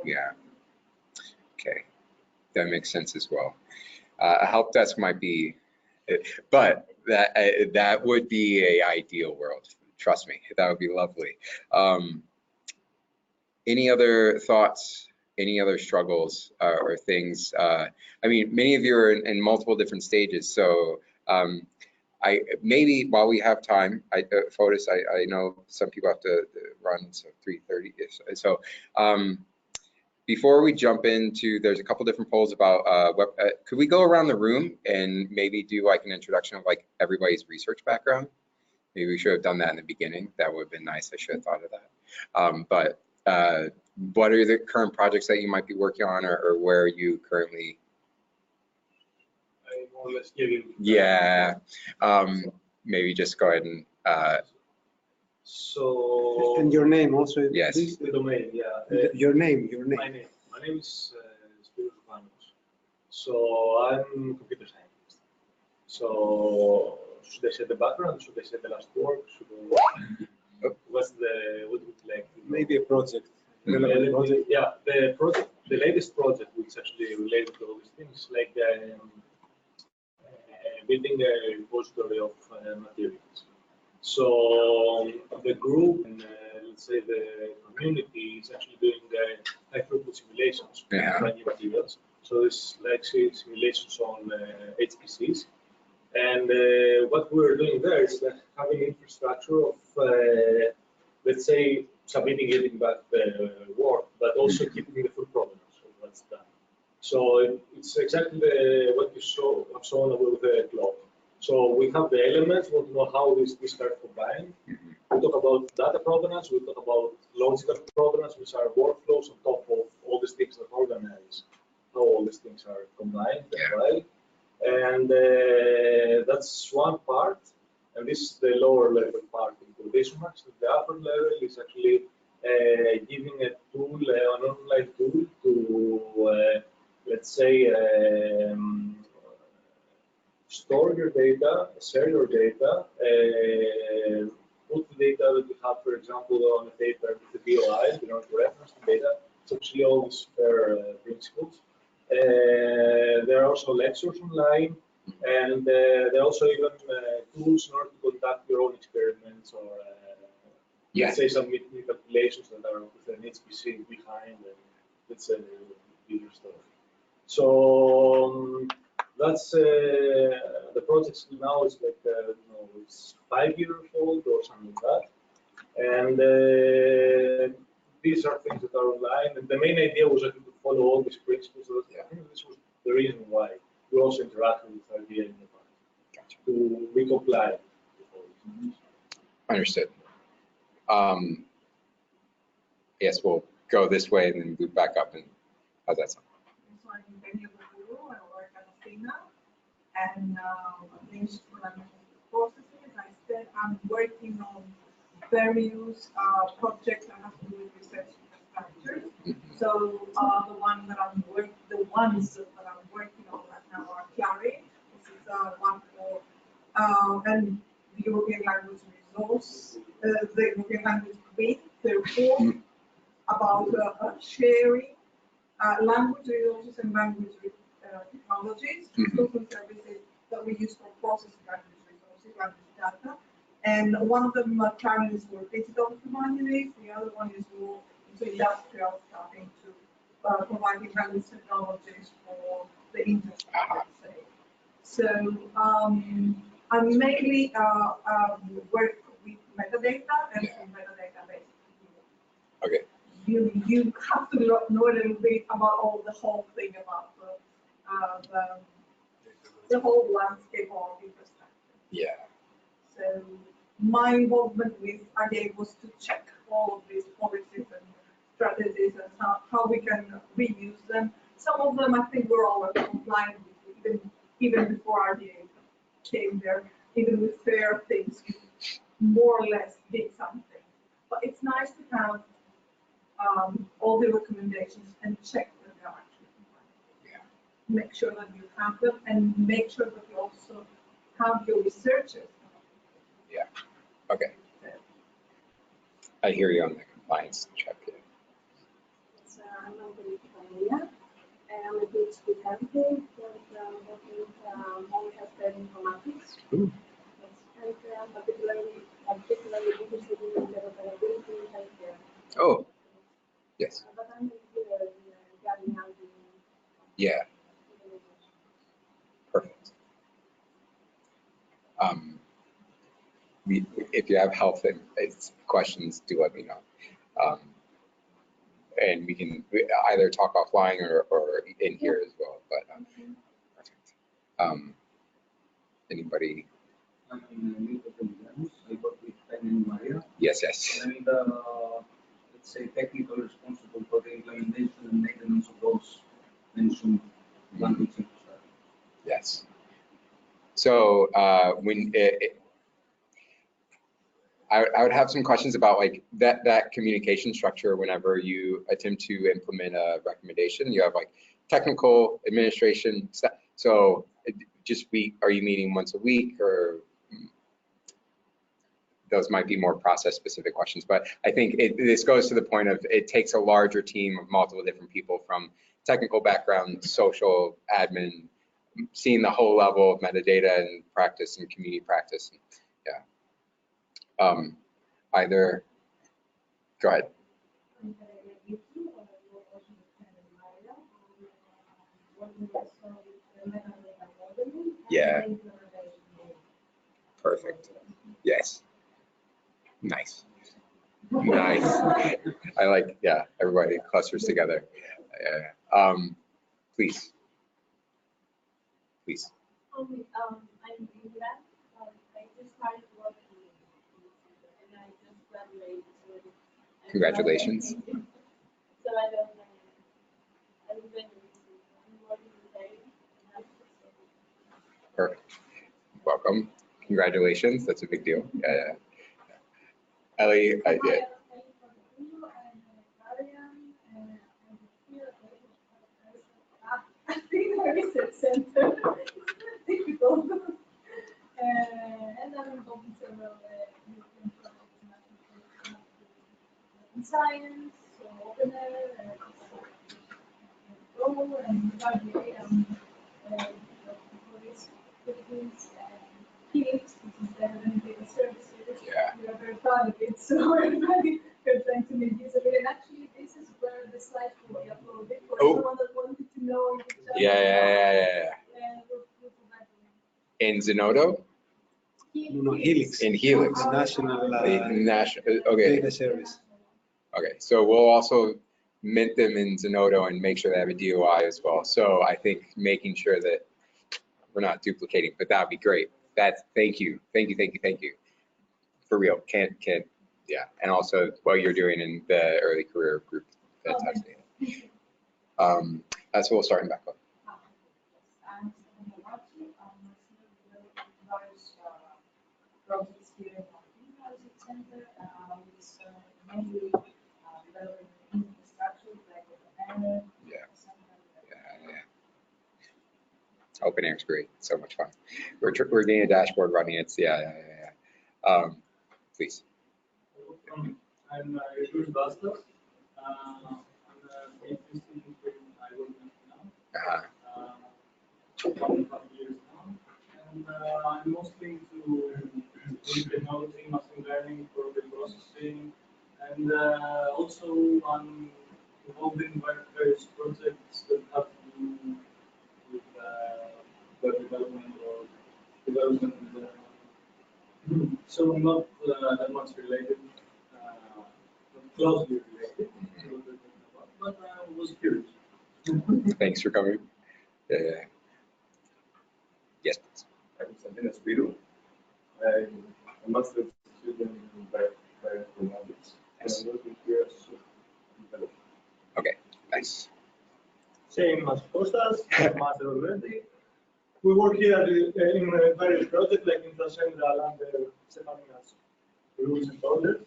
Yeah. Okay, that makes sense as well. A help desk might be, but that would be a ideal world. Trust me, that would be lovely. Any other thoughts? Any other struggles or things? I mean, many of you are in multiple different stages, so maybe while we have time, Fotis, I know some people have to run, so 3:30. So before we jump into, there's a couple different polls about could we go around the room and maybe do like an introduction of like everybody's research background? Maybe we should have done that in the beginning. That would have been nice. I should have thought of that. But what are the current projects that you might be working on, or where are you currently? I more or less give you. Yeah. Maybe just go ahead and. So. And your name also. Yes. This is the domain, yeah. Your name. My name is Spiros Vanos. So I'm computer scientist. So should I say the background? Should I say the last work? What would you like? Maybe a project. Project. Yeah, the project, the latest project, which actually related to all these things, like building a repository of materials. So the group and let's say the community is actually doing high throughput simulations of new materials. So it's like simulations on HPCs. And what we're doing there is like having infrastructure of, let's say, submitting, getting back the work, but also keeping the full provenance of what's done. So it's exactly what you saw with the clock. So we have the elements, we want to know how these are combined. We talk about data provenance, we talk about logical provenance, which are workflows on top of all these things that organize how all these things are combined, right? And that's one part, and this is the lower level part in quotation marks. The upper level is actually giving a tool, an online tool to, let's say, store your data, share your data, put the data that you have, for example, on a paper with the DOI, you know, to reference the data. It's actually all these fair principles. There are also lectures online, and there are also even tools in order to conduct your own experiments or let's say some calculations that are with an HPC behind, and it's a bigger story. So that's the project now is like you know, it's 5 years old or something like that, and these are things that are online, and the main idea was actually to follow all these principles. So I think this was the reason why we also interacted with RDA in the past to be compliant with all these. Understood. Yes, we'll go this way and then move back up. And how's that sound? So I'm Anthony Juehne, I work at ATHENA, and things for processes. I'm working on various projects that have to do with research infrastructure. So the ones that I'm working on right now are Clary. This is one for and the European language resource, the European language grid. Therefore, about sharing language resources and language technologies, tools and services that we use for processing language resources, language data. And one of them currently is for digital humanities, the other one is more into industrial stuff, into providing language technologies for the industry, let's say. So I mainly work with metadata and metadata based. Okay. You have to know a little bit about the whole thing about the whole landscape of infrastructure. Yeah. So my involvement with RDA was to check all of these policies and strategies and how we can reuse them. Some of them I think were already compliant with, even before RDA came there, even with fair things, more or less did something. But it's nice to have all the recommendations and check that they are actually compliant. Yeah. Make sure that you have them and make sure that you also have your researchers. Yeah. Okay. I hear you on the compliance check. Yeah. So I'm Anthony Juehne. I'm a PhD candidate working on healthcare informatics. Ooh. And I'm particularly interested in interoperability in healthcare. Oh, yes. But I'm here regarding RDA. Yeah. Perfect. If you have health and questions, do let me know. And we can either talk offline or in here as well. But perfect. Anybody? I'm Anthony Juehne. I work with Pen and Maria. Yes, yes. I'm the, let's say, technical responsible for the implementation and maintenance of those mentioned language infrastructure. Yes. So I would have some questions about like that communication structure whenever you attempt to implement a recommendation. You have like technical, administration. So just are you meeting once a week, or those might be more process specific questions. But I think this goes to the point of it takes a larger team of multiple different people from technical background, social, admin, seeing the whole level of metadata and practice and community practice. Yeah. Either, go ahead. Yeah. Perfect. Yes. Nice. Nice. I like, yeah, everybody clusters together. Please. Please. I'm Indra. I just started working and I just graduated. Congratulations. So I don't know. I'm working today. Perfect. Welcome. Congratulations. That's a big deal. Yeah. Ellie, I did. ATHENA Research Centre. Difficult. And I'm involved in several European projects in science, so open air, and RDA, Philippines, Helix, which is the data services. Yeah. We are very proud of it, so everybody we're trying to make use of it. And actually, this is where the slides will be uploaded for everyone that wanted to know. Yeah. In Zenodo? No, Helix. In Helix. National Okay. data service. Okay, so we'll also mint them in Zenodo and make sure they have a DOI as well. So I think making sure that we're not duplicating, but that'd be great. Thank you. For real, can't, yeah. And also what you're doing in the early career group, fantastic. So we'll start in back up. Projects here in the Research Centre, mainly developing infrastructure like ATHENA. Yeah. Open air is great. So much fun. We're getting a dashboard running. It's please. I'm Reusability. I'm a PhD student in INRA now. 1.5 years now. And I'm mostly into technology, machine learning, program processing, and also I'm involved in various projects that have to do with web development or development so not that much related, not closely related to what we're talking about, but I was curious. Thanks for coming. Yes, please. I'm Constantino. I'm a master's student in bioinformatics. Nice. I'm working here as a developer. Okay, nice. Same as Kostas, master already. We work here in various projects like Intracentral under Stefania's rules and orders,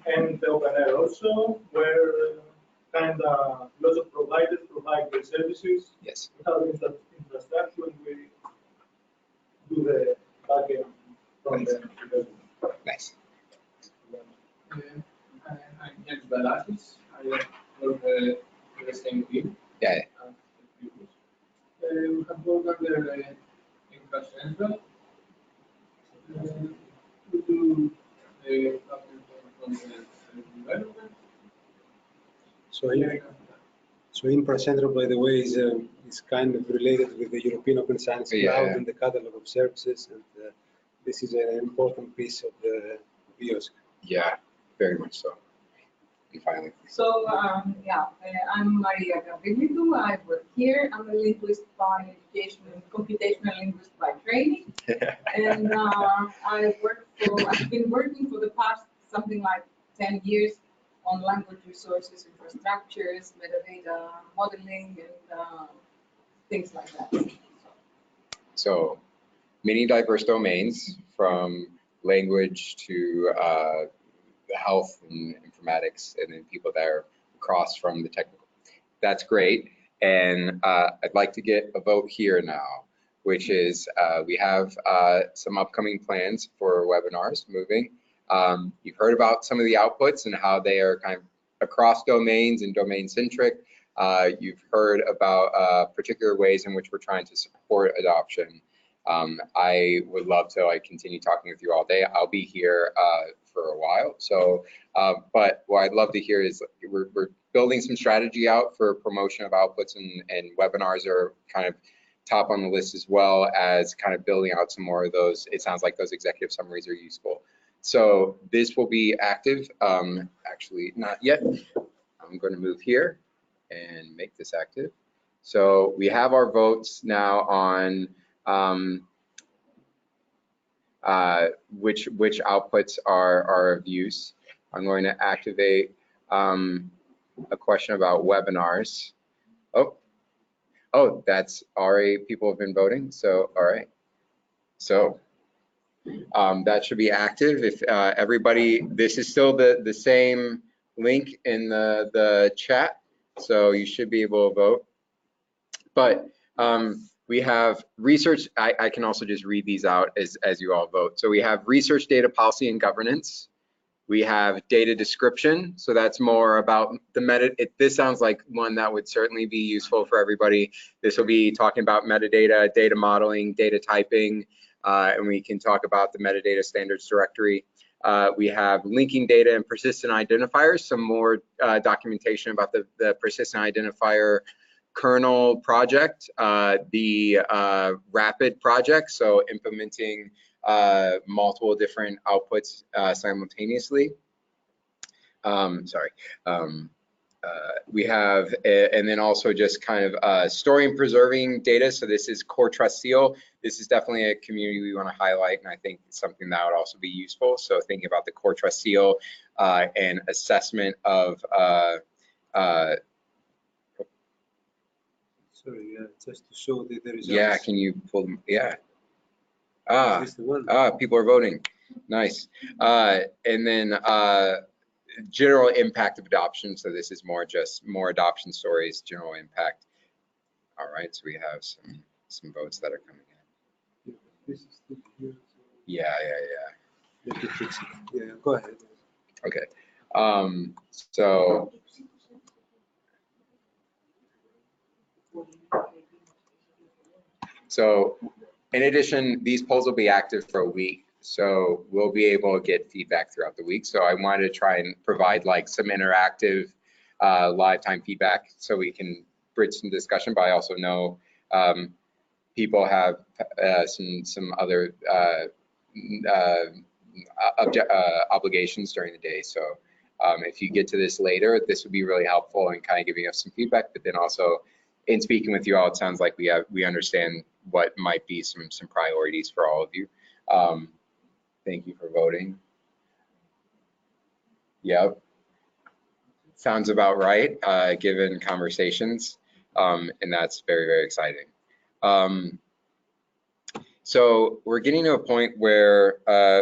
and OpenAir also, where kind of lots of providers provide their services. Yes. We have infrastructure and we do the backend from Nice. the Nice. I'm James Balakis. I work in the same team. Yeah. We have worked under Infracentral. We do the content development. So Infracentral, by the way, is kind of related with the European Open Science Cloud and the catalog of services, and this is an important piece of the BIOS. Yeah, very much so. And finally. So, I'm Maria Gavrilitou. I work here. I'm a linguist by education and computational linguist by training. And I've been working for the past something like 10 years on language resources, infrastructures, metadata modeling, and things like that. So many diverse domains, from language to health and informatics, and then people that are across from the technical. That's great. And I'd like to get a vote here now, which is we have some upcoming plans for webinars moving. You've heard about some of the outputs and how they are kind of across domains and domain centric. You've heard about particular ways in which we're trying to support adoption. I would love to continue talking with you all day. I'll be here for a while. So, but what I'd love to hear is we're building some strategy out for promotion of outputs, and webinars are kind of top on the list, as well as kind of building out some more of those. It sounds like those executive summaries are useful. So this will be active. Actually, not yet. I'm going to move here and make this active. So we have our votes now on which outputs are of use. I'm going to activate a question about webinars. Oh, that's already, people have been voting. So, all right. So that should be active. If everybody, this is still the same link in the chat, so you should be able to vote. But we have research. I can also just read these out as you all vote. So we have research, data policy, and governance. We have data description. So that's more about the meta. This sounds like one that would certainly be useful for everybody. This will be talking about metadata, data modeling, data typing, and we can talk about the metadata standards directory. We have linking data and persistent identifiers, some more documentation about the persistent identifier kernel project, the rapid project, so implementing multiple different outputs simultaneously. We have, and then also just kind of storing and preserving data. So this is Core Trust Seal. This is definitely a community we want to highlight, and I think it's something that would also be useful. So thinking about the Core Trust Seal and assessment of sorry, just to show the results. Yeah, can you pull them? Yeah. People are voting. Nice. And then general impact of adoption. So this is more adoption stories, general impact. All right, so we have some votes that are coming in. Yeah. Let me fix it. Yeah, go ahead. Okay. So in addition, these polls will be active for a week, so we'll be able to get feedback throughout the week. So I wanted to try and provide like some interactive live time feedback so we can bridge some discussion, but I also know people have some other obligations during the day. So if you get to this later, this would be really helpful in kind of giving us some feedback, but then also in speaking with you all, it sounds like we understand what might be some priorities for all of you. Thank you for voting. Yep. Sounds about right, given conversations, and that's very, very exciting. So we're getting to a point where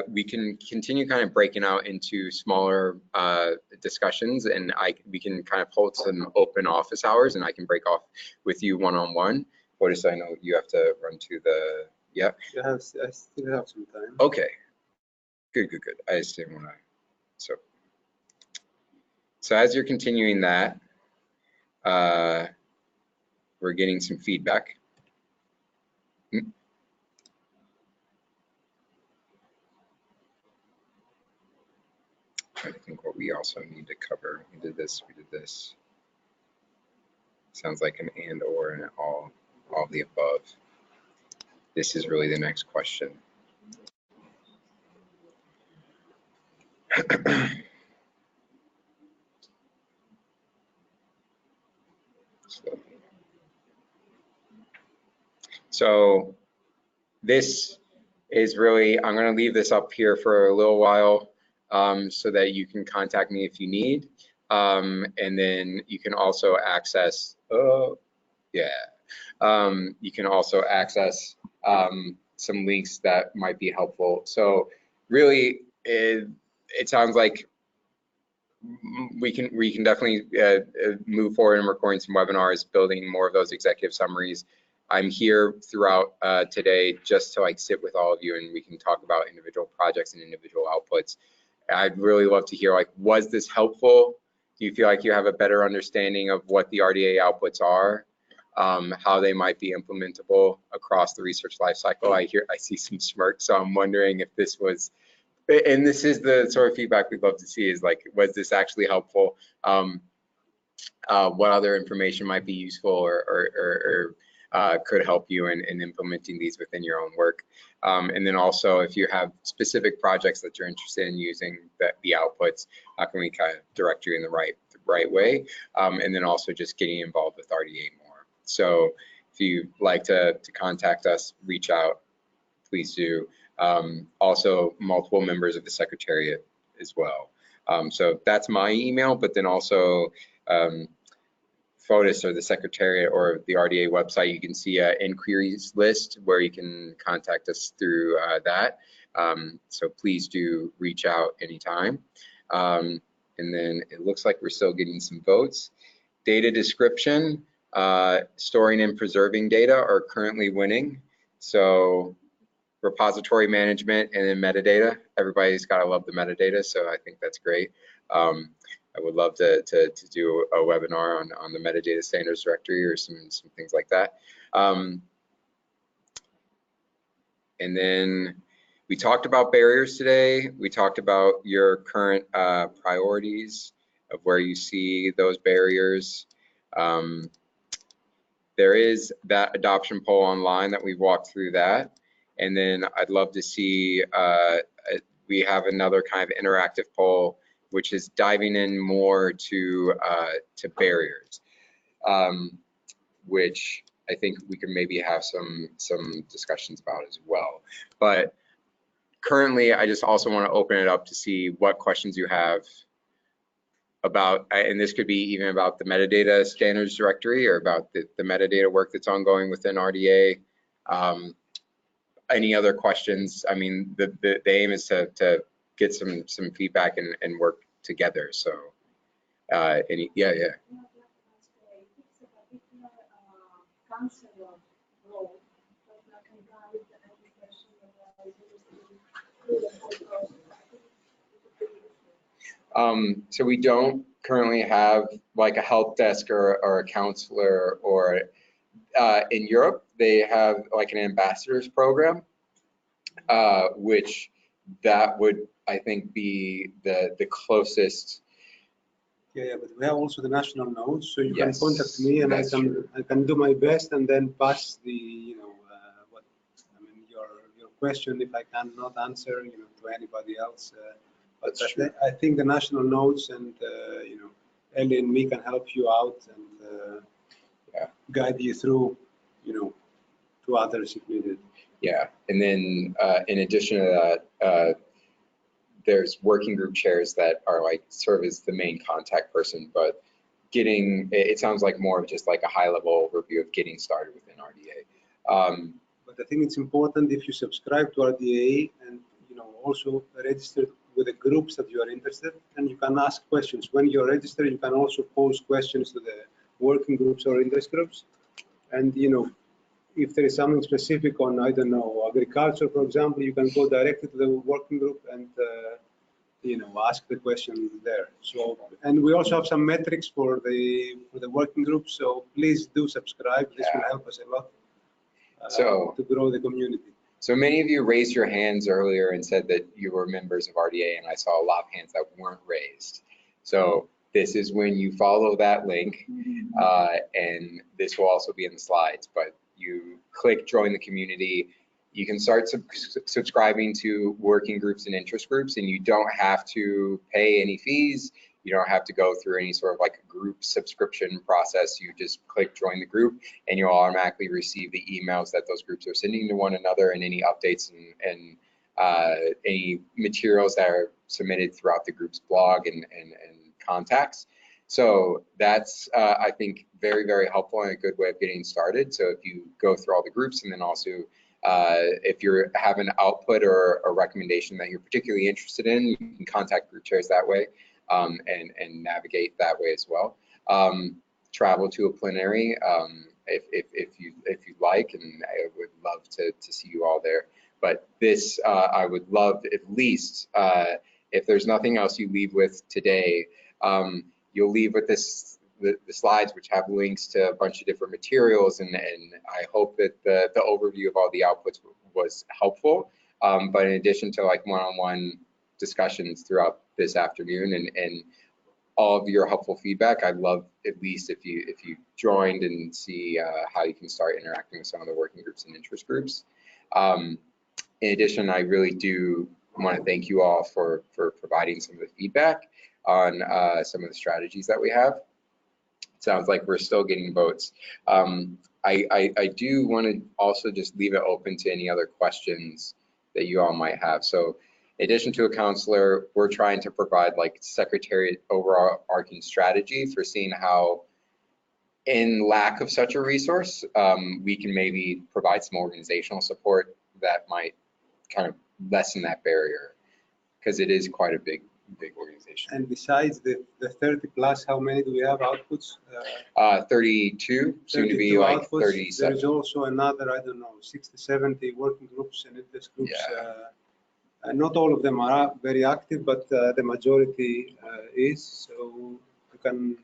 we can continue kind of breaking out into smaller discussions, and we can kind of hold some open office hours, and I can break off with you one-on-one. Otis, I know you have to run to the, yeah? I still have some time. Okay, good. I just didn't want to, so as you're continuing that, we're getting some feedback. I think what we also need to cover, we did this. Sounds like an and or and all of the above. This is really the next question. So this is really, I'm going to leave this up here for a little while so that you can contact me if you need. And then you can also access, you can also access some links that might be helpful. So really, it sounds like we can definitely move forward in recording some webinars, building more of those executive summaries. I'm here throughout today just to like sit with all of you and we can talk about individual projects and individual outputs. I'd really love to hear, like, was this helpful? Do you feel like you have a better understanding of what the RDA outputs are, how they might be implementable across the research lifecycle? I see some smirks, so I'm wondering if this was, and this is the sort of feedback we'd love to see, is like, was this actually helpful? What other information might be useful or could help you in implementing these within your own work. And then also, if you have specific projects that you're interested in using the outputs, how can we kind of direct you in the right way? And then also just getting involved with RDA more. So if you'd like to contact us, reach out, please do. Also, multiple members of the Secretariat as well. So that's my email, but then also FOTUS or the Secretariat or the RDA website, you can see an inquiries list where you can contact us through that. So please do reach out anytime. And then it looks like we're still getting some votes. Data description, storing and preserving data are currently winning. So repository management and then metadata, everybody's gotta love the metadata, so I think that's great. I would love to do a webinar on the metadata standards directory or some things like that. And then we talked about barriers today. We talked about your current priorities of where you see those barriers. There is that adoption poll online that we've walked through that. And then I'd love to see, we have another kind of interactive poll which is diving in more to barriers, which I think we can maybe have some discussions about as well. But currently, I just also want to open it up to see what questions you have about, and this could be even about the metadata standards directory or about the metadata work that's ongoing within RDA. Any other questions? I mean, the aim is to get some feedback and work together. So, yeah. So we don't currently have like a help desk or a counselor, or in Europe they have like an ambassadors program, which that would, I think, be the closest. Yeah, but we have also the national notes, so you Yes, can contact me and I can do my best and then pass the, your question if I cannot answer, to anybody else. But I think the national notes and Ellie and me can help you out and guide you through, to others if needed. Yeah, and then in addition to that, there's working group chairs that are like serve as the main contact person, but it sounds like more of just like a high level overview of getting started within RDA. But I think it's important if you subscribe to RDA and also register with the groups that you are interested, and you can ask questions. When you're registered, you can also pose questions to the working groups or interest groups. And if there is something specific on, I don't know, agriculture, for example, you can go directly to the working group and ask the question there. So, and we also have some metrics for the working group. So please do subscribe. This will help us a lot to grow the community. So many of you raised your hands earlier and said that you were members of RDA, and I saw a lot of hands that weren't raised. So this is when you follow that link, and this will also be in the slides, but you click join the community. You can start subscribing to working groups and interest groups, and you don't have to pay any fees. You don't have to go through any sort of like a group subscription process. You just click join the group and you'll automatically receive the emails that those groups are sending to one another, and any updates and any materials that are submitted throughout the group's blog and contacts. So that's, I think, very, very helpful and a good way of getting started. So if you go through all the groups, and then also if you have an output or a recommendation that you're particularly interested in, you can contact group chairs that way. And navigate that way as well. Travel to a plenary if you like, and I would love to see you all there. But this, I would love at least, if there's nothing else you leave with today, you'll leave with the slides, which have links to a bunch of different materials, and I hope that the overview of all the outputs was helpful. But in addition to like one-on-one discussions throughout this afternoon and all of your helpful feedback, I'd love at least if you joined and see how you can start interacting with some of the working groups and interest groups. In addition, I really do want to thank you all for providing some of the feedback on some of the strategies that we have. It sounds like we're still getting votes. I do want to also just leave it open to any other questions that you all might have. So in addition to a counselor, we're trying to provide like secretariat overarching strategy for seeing how, in lack of such a resource, we can maybe provide some organizational support that might kind of lessen that barrier, because it is quite a big organization. And besides the 30 plus, how many do we have outputs? 32, soon to be like outputs. 37. There is also another, I don't know, 60, 70 working groups and interest groups. Yeah. Not all of them are very active, but the majority is. So you can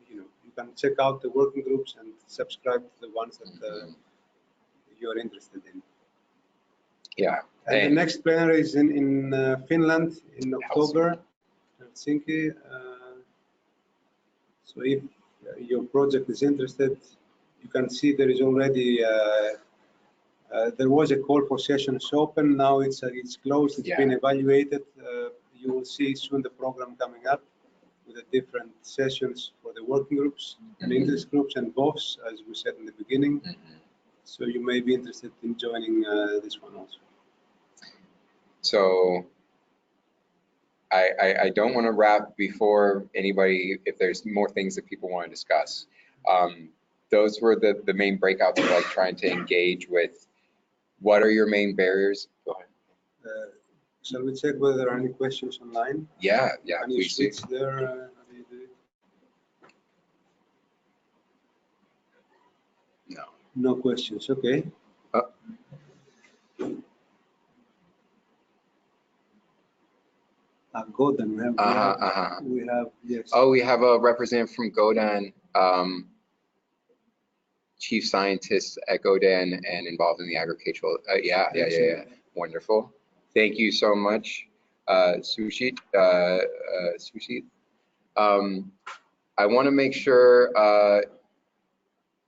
check out the working groups and subscribe to the ones that you're interested in. Yeah. And the next plenary is in Finland in October, Helsinki. So if your project is interested, you can see there is already there was a call for sessions open. Now it's closed. It's been evaluated. You will see soon the program coming up with the different sessions for the working groups and interest groups and BOFs, as we said in the beginning. So you may be interested in joining this one also. So I don't want to wrap before anybody, if there's more things that people want to discuss. Those were the main breakouts of like trying to engage with what are your main barriers. Go ahead. Shall we check whether there are any questions online? Yeah, Can you switch there? How do you do it? No. No questions. Okay. Godan, we have yes. Oh, we have a representative from Godan, chief scientist at Godan and involved in the agricultural. Yeah. Wonderful. Thank you so much, Sushit. I want to make sure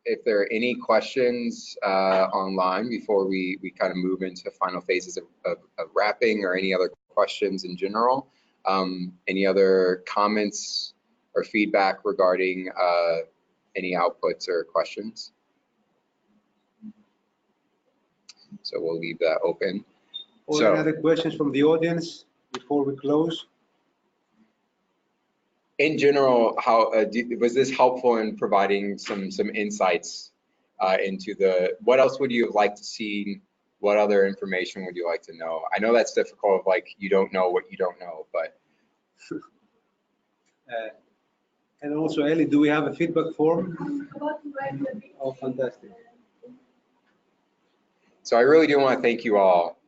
if there are any questions online before we kind of move into final phases of wrapping, or any other questions in general. Any other comments or feedback regarding any outputs or questions? So we'll leave that open. Or any other questions from the audience before we close? In general, how was this helpful in providing some insights into what else would you have liked to see? What other information would you like to know? I know that's difficult, like you don't know what you don't know, but. And also, Ellie, do we have a feedback form? Oh, fantastic. So I really do want to thank you all,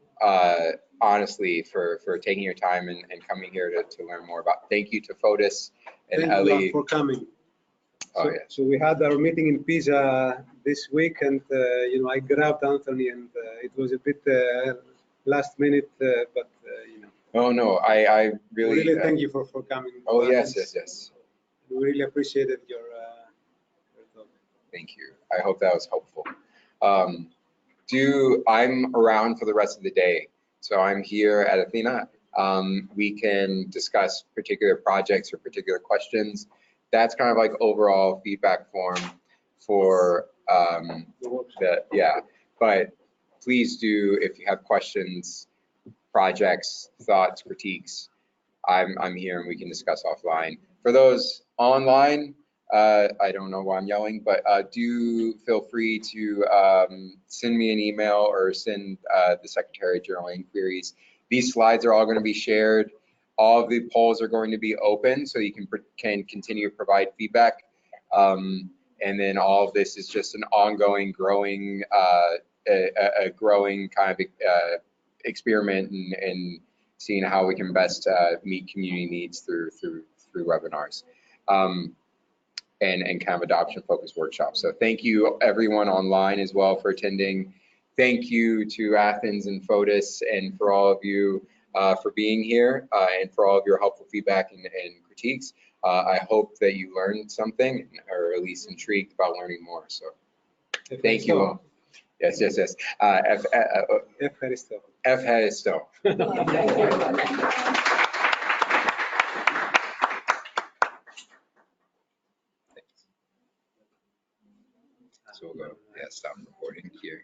honestly, for taking your time and coming here to learn more about. Thank you to Fotis and Thank Ellie. you for coming. Oh, yeah. So we had our meeting in Pisa this week, and you know, I grabbed Anthony, and it was a bit last minute, but you know. Oh no, I really thank you for coming. Oh yes, yes. We really appreciated your talk. Thank you. I hope that was helpful. I'm around for the rest of the day, so I'm here at Athena. We can discuss particular projects or particular questions. That's kind of like overall feedback form for but please do, if you have questions, projects, thoughts, critiques, I'm here and we can discuss offline. For those online, I don't know why I'm yelling, but do feel free to send me an email or send the Secretary General inquiries. These slides are all going to be shared. All of the polls are going to be open, so you can continue to provide feedback. And then all of this is just an ongoing, growing, a growing kind of experiment and seeing how we can best meet community needs through webinars. And kind of adoption-focused workshops. So thank you everyone online as well for attending. Thank you to Athens and Fotis and for all of you for being here and for all of your helpful feedback and critiques. I hope that you learned something, or at least intrigued about learning more. So thank you all. Yes. Ευχαριστώ. So we'll go, stop recording here.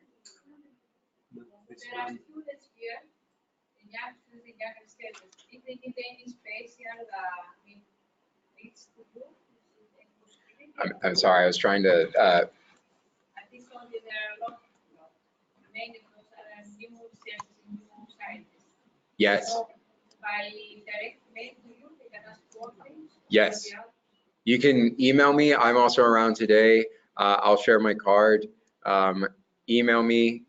There are students here, young students. If they need any special things to do, I'm sorry, I was trying to. I think only there are a lot, many of those are new services, new scientists. Yes. So by direct mail to you, they can ask for things. Yes. You can email me. I'm also around today. I'll share my card. Email me.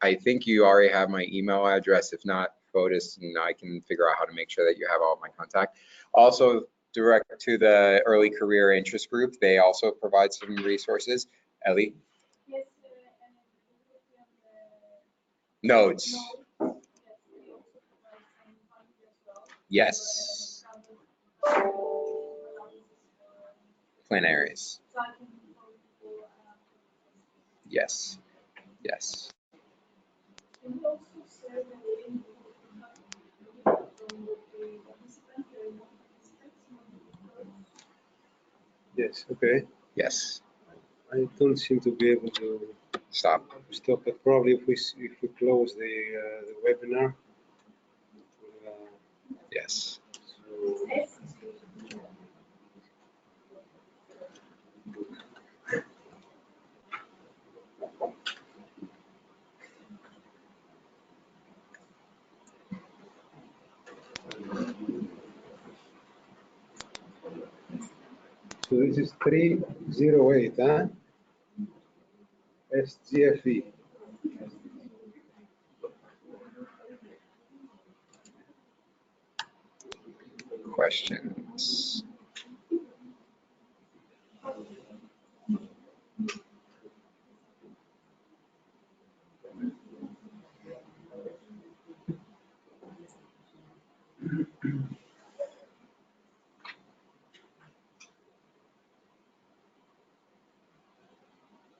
I think you already have my email address. If not, Fotis, and I can figure out how to make sure that you have all of my contact. Also, direct to the early career interest group. They also provide some resources. Ellie? Yes, Nodes. Yes. Plenaries. Yes. Yes. Yes, okay. Yes. I don't seem to be able to stop, but probably if we close the webinar. Yes. So this is 308, huh? SGFE. Questions?